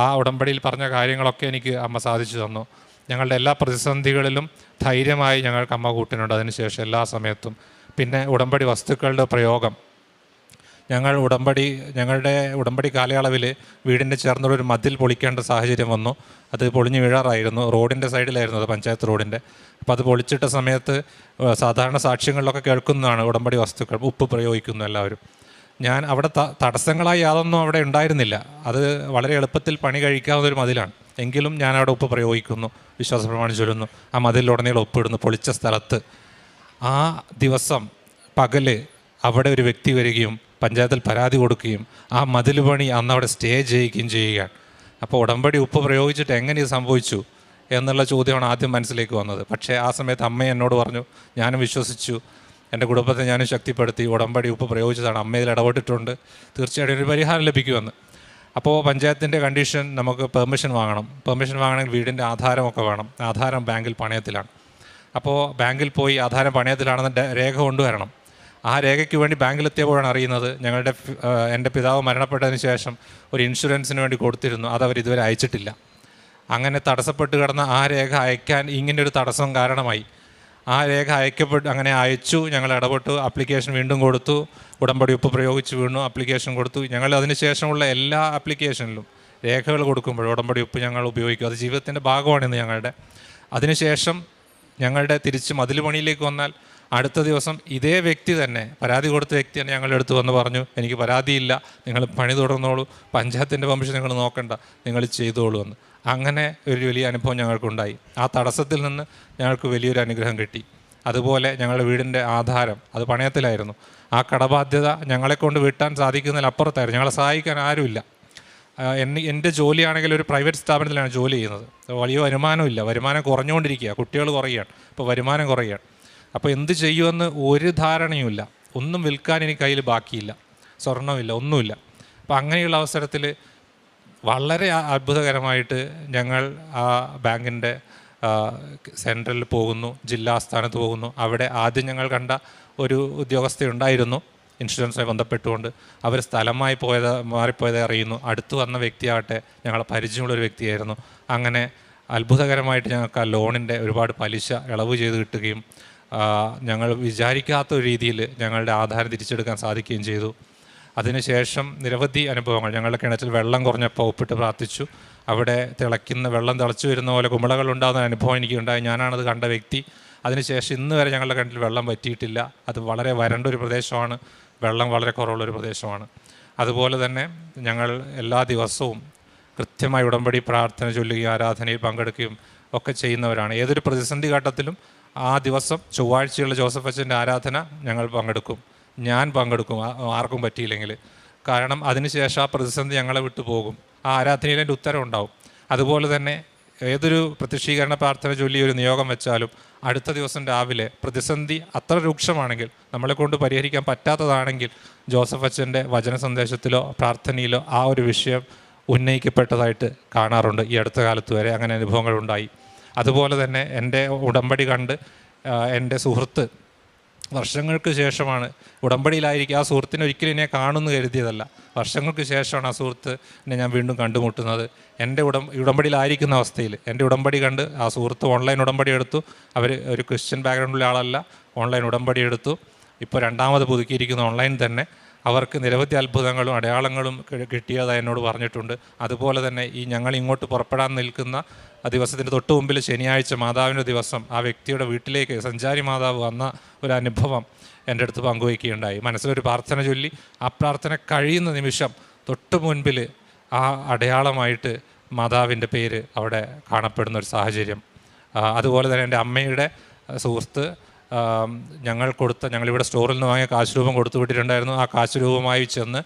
ആ ഉടമ്പടിയിൽ പറഞ്ഞ കാര്യങ്ങളൊക്കെ എനിക്ക് അമ്മ സാധിച്ചു തന്നു. ഞങ്ങളുടെ എല്ലാ പ്രതിസന്ധികളിലും ധൈര്യമായി ഞങ്ങൾക്ക് അമ്മ കൂട്ടിനുണ്ട് അതിനുശേഷം എല്ലാ സമയത്തും. പിന്നെ ഉടമ്പടി വസ്തുക്കളുടെ പ്രയോഗം, ഞങ്ങളുടെ ഉടമ്പടി കാലയളവിൽ വീടിൻ്റെ ചേർന്നൊരു മതിൽ പൊളിക്കേണ്ട സാഹചര്യം വന്നു. അത് പൊളിഞ്ഞു വീഴാറായിരുന്നു. റോഡിൻ്റെ സൈഡിലായിരുന്നു, അത് പഞ്ചായത്ത് റോഡിൻ്റെ. അപ്പോൾ അത് പൊളിച്ചിട്ട സമയത്ത് സാധാരണ സാക്ഷ്യങ്ങളിലൊക്കെ കേൾക്കുന്നതാണ് ഉടമ്പടി വസ്തുക്കൾ ഉപ്പ് പ്രയോഗിക്കുന്നു എല്ലാവരും. ഞാൻ അവിടെ തടസ്സങ്ങളായി യാതൊന്നും അവിടെ ഉണ്ടായിരുന്നില്ല. അത് വളരെ എളുപ്പത്തിൽ പണി കഴിക്കാവുന്നൊരു മതിലാണ്. എങ്കിലും ഞാൻ അവിടെ ഉപ്പ് പ്രയോഗിക്കുന്നു, വിശ്വാസ പ്രമാണം ചൊല്ലുന്നു, ആ മതിലുടനീളം ഉപ്പിടുന്നു പൊളിച്ച സ്ഥലത്ത്. ആ ദിവസം പകല് അവിടെ ഒരു വ്യക്തി വരികയും പഞ്ചായത്തിൽ പരാതി കൊടുക്കുകയും ആ മതിൽ പണി അന്ന് അവിടെ സ്റ്റേ ചെയ്യുകയും ചെയ്യുകയാണ്. അപ്പോൾ ഉടമ്പടി ഉപ്പ് പ്രയോഗിച്ചിട്ട് എങ്ങനെ ഇത് സംഭവിച്ചു എന്നുള്ള ചോദ്യമാണ് ആദ്യം മനസ്സിലേക്ക് വന്നത്. പക്ഷേ ആ സമയത്ത് അമ്മ എന്നോട് പറഞ്ഞു, ഞാനും വിശ്വസിച്ചു, എൻ്റെ കുടുംബത്തെ ഞാനും ശക്തിപ്പെടുത്തി. ഉടമ്പടി ഉപ്പ് പ്രയോഗിച്ചതാണ്, അമ്മ ഇതിൽ ഇടപെട്ടിട്ടുണ്ട്, തീർച്ചയായിട്ടും ഒരു പരിഹാരം ലഭിക്കുമെന്ന്. അപ്പോൾ പഞ്ചായത്തിൻ്റെ കണ്ടീഷൻ നമുക്ക് പെർമിഷൻ വാങ്ങണം. പെർമിഷൻ വാങ്ങണമെങ്കിൽ വീടിൻ്റെ ആധാരമൊക്കെ വേണം. ആധാരം ബാങ്കിൽ പണയത്തിലാണ്. അപ്പോൾ ബാങ്കിൽ പോയി ആധാരം പണയത്തിലാണെന്ന് രേഖ കൊണ്ടുവരണം. ആ രേഖയ്ക്ക് വേണ്ടി ബാങ്കിലെത്തിയപ്പോഴാണ് അറിയുന്നത് എൻ്റെ പിതാവ് മരണപ്പെട്ടതിന് ശേഷം ഒരു ഇൻഷുറൻസിന് വേണ്ടി കൊടുത്തിരുന്നു, അതവർ ഇതുവരെ അയച്ചിട്ടില്ല. അങ്ങനെ തടസ്സപ്പെട്ട് കിടന്ന ആ രേഖ അയക്കാൻ ഇങ്ങനൊരു തടസ്സം കാരണമായി. ആ രേഖ അങ്ങനെ അയച്ചു, ഞങ്ങൾ ഇടപെട്ടു, ആപ്ലിക്കേഷൻ വീണ്ടും കൊടുത്തു, ഉടമ്പടി ഉപ്പ് പ്രയോഗിച്ച് വീണ്ടും ആപ്ലിക്കേഷൻ കൊടുത്തു. ഞങ്ങൾ അതിന് ശേഷമുള്ള എല്ലാ ആപ്ലിക്കേഷനിലും രേഖകൾ കൊടുക്കുമ്പോൾ ഉടമ്പടി ഉപ്പ് ഞങ്ങൾ ഉപയോഗിക്കും. അത് ജീവിതത്തിൻ്റെ ഭാഗമാണിന്ന് ഞങ്ങളുടെ. അതിനുശേഷം ഞങ്ങളുടെ തിരിച്ച് മതിൽ പണിയിലേക്ക് വന്നാൽ അടുത്ത ദിവസം ഇതേ വ്യക്തി തന്നെ, പരാതി കൊടുത്ത വ്യക്തി തന്നെ ഞങ്ങളുടെ അടുത്ത് വന്ന് പറഞ്ഞു, എനിക്ക് പരാതിയില്ല, നിങ്ങൾ പണി തുടർന്നോളൂ, പഞ്ചായത്തിൻ്റെ പെർമിഷൻ നിങ്ങൾ നോക്കണ്ട, നിങ്ങൾ ചെയ്തോളൂ എന്ന്. അങ്ങനെ ഒരു വലിയ അനുഭവം ഞങ്ങൾക്കുണ്ടായി. ആ തടസ്സത്തിൽ നിന്ന് ഞങ്ങൾക്ക് വലിയൊരു അനുഗ്രഹം കിട്ടി. അതുപോലെ ഞങ്ങളുടെ വീടിൻ്റെ ആധാരം അത് പണയത്തിലായിരുന്നു. ആ കടബാധ്യത ഞങ്ങളെക്കൊണ്ട് വീട്ടാൻ സാധിക്കുന്നതിലപ്പുറത്തായിരുന്നു. ഞങ്ങളെ സഹായിക്കാൻ ആരുമില്ല. എൻ്റെ ജോലിയാണെങ്കിൽ ഒരു പ്രൈവറ്റ് സ്ഥാപനത്തിലാണ് ജോലി ചെയ്യുന്നത്. വലിയ വരുമാനമില്ല, വരുമാനം കുറഞ്ഞുകൊണ്ടിരിക്കുക, കുട്ടികൾ കുറയുകയാണ്, ഇപ്പോൾ വരുമാനം കുറയുകയാണ്. അപ്പോൾ എന്ത് ചെയ്യുമെന്ന് ഒരു ധാരണയുമില്ല. ഒന്നും വിൽക്കാൻ എനിക്ക് കയ്യിൽ ബാക്കിയില്ല, സ്വർണ്ണമില്ല, ഒന്നുമില്ല. അപ്പോൾ അങ്ങനെയുള്ള അവസരത്തിൽ വളരെ അത്ഭുതകരമായിട്ട് ഞങ്ങൾ ആ ബാങ്കിൻ്റെ സെൻട്രലിൽ പോകുന്നു, ജില്ലാ ആസ്ഥാനത്ത് പോകുന്നു. അവിടെ ആദ്യം ഞങ്ങൾ കണ്ട ഒരു ഉദ്യോഗസ്ഥയുണ്ടായിരുന്നു ഇൻഷുറൻസുമായി ബന്ധപ്പെട്ടുകൊണ്ട്. അവർ സ്ഥലമായി മാറിപ്പോയത് അറിയുന്നു. അടുത്ത് വന്ന വ്യക്തിയാകട്ടെ ഞങ്ങളെ പരിചയമുള്ളൊരു വ്യക്തിയായിരുന്നു. അങ്ങനെ അത്ഭുതകരമായിട്ട് ഞങ്ങൾക്ക് ആ ലോണിൻ്റെ ഒരുപാട് പലിശ ഇളവ് ചെയ്ത് കിട്ടുകയും ഞങ്ങൾ വിചാരിക്കാത്ത ഒരു രീതിയിൽ ഞങ്ങളുടെ ആധാരം തിരിച്ചെടുക്കാൻ സാധിക്കുകയും ചെയ്തു. അതിനുശേഷം നിരവധി അനുഭവങ്ങൾ. ഞങ്ങളുടെ കിണറ്റിൽ വെള്ളം കുറഞ്ഞപ്പോൾ ഒപ്പിട്ട് പ്രാർത്ഥിച്ചു. അവിടെ വെള്ളം തിളച്ചു വരുന്ന പോലെ കുമിളകൾ ഉണ്ടാകുന്ന അനുഭവം എനിക്കുണ്ടായി. ഞാനാണത് കണ്ട വ്യക്തി. അതിനുശേഷം ഇന്ന് വരെ ഞങ്ങളുടെ കിണറ്റിൽ വെള്ളം പറ്റിയിട്ടില്ല. അത് വളരെ വരണ്ടൊരു പ്രദേശമാണ്, വെള്ളം വളരെ കുറവുള്ളൊരു പ്രദേശമാണ്. അതുപോലെ തന്നെ ഞങ്ങൾ എല്ലാ ദിവസവും കൃത്യമായി ഉടമ്പടി പ്രാർത്ഥന ചൊല്ലുകയും ആരാധനയിൽ പങ്കെടുക്കുകയും ഒക്കെ ചെയ്യുന്നവരാണ്. ഏതൊരു പ്രതിസന്ധി ഘട്ടത്തിലും ആ ദിവസം ചൊവ്വാഴ്ചയുള്ള ജോസഫ് അച്ഛൻ്റെ ആരാധന ഞങ്ങൾ പങ്കെടുക്കും, ഞാൻ പങ്കെടുക്കും, ആർക്കും പറ്റിയില്ലെങ്കിൽ. കാരണം അതിനുശേഷം ആ പ്രതിസന്ധി ഞങ്ങളെ വിട്ടു പോകും. ആ ആരാധനയിൽ എൻ്റെ ഉത്തരം ഉണ്ടാവും. അതുപോലെ തന്നെ ഏതൊരു പ്രത്യക്ഷീകരണ പ്രാർത്ഥന ചൊല്ലി ഒരു നിയോഗം വെച്ചാലും അടുത്ത ദിവസം രാവിലെ പ്രതിസന്ധി അത്ര രൂക്ഷമാണെങ്കിൽ, നമ്മളെക്കൊണ്ട് പരിഹരിക്കാൻ പറ്റാത്തതാണെങ്കിൽ, ജോസഫ് അച്ഛൻ്റെ വചന സന്ദേശത്തിലോ പ്രാർത്ഥനയിലോ ആ ഒരു വിഷയം ഉന്നയിക്കപ്പെട്ടതായിട്ട് കാണാറുണ്ട്. ഈ അടുത്ത കാലത്ത് വരെ അങ്ങനെ അനുഭവങ്ങളുണ്ടായി. അതുപോലെ തന്നെ എൻ്റെ ഉടമ്പടി കണ്ട് എൻ്റെ സുഹൃത്ത് വർഷങ്ങൾക്ക് ശേഷമാണ് ഉടമ്പടിയിലായിരിക്കും. ആ സുഹൃത്തിനെ ഒരിക്കലും എന്നെ കാണുമെന്ന് കരുതിയതല്ല. വർഷങ്ങൾക്ക് ശേഷമാണ് ആ സുഹൃത്തിനെ ഞാൻ വീണ്ടും കണ്ടുമുട്ടുന്നത്. എൻ്റെ ഉടമ്പടിയിലായിരിക്കുന്ന അവസ്ഥയിൽ എൻ്റെ ഉടമ്പടി കണ്ട് ആ സുഹൃത്ത് ഓൺലൈൻ ഉടമ്പടി എടുത്തു. അവർ ഒരു ക്രിസ്ത്യൻ ബാക്ക്ഗ്രൗണ്ടിലുള്ള ആളല്ല, ഓൺലൈൻ ഉടമ്പടി എടുത്തു. ഇപ്പോൾ രണ്ടാമത് പുതുക്കിയിരിക്കുന്ന ഓൺലൈൻ തന്നെ. അവർക്ക് നിരവധി അത്ഭുതങ്ങളും അടയാളങ്ങളും കിട്ടിയതായി എന്നോട് പറഞ്ഞിട്ടുണ്ട്. അതുപോലെ തന്നെ ഈ ഞങ്ങൾ ഇങ്ങോട്ട് പുറപ്പെടാൻ നിൽക്കുന്ന ആ ദിവസത്തിൻ്റെ തൊട്ട് മുമ്പിൽ ശനിയാഴ്ച മാതാവിൻ്റെ ദിവസം ആ വ്യക്തിയുടെ വീട്ടിലേക്ക് സഞ്ചാരി മാതാവ് വന്ന ഒരു അനുഭവം എൻ്റെ അടുത്ത് പങ്കുവയ്ക്കുകയുണ്ടായി. മനസ്സിലൊരു പ്രാർത്ഥന ചൊല്ലി ആ പ്രാർത്ഥന കഴിയുന്ന നിമിഷം തൊട്ട് മുൻപിൽ ആ അടയാളമായിട്ട് മാതാവിൻ്റെ പേര് അവിടെ കാണപ്പെടുന്ന ഒരു സാഹചര്യം. അതുപോലെ തന്നെ എൻ്റെ അമ്മയുടെ സുഹൃത്ത് ഞങ്ങളിവിടെ സ്റ്റോറിൽ നിന്ന് വാങ്ങിയ കാശ് രൂപം കൊടുത്തു വിട്ടിട്ടുണ്ടായിരുന്നു. ആ കാശ് രൂപമായി ചെന്ന്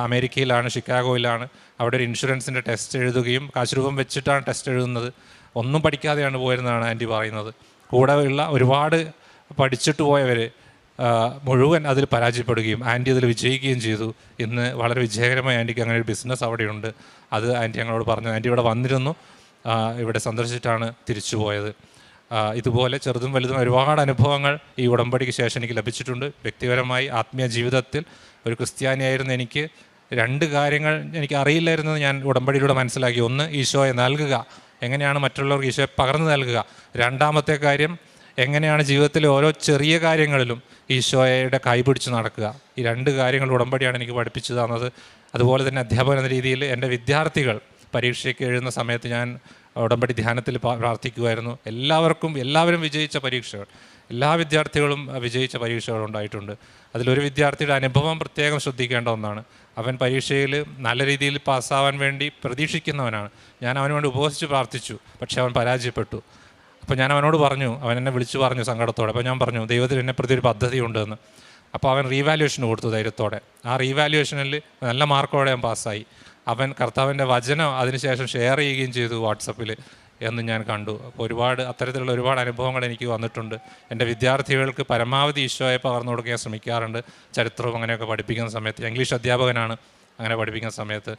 അമേരിക്കയിലാണ്, ഷിക്കാഗോയിലാണ്, അവിടെ ഒരു ഇൻഷുറൻസിൻ്റെ ടെസ്റ്റ് എഴുതുകയും കാശ് രൂപം വെച്ചിട്ടാണ് ടെസ്റ്റ് എഴുതുന്നത്. ഒന്നും പഠിക്കാതെയാണ് പോയിരുന്നതാണ് ആൻറ്റി പറയുന്നത്. കൂടെ ഉള്ള ഒരുപാട് പഠിച്ചിട്ട് പോയവർ മുഴുവൻ അതിൽ പരാജയപ്പെടുകയും ആൻറ്റി അതിൽ വിജയിക്കുകയും ചെയ്തു. ഇന്ന് വളരെ വിജയകരമായി ആൻറ്റിക്ക് അങ്ങനെ ഒരു ബിസിനസ് അവിടെയുണ്ട്. അത് ആൻറ്റി ഞങ്ങളോട് പറഞ്ഞു. ആൻറ്റി ഇവിടെ വന്നിരുന്നു, ഇവിടെ സന്ദർശിച്ചിട്ടാണ് തിരിച്ചു പോയത്. ഇതുപോലെ ചെറുതും വലുതും ഒരുപാട് അനുഭവങ്ങൾ ഈ ഉടമ്പടിക്ക് ശേഷം എനിക്ക് ലഭിച്ചിട്ടുണ്ട്. വ്യക്തിപരമായി ആത്മീയ ജീവിതത്തിൽ ഒരു ക്രിസ്ത്യാനിയായിരുന്ന എനിക്ക് 2 കാര്യങ്ങൾ എനിക്ക് അറിയില്ലായിരുന്നത് ഞാൻ ഉടമ്പടിയിലൂടെ മനസ്സിലാക്കി. ഒന്ന്, ഈശോയെ നൽകുക, എങ്ങനെയാണ് മറ്റുള്ളവർക്ക് ഈശോയെ പകർന്നു നൽകുക. രണ്ടാമത്തെ കാര്യം, എങ്ങനെയാണ് ജീവിതത്തിലെ ഓരോ ചെറിയ കാര്യങ്ങളിലും ഈശോയുടെ കൈപിടിച്ച് നടക്കുക. ഈ 2 കാര്യങ്ങൾ ഉടമ്പടിയാണ് എനിക്ക് പഠിപ്പിച്ചു തന്നത്. അതുപോലെ തന്നെ അധ്യാപകൻ എന്ന രീതിയിൽ എൻ്റെ വിദ്യാർത്ഥികൾ പരീക്ഷയ്ക്ക് എഴുതുന്ന സമയത്ത് ഞാൻ ഉടമ്പടി ധ്യാനത്തിൽ പ്രാർത്ഥിക്കുമായിരുന്നു. എല്ലാവരും വിജയിച്ച പരീക്ഷകൾ, എല്ലാ വിദ്യാർത്ഥികളും വിജയിച്ച പരീക്ഷകൾ ഉണ്ടായിട്ടുണ്ട്. അതിലൊരു വിദ്യാർത്ഥിയുടെ അനുഭവം പ്രത്യേകം ശ്രദ്ധിക്കേണ്ട ഒന്നാണ്. അവൻ പരീക്ഷയിൽ നല്ല രീതിയിൽ പാസ്സാവാൻ വേണ്ടി പ്രതീക്ഷിക്കുന്നവനാണ്. ഞാൻ അവന് വേണ്ടി ഉപവസിച്ച് പ്രാർത്ഥിച്ചു, പക്ഷേ അവൻ പരാജയപ്പെട്ടു. അപ്പോൾ ഞാൻ അവനോട് പറഞ്ഞു, അവൻ എന്നെ വിളിച്ചു പറഞ്ഞു സങ്കടത്തോടെ. അപ്പോൾ ഞാൻ പറഞ്ഞു, ദൈവത്തിൽ എന്നെ പ്രതി ഒരു പദ്ധതി ഉണ്ടെന്ന്. അപ്പോൾ അവൻ റീവാലുവേഷൻ കൊടുത്തു ധൈര്യത്തോടെ. ആ റീവാലുവേഷനിൽ നല്ല മാർക്കോടെ അവൻ പാസ്സായി. അവൻ കർത്താവിൻ്റെ വചനം അതിനുശേഷം ഷെയർ ചെയ്യുകയും ചെയ്തു വാട്സപ്പിൽ എന്ന് ഞാൻ കണ്ടു. അപ്പോൾ അത്തരത്തിലുള്ള ഒരുപാട് അനുഭവങ്ങൾ എനിക്ക് വന്നിട്ടുണ്ട്. എൻ്റെ വിദ്യാർത്ഥികൾക്ക് പരമാവധി ഈശോയെ പകർന്നു കൊടുക്കാൻ ശ്രമിക്കാറുണ്ട്. ചരിത്രവും അങ്ങനെയൊക്കെ പഠിപ്പിക്കുന്ന സമയത്ത്, ഇംഗ്ലീഷ് അധ്യാപകനാണ്, അങ്ങനെ പഠിപ്പിക്കുന്ന സമയത്ത്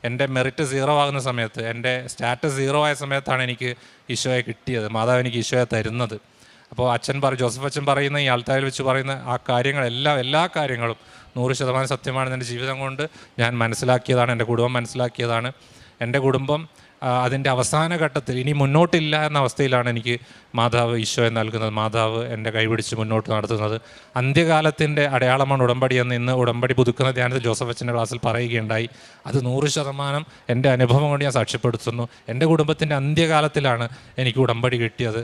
എൻ്റെ മെറിറ്റ് 0 ആകുന്ന സമയത്ത്, എൻ്റെ സ്റ്റാറ്റസ് 0 ആയ സമയത്താണ് എനിക്ക് ഈശോയെ കിട്ടിയത്, മാതാവ് എനിക്ക് ഈശോയെ തരുന്നത്. അപ്പോൾ ജോസഫ് അച്ഛൻ പറയുന്ന ഈ ആൾത്താരിൽ വെച്ച് പറയുന്ന ആ കാര്യങ്ങളെല്ലാം, എല്ലാ കാര്യങ്ങളും 100% സത്യമാണെന്ന് എൻ്റെ ജീവിതം കൊണ്ട് ഞാൻ മനസ്സിലാക്കിയതാണ്. എൻ്റെ കുടുംബം മനസ്സിലാക്കിയതാണ്. എൻ്റെ കുടുംബം അതിൻ്റെ അവസാന ഘട്ടത്തിൽ ഇനി മുന്നോട്ടില്ല എന്ന അവസ്ഥയിലാണ് എനിക്ക് മാതാവ് ഈശോയെ നൽകുന്നത്, മാതാവ് എൻ്റെ കൈപിടിച്ച് മുന്നോട്ട് നടത്തുന്നത്. അന്ത്യകാലത്തിൻ്റെ അടയാളമാണ് ഉടമ്പടി എന്ന് ഇന്ന് ഉടമ്പടി പുതുക്കുന്ന ധ്യാനത്തിൽ ജോസഫ് അച്ഛൻ്റെ ക്ലാസ്സിൽ പറയുകയുണ്ടായി. അത് 100% എൻ്റെ അനുഭവം കൊണ്ട് ഞാൻ സാക്ഷ്യപ്പെടുത്തുന്നു. എൻ്റെ കുടുംബത്തിൻ്റെ അന്ത്യകാലത്തിലാണ് എനിക്ക് ഉടമ്പടി കിട്ടിയത്.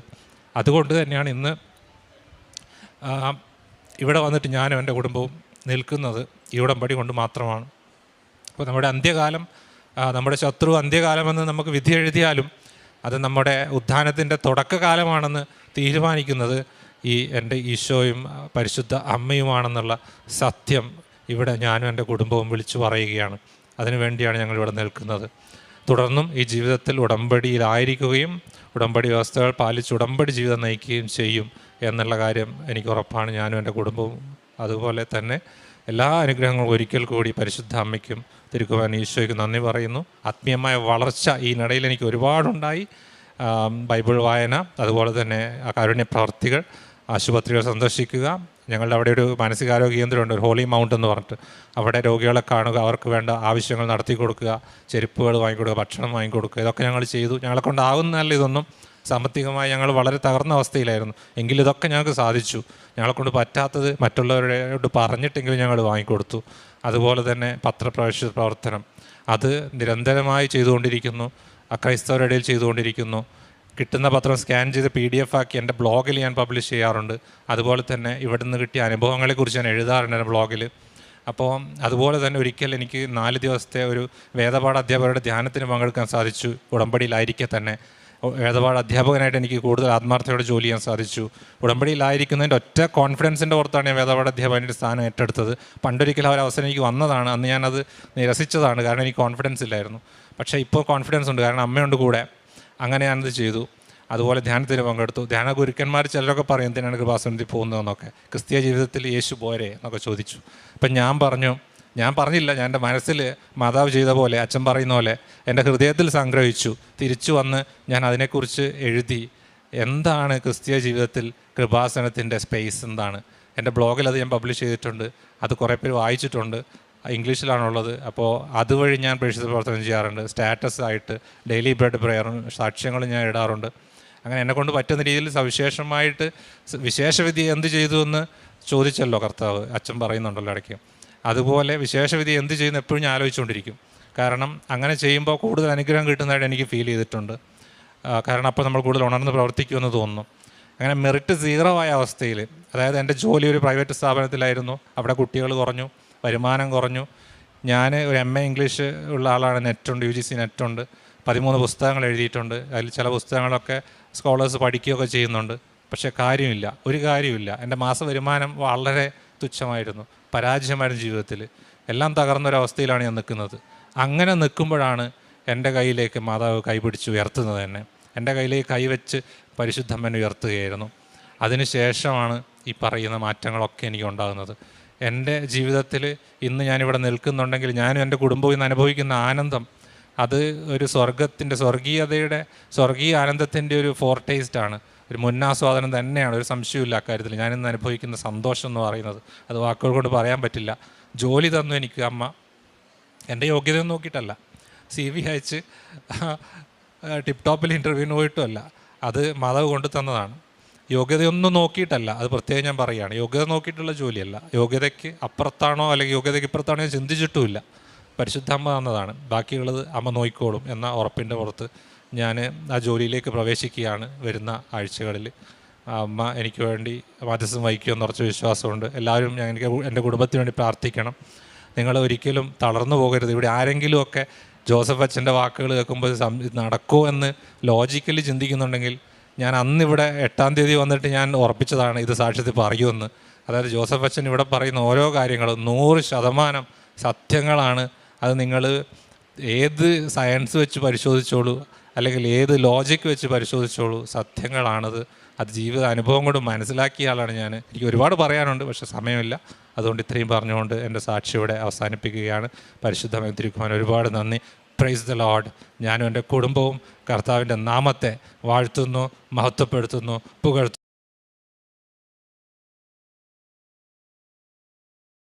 അതുകൊണ്ട് തന്നെയാണ് ഇന്ന് ഇവിടെ വന്നിട്ട് ഞാനും എൻ്റെ കുടുംബവും നിൽക്കുന്നത് ഈ ഉടമ്പടി കൊണ്ട് മാത്രമാണ്. അപ്പോൾ നമ്മുടെ അന്ത്യകാലം, നമ്മുടെ ശത്രു അന്ത്യകാലമെന്ന് നമുക്ക് വിധി എഴുതിയാലും അത് നമ്മുടെ ഉത്ഥാനത്തിൻ്റെ തുടക്കകാലമാണെന്ന് തീരുമാനിക്കുന്നത് എൻ്റെ ഈശോയും പരിശുദ്ധ അമ്മയുമാണെന്നുള്ള സത്യം ഇവിടെ ഞാനും എൻ്റെ കുടുംബവും വിളിച്ചു പറയുകയാണ്. അതിനുവേണ്ടിയാണ് ഞങ്ങളിവിടെ നിൽക്കുന്നത്. തുടർന്നും ഈ ജീവിതത്തിൽ ഉടമ്പടിയിലായിരിക്കുകയും ഉടമ്പടി വ്യവസ്ഥകൾ പാലിച്ച് ഉടമ്പടി ജീവിതം നയിക്കുകയും ചെയ്യും എന്നുള്ള കാര്യം എനിക്ക് ഉറപ്പാണ്. ഞാനും എൻ്റെ കുടുംബവും. അതുപോലെ തന്നെ എല്ലാ അനുഗ്രഹങ്ങളും ഒരിക്കൽ കൂടി പരിശുദ്ധ അമ്മയ്ക്കും തിരുക്കുമാരൻ ഈശോയ്ക്ക് നന്ദി പറയുന്നു. ആത്മീയമായ വളർച്ച ഈ നടയിൽ എനിക്ക് ഒരുപാടുണ്ടായി. ബൈബിൾ വായന, അതുപോലെ തന്നെ കാരുണ്യ പ്രവർത്തികൾ, ആശുപത്രികൾ സന്ദർശിക്കുക. ഞങ്ങളുടെ അവിടെ ഒരു മാനസികാരോഗ്യ കേന്ദ്രമുണ്ട്, ഒരു ഹോളി മൗണ്ട് എന്ന് പറഞ്ഞിട്ട്. അവിടെ രോഗികളെ കാണുക, അവർക്ക് വേണ്ട ആവശ്യങ്ങൾ നടത്തി കൊടുക്കുക, ചെരുപ്പുകൾ വാങ്ങിക്കൊടുക്കുക, ഭക്ഷണം വാങ്ങിക്കൊടുക്കുക, ഇതൊക്കെ ഞങ്ങൾ ചെയ്തു. ഞങ്ങളെ കൊണ്ടാവുന്നതല്ല ഇതൊന്നും. സാമ്പത്തികമായി ഞങ്ങൾ വളരെ തകർന്ന അവസ്ഥയിലായിരുന്നു. എങ്കിലും ഇതൊക്കെ ഞങ്ങൾക്ക് സാധിച്ചു. ഞങ്ങളെക്കൊണ്ട് പറ്റാത്തത് മറ്റുള്ളവരോട് പറഞ്ഞിട്ടെങ്കിലും ഞങ്ങൾ വാങ്ങിക്കൊടുത്തു. അതുപോലെ തന്നെ പത്രപ്രവേശന പ്രവർത്തനം അത് നിരന്തരമായി ചെയ്തുകൊണ്ടിരിക്കുന്നു. ക്രൈസ്തവരുടെ ഇടയിൽ ചെയ്തുകൊണ്ടിരിക്കുന്നു. കിട്ടുന്ന പത്രം സ്കാൻ ചെയ്ത് PDF ആക്കി എൻ്റെ ബ്ലോഗിൽ ഞാൻ പബ്ലിഷ് ചെയ്യാറുണ്ട്. അതുപോലെ തന്നെ ഇവിടെ നിന്ന് കിട്ടിയ അനുഭവങ്ങളെക്കുറിച്ച് ഞാൻ എഴുതാറുണ്ട് എൻ്റെ ബ്ലോഗിൽ. അപ്പോൾ അതുപോലെ തന്നെ ഒരിക്കൽ എനിക്ക് 4 ദിവസത്തെ ഒരു വേദപാഠ അധ്യാപകരുടെ ധ്യാനത്തിന് പങ്കെടുക്കാൻ സാധിച്ചു. ഉടമ്പടിയിലായിരിക്കെ തന്നെ വേദപാഠ അധ്യാപകനായിട്ട് എനിക്ക് കൂടുതൽ ആത്മാർത്ഥയോടെ ജോലി ചെയ്യാൻ സാധിച്ചു. ഉടമ്പടിയിലായിരിക്കുന്നതിൻ്റെ ഒറ്റ കോൺഫിഡൻസിൻ്റെ പുറത്താണ് ഞാൻ വേദപാഠ അധ്യാപകൻ്റെ സ്ഥാനം ഏറ്റെടുത്തത്. പണ്ടൊരിക്കലും അവസരം എനിക്ക് വന്നതാണ്, അന്ന് ഞാനത് നിരസിച്ചതാണ്, കാരണം എനിക്ക് കോൺഫിഡൻസ് ഇല്ലായിരുന്നു. പക്ഷേ ഇപ്പോൾ കോൺഫിഡൻസ് ഉണ്ട്, കാരണം അമ്മയുണ്ട് കൂടെ. അങ്ങനെ ഞാനത് ചെയ്തു. അതുപോലെ ധ്യാനത്തിന് പങ്കെടുത്തു. ധ്യാന ഗുരുക്കന്മാർ ചിലരൊക്കെ പറയും എന്തിനാണ് കൃപാസനത്തിൽ പോകുന്നതെന്നൊക്കെ, ക്രിസ്തീയ ജീവിതത്തിൽ യേശു പോരെ എന്നൊക്കെ ചോദിച്ചു. അപ്പം ഞാൻ പറഞ്ഞില്ല. ഞാൻ എൻ്റെ മനസ്സിൽ മാതാവ് ചെയ്ത പോലെ, അച്ഛൻ പറയുന്ന പോലെ എൻ്റെ ഹൃദയത്തിൽ സംഗ്രഹിച്ചു. തിരിച്ചു വന്ന് ഞാൻ അതിനെക്കുറിച്ച് എഴുതി. എന്താണ് ക്രിസ്തീയ ജീവിതത്തിൽ കൃപാസനത്തിൻ്റെ സ്പേസ് എന്താണ്? എൻ്റെ ബ്ലോഗിൽ അത് ഞാൻ പബ്ലിഷ് ചെയ്തിട്ടുണ്ട്. അത് കുറേ പേര് വായിച്ചിട്ടുണ്ട്. ഇംഗ്ലീഷിലാണുള്ളത്. അപ്പോൾ അതുവഴി ഞാൻ പ്രേക്ഷിത പ്രവർത്തനം ചെയ്യാറുണ്ട്. സ്റ്റാറ്റസ് ആയിട്ട് ഡെയിലി ബ്രെഡ് പ്രെയറും സാക്ഷ്യങ്ങളും ഞാൻ ഇടാറുണ്ട്. അങ്ങനെ എന്നെക്കൊണ്ട് പറ്റുന്ന രീതിയിൽ സവിശേഷമായിട്ട് വിശേഷവിധി എന്ത് ചെയ്തു എന്ന് ചോദിച്ചല്ലോ കർത്താവ്, അച്ഛൻ പറയുന്നുണ്ടല്ലോ ഇടയ്ക്ക്. അതുപോലെ വിശേഷവിധി എന്ത് ചെയ്യുന്നു എപ്പോഴും ഞാൻ ആലോചിച്ചുകൊണ്ടിരിക്കും. കാരണം അങ്ങനെ ചെയ്യുമ്പോൾ കൂടുതൽ അനുഗ്രഹം കിട്ടുന്നതായിട്ട് എനിക്ക് ഫീൽ ചെയ്തിട്ടുണ്ട്. കാരണം അപ്പോൾ നമ്മൾ കൂടുതൽ ഉണർന്ന് പ്രവർത്തിക്കുമെന്ന് തോന്നുന്നു. അങ്ങനെ മെറിറ്റ് 0 ആയ അവസ്ഥയിൽ, അതായത് എൻ്റെ ജോലി ഒരു പ്രൈവറ്റ് സ്ഥാപനത്തിലായിരുന്നു. അവിടെ കുട്ടികൾ കുറഞ്ഞു, വരുമാനം കുറഞ്ഞു. ഞാൻ ഒരു MA ഇംഗ്ലീഷ് ഉള്ള ആളാണ്. നെറ്റുണ്ട്, UGC നെറ്റുണ്ട്. 13 പുസ്തകങ്ങൾ എഴുതിയിട്ടുണ്ട്. അതിൽ ചില പുസ്തകങ്ങളൊക്കെ സ്കോളേഴ്സ് പഠിക്കുകയൊക്കെ ചെയ്യുന്നുണ്ട്. പക്ഷേ ഒരു കാര്യമില്ല. എൻ്റെ മാസ വരുമാനം വളരെ തുച്ഛമായിരുന്നു. പരാജയമായിരുന്നു ജീവിതത്തിൽ. എല്ലാം തകർന്നൊരവസ്ഥയിലാണ് ഞാൻ നിൽക്കുന്നത്. അങ്ങനെ നിൽക്കുമ്പോഴാണ് എൻ്റെ കയ്യിലേക്ക് മാതാവ് കൈപിടിച്ച് ഉയർത്തുന്നത് തന്നെ. എൻ്റെ കയ്യിലേക്ക് കൈവച്ച് പരിശുദ്ധമ്മൻ ഉയർത്തുകയായിരുന്നു. അതിനുശേഷമാണ് ഈ പറയുന്ന മാറ്റങ്ങളൊക്കെ എനിക്ക് ഉണ്ടാകുന്നത്. എൻ്റെ ജീവിതത്തിൽ ഇന്ന് ഞാനിവിടെ നിൽക്കുന്നുണ്ടെങ്കിൽ ഞാനും എൻ്റെ കുടുംബവും ഇന്ന് അനുഭവിക്കുന്ന ആനന്ദം, അത് ഒരു സ്വർഗീയ ആനന്ദത്തിൻ്റെ ഒരു ഫോർടേസ്റ്റാണ്, ഒരു മുന്നാസ്വാദനം തന്നെയാണ്. ഒരു സംശയമില്ല അക്കാര്യത്തിൽ. ഞാനിന്ന് അനുഭവിക്കുന്ന സന്തോഷം എന്ന് പറയുന്നത് അത് വാക്കുകൾ കൊണ്ട് പറയാൻ പറ്റില്ല. ജോലി തന്നു എനിക്ക് അമ്മ, എൻ്റെ യോഗ്യതയൊന്നും നോക്കിയിട്ടല്ല, CV അയച്ച് ടിപ്പ് ടോപ്പിൽ ഇൻ്റർവ്യൂവിന് പോയിട്ടുമല്ല, അത് മാതാവ് കൊണ്ടു തന്നതാണ്. യോഗ്യതയൊന്നും നോക്കിയിട്ടല്ല, അത് പ്രത്യേകം ഞാൻ പറയുകയാണ്. യോഗ്യത നോക്കിയിട്ടുള്ള ജോലിയല്ല, യോഗ്യതയ്ക്ക് അപ്പുറത്താണോ അല്ലെങ്കിൽ യോഗ്യതയ്ക്ക് ഇപ്പുറത്താണോ ഞാൻ ചിന്തിച്ചിട്ടുമില്ല. പരിശുദ്ധ അമ്മ തന്നതാണ്, ബാക്കിയുള്ളത് അമ്മ നോക്കിക്കോളും എന്ന ഉറപ്പിൻ്റെ പുറത്ത് ഞാൻ ആ ജോലിയിലേക്ക് പ്രവേശിക്കുകയാണ്. വരുന്ന ആഴ്ചകളിൽ അമ്മ എനിക്ക് വേണ്ടി മധ്യസ്ഥം വഹിക്കുമെന്ന് ഉറച്ച വിശ്വാസമുണ്ട്. എല്ലാവരും എനിക്ക് എൻ്റെ കുടുംബത്തിന് വേണ്ടി പ്രാർത്ഥിക്കണം. നിങ്ങൾ ഒരിക്കലും തളർന്നു പോകരുത്. ഇവിടെ ആരെങ്കിലുമൊക്കെ ജോസഫ് അച്ഛൻ്റെ വാക്കുകൾ കേൾക്കുമ്പോൾ നടക്കുമോ എന്ന് ലോജിക്കലി ചിന്തിക്കുന്നുണ്ടെങ്കിൽ, ഞാൻ അന്നിവിടെ 8-ാം തീയതി വന്നിട്ട് ഞാൻ ഉറപ്പിച്ചതാണ് ഇത് സാക്ഷ്യത്തിൽ പറയുമെന്ന്. അതായത് ജോസഫ് അച്ഛൻ ഇവിടെ പറയുന്ന ഓരോ കാര്യങ്ങളും 100% സത്യങ്ങളാണ്. അത് നിങ്ങൾ ഏത് സയൻസ് വെച്ച് പരിശോധിച്ചോളൂ, അല്ലെങ്കിൽ ഏത് ലോജിക്ക് വെച്ച് പരിശോധിച്ചോളൂ, സത്യങ്ങളാണത്. അത് ജീവിത അനുഭവം കൊണ്ട് മനസ്സിലാക്കിയ ആളാണ് ഞാൻ. എനിക്ക് ഒരുപാട് പറയാനുണ്ട്, പക്ഷേ സമയമില്ല. അതുകൊണ്ട് ഇത്രയും പറഞ്ഞുകൊണ്ട് എൻ്റെ സാക്ഷി ഇവിടെ അവസാനിപ്പിക്കുകയാണ്. പരിശുദ്ധമായ തിരുക്കുമാരൻ ഒരുപാട് നന്ദി. Praise the Lord. ഞാനും എൻ്റെ കുടുംബവും കർത്താവിൻ്റെ നാമത്തെ വാഴ്ത്തുന്നു, മഹത്വപ്പെടുത്തുന്നു, പുകഴ്ത്തുന്നു.